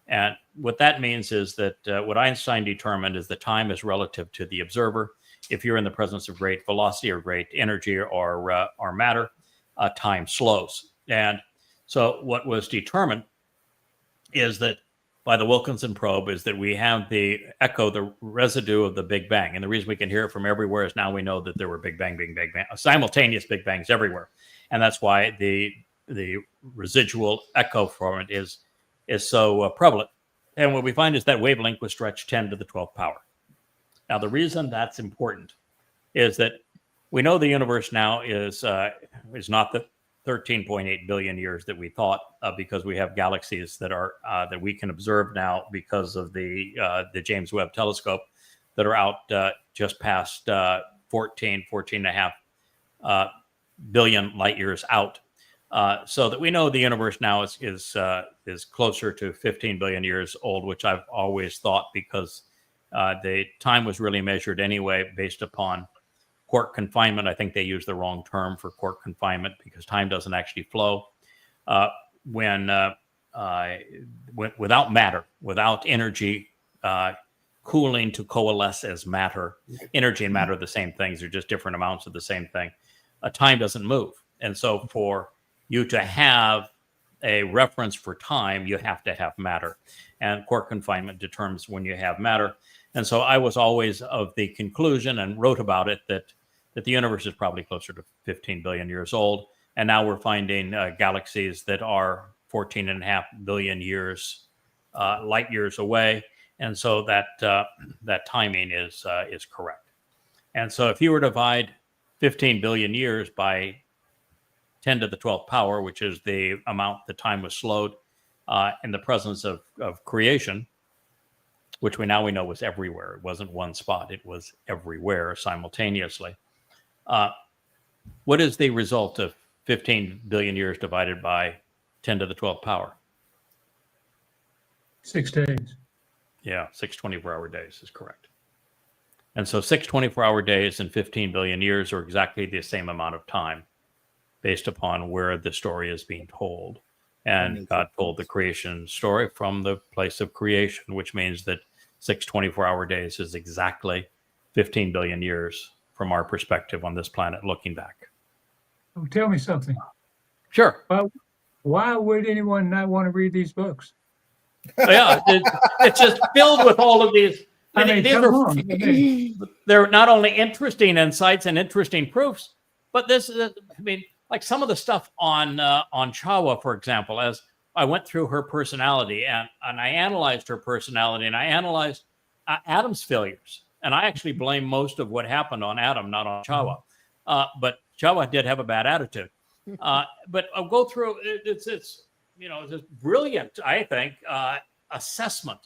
And what that means is that what Einstein determined is that time is relative to the observer. If you're in the presence of great velocity or great energy or matter, time slows. And so what was determined is that by the Wilkinson probe is that we have the echo, the residue of the Big Bang. And the reason we can hear it from everywhere is now we know that there were Big Bang, simultaneous Big Bangs everywhere. And that's why the residual echo from it is so prevalent. And what we find is that wavelength was stretched 10 to the 12th power. Now, the reason that's important is that we know the universe now is not the 13.8 billion years that we thought, because we have galaxies that are that we can observe now because of the James Webb Telescope that are out just past 14 and a half billion light years out. So that we know the universe now is closer to 15 billion years old, which I've always thought, because the time was really measured anyway based upon quark confinement. I think they use the wrong term for quark confinement because time doesn't actually flow when without matter, without energy cooling to coalesce as matter. Energy and matter are the same things; they're just different amounts of the same thing. Time doesn't move, and so for you to have a reference for time, you have to have matter, and quark confinement determines when you have matter. And so I was always of the conclusion and wrote about it that the universe is probably closer to 15 billion years old. And now we're finding galaxies that are 14.5 billion years, light years away. And so that timing is correct. And so if you were to divide 15 billion years by 10 to the 12th power, which is the amount the time was slowed in the presence of creation, which we know was everywhere. It wasn't one spot. It was everywhere simultaneously. What is the result of 15 billion years divided by 10 to the 12th power? 6 days. Yeah, 6 24-hour days is correct. And so 6 24-hour days and 15 billion years are exactly the same amount of time based upon where the story is being told. And God told the creation story from the place of creation, which means that 6 24-hour days is exactly 15 billion years from our perspective on this planet looking back. Oh, tell me something. Sure. Why would anyone not want to read these books? Yeah, it's just filled with all of these. I mean, these come are, on. I mean, they're not only interesting insights and interesting proofs, but this is, I mean, like some of the stuff on Chawa, for example, as I went through her personality and I analyzed her personality and I analyzed Adam's failures. And I actually blame most of what happened on Adam, not on Chawa. But Chawa did have a bad attitude. But I'll go through, it's this brilliant, I think, assessment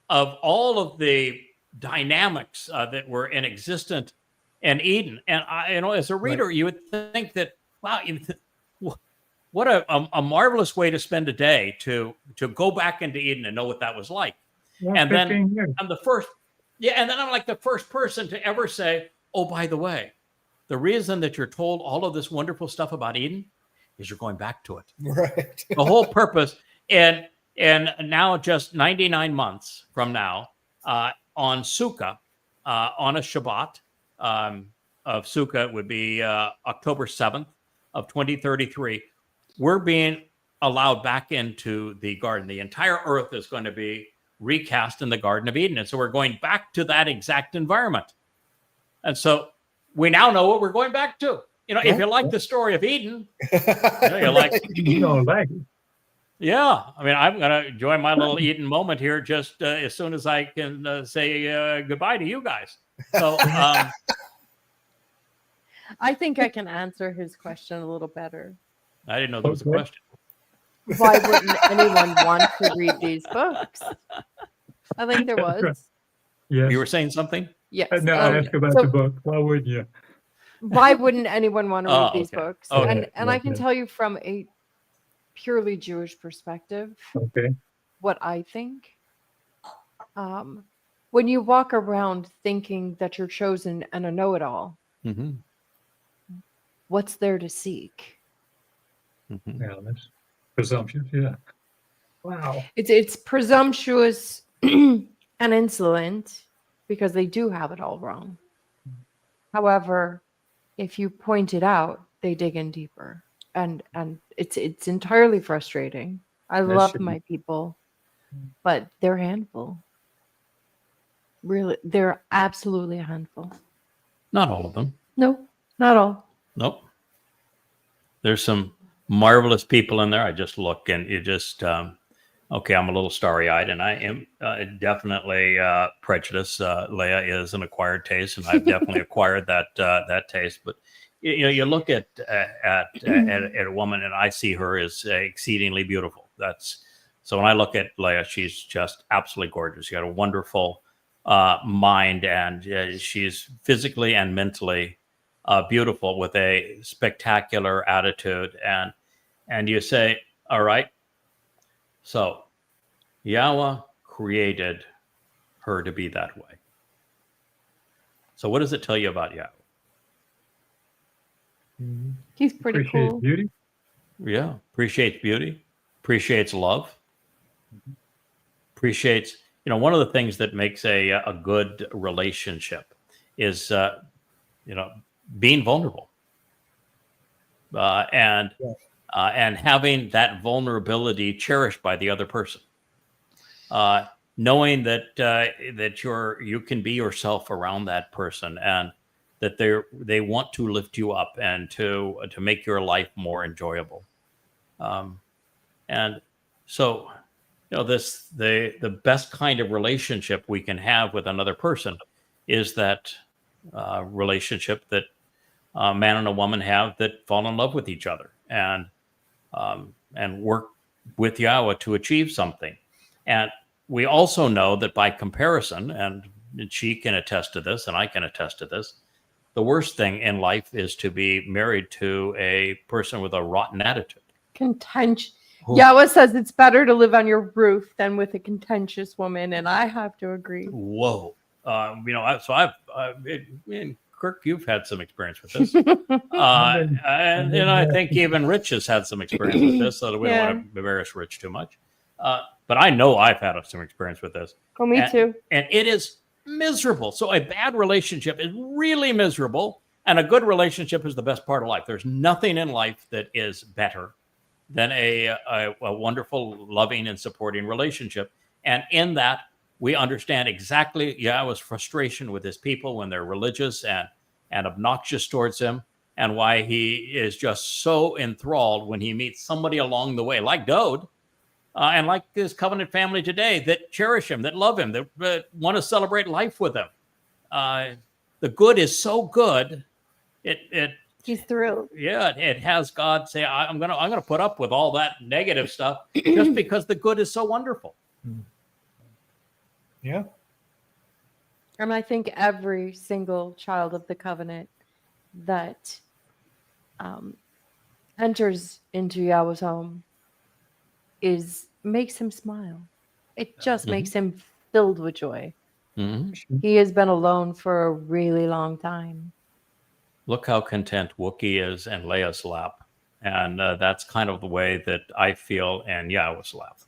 of all of the dynamics that were in existence in Eden. And as a reader, you would think that, wow, what a marvelous way to spend a day to go back into Eden and know what that was like. And then I'm the first, and then I'm like the first person to ever say, oh, by the way, the reason that you're told all of this wonderful stuff about Eden is you're going back to it. Right. The whole purpose. And now just 99 months from now, on Sukkah, on a Shabbat of Sukkah would be October 7th of 2033, we're being allowed back into the garden. The entire earth is going to be recast in the Garden of Eden. And so we're going back to that exact environment. And so we now know what we're going back to. If you like the story of Eden, you're like, you don't like it. Yeah. I mean, I'm going to enjoy my little Eden moment here just as soon as I can say goodbye to you guys. So I think I can answer his question a little better. I didn't know there was a question. Why wouldn't anyone want to read these books? I think there was. Yes. You were saying something? Yes. No, I asked about the book. Why wouldn't you? Why wouldn't anyone want to read these books? Okay. And I can tell you from a purely Jewish perspective, what I think. When you walk around thinking that you're chosen and a know-it-all, what's there to seek? Balance. Presumptuous, yeah. Wow. It's presumptuous and insolent because they do have it all wrong. However, if you point it out, they dig in deeper, and it's entirely frustrating. I That love should be- my people, but they're a handful. Really, they're absolutely a handful. Not all of them. No, not all. Nope. There's some marvelous people in there. I just look and you just, okay, I'm a little starry eyed and I am definitely prejudiced. Leah is an acquired taste and I've definitely acquired that taste. But, you know, you look at a woman and I see her as exceedingly beautiful. So when I look at Leah, she's just absolutely gorgeous. She got a wonderful mind and she's physically and mentally beautiful with a spectacular attitude. And you say, all right, so Yahweh created her to be that way. So what does it tell you about Yahweh? He's pretty Appreciate cool. beauty. Yeah, appreciates beauty, appreciates love, appreciates, you know, one of the things that makes a good relationship is, you know, being vulnerable and having that vulnerability cherished by the other person. Knowing that you can be yourself around that person and that they want to lift you up and to make your life more enjoyable. And so, you know, the best kind of relationship we can have with another person is that relationship that a man and a woman have that fall in love with each other and work with Yahweh to achieve something. And we also know that by comparison, and she can attest to this, and I can attest to this, the worst thing in life is to be married to a person with a rotten attitude. Contentious. Ooh. Yahweh says it's better to live on your roof than with a contentious woman, and I have to agree. Whoa. You know, and Kirk, you've had some experience with this. And I think even Rich has had some experience with this, so that we don't want to embarrass Rich too much. But I know I've had some experience with this. Oh, me too. And it is miserable. So a bad relationship is really miserable, and a good relationship is the best part of life. There's nothing in life that is better than a wonderful, loving, and supporting relationship. And in that, we understand exactly Yahweh's frustration with his people when they're religious and obnoxious towards him, and why he is just so enthralled when he meets somebody along the way, like Dode, and like his covenant family today, that cherish him, that love him, that want to celebrate life with him. The good is so good, He's thrilled. yeah, it has God say, I'm gonna put up with all that negative stuff just because the good is so wonderful. Yeah. And I think every single child of the covenant that enters into Yahweh's home makes him smile. It just makes him filled with joy. Mm-hmm. He has been alone for a really long time. Look how content Wookiee is in Leia's lap. And that's kind of the way that I feel in Yahweh's lap.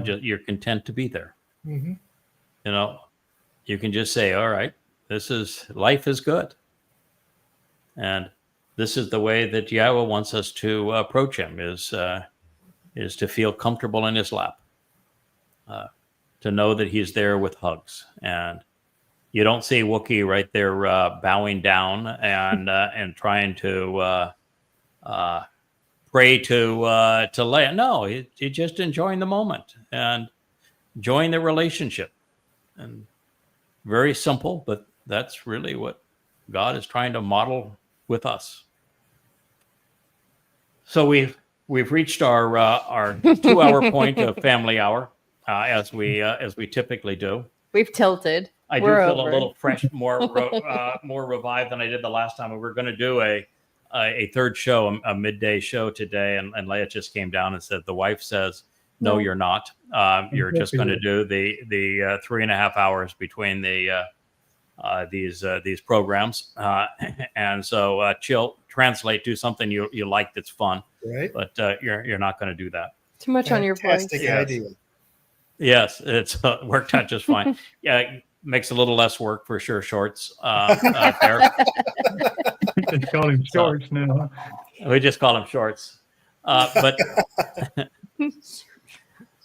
You're content to be there. Mm-hmm. You know, you can just say, all right, life is good. And this is the way that Yahweh wants us to approach him, is to feel comfortable in his lap, to know that he's there with hugs. And you don't see Wookiee right there bowing down and trying to pray to Leia. No, he's just enjoying the moment and enjoying the relationship. And very simple, but that's really what God is trying to model with us. So we've reached our 2-hour point of family hour, as we typically do. We've tilted. I do We're feel over. a little fresh, more revived than I did the last time. We were going to do a third show, a midday show today, and Leia just came down and said, the wife says, no, you're not. You're just going to do the 3.5 hours between these programs, and so chill, translate, do something you like that's fun. Right? but you're not going to do that. Too much on your voice. Fantastic Yes. idea. Yes, it's worked out just fine. Yeah, it makes a little less work for sure. Shorts there. Just call him shorts now. We just call them shorts. But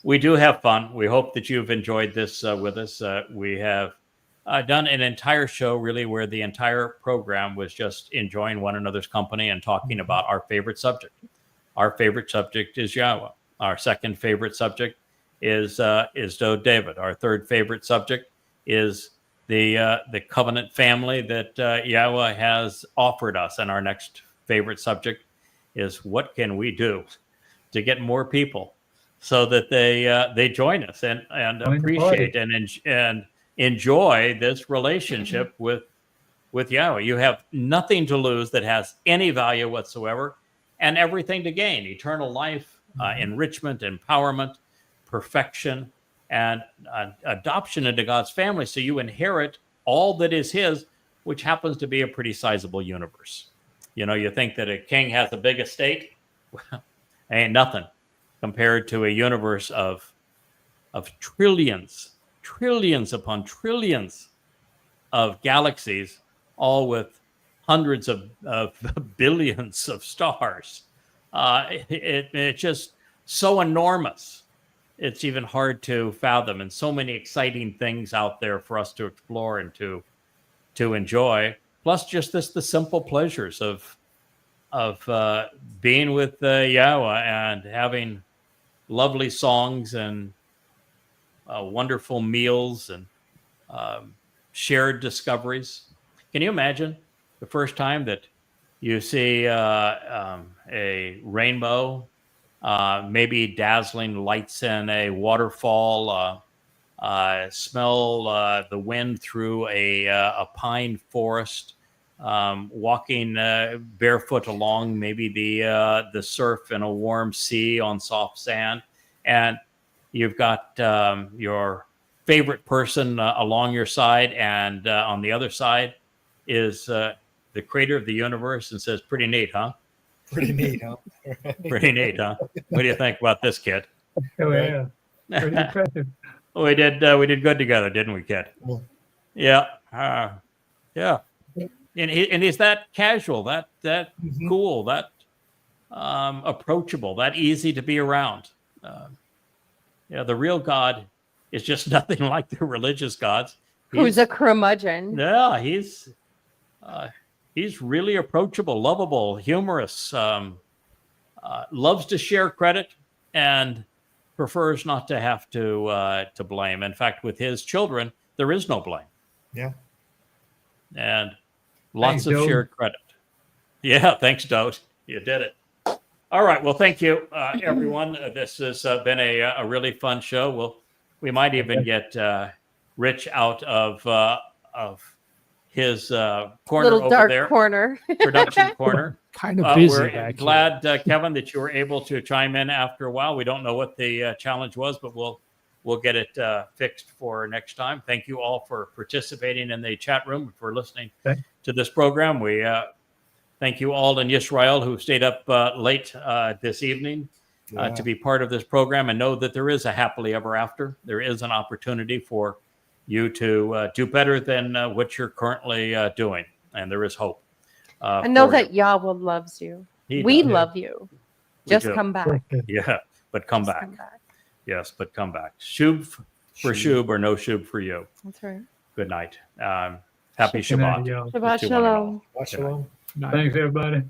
we do have fun. We hope that you've enjoyed this with us. We have done an entire show really where the entire program was just enjoying one another's company and talking about our favorite subject. Our favorite subject is Yahweh. Our second favorite subject is Dode David. Our third favorite subject is the covenant family that Yahweh has offered us. And our next favorite subject is what can we do to get more people so that they join us and Join the appreciate and enjoy this relationship with Yahweh. You have nothing to lose that has any value whatsoever, and everything to gain: eternal life, enrichment, empowerment, perfection, and adoption into God's family. So you inherit all that is His, which happens to be a pretty sizable universe. You know, you think that a king has a big estate. Well, ain't nothing compared to a universe of trillions upon trillions of galaxies, all with hundreds of billions of stars. It's just so enormous. It's even hard to fathom, and so many exciting things out there for us to explore and to enjoy. Plus, just the simple pleasures of being with Yahweh and having lovely songs and wonderful meals and shared discoveries. Can you imagine the first time that you see a rainbow, maybe dazzling lights in a waterfall, smell the wind through a pine forest, walking barefoot along maybe the surf in a warm sea on soft sand, and you've got your favorite person along your side, and on the other side is the creator of the universe, and says, "Pretty neat, huh? Pretty neat, huh? Pretty neat, huh? What do you think about this, kid?" Oh, yeah. Pretty impressive. We did good together, didn't we, kid? Yeah. Yeah, yeah. And he's that casual, that Mhm. cool, that approachable, that easy to be around. The real God is just nothing like the religious gods. Who's a curmudgeon? Yeah, he's really approachable, lovable, humorous, loves to share credit, and prefers not to have to blame. In fact, with his children, there is no blame. Yeah. And lots Thanks, of Dode. shared credit. Yeah, thanks, Dode. You did it. All right. Well, thank you, everyone. This has been a really fun show. We might even get Rich out of his corner Little over dark there, corner. production corner. Kind of busy We're back here. glad, Kevin, that you were able to chime in after a while. We don't know what the challenge was, but we'll get it fixed for next time. Thank you all for participating in the chat room, for listening to this program. We thank you all in Israel who stayed up late this evening to be part of this program, and know that there is a happily ever after. There is an opportunity for you to do better than what you're currently doing, and there is hope. And know for that you. Yahweh loves you. He We does. love you. We Just do. come back. Yeah, but come Just back. come back. Yes, but come back. Shub for Shub, or no Shub for you. That's right. Good night. Happy Good night, Shabbat. y'all. Shabbat to one and all. shalom. Watch along. Thanks, everybody.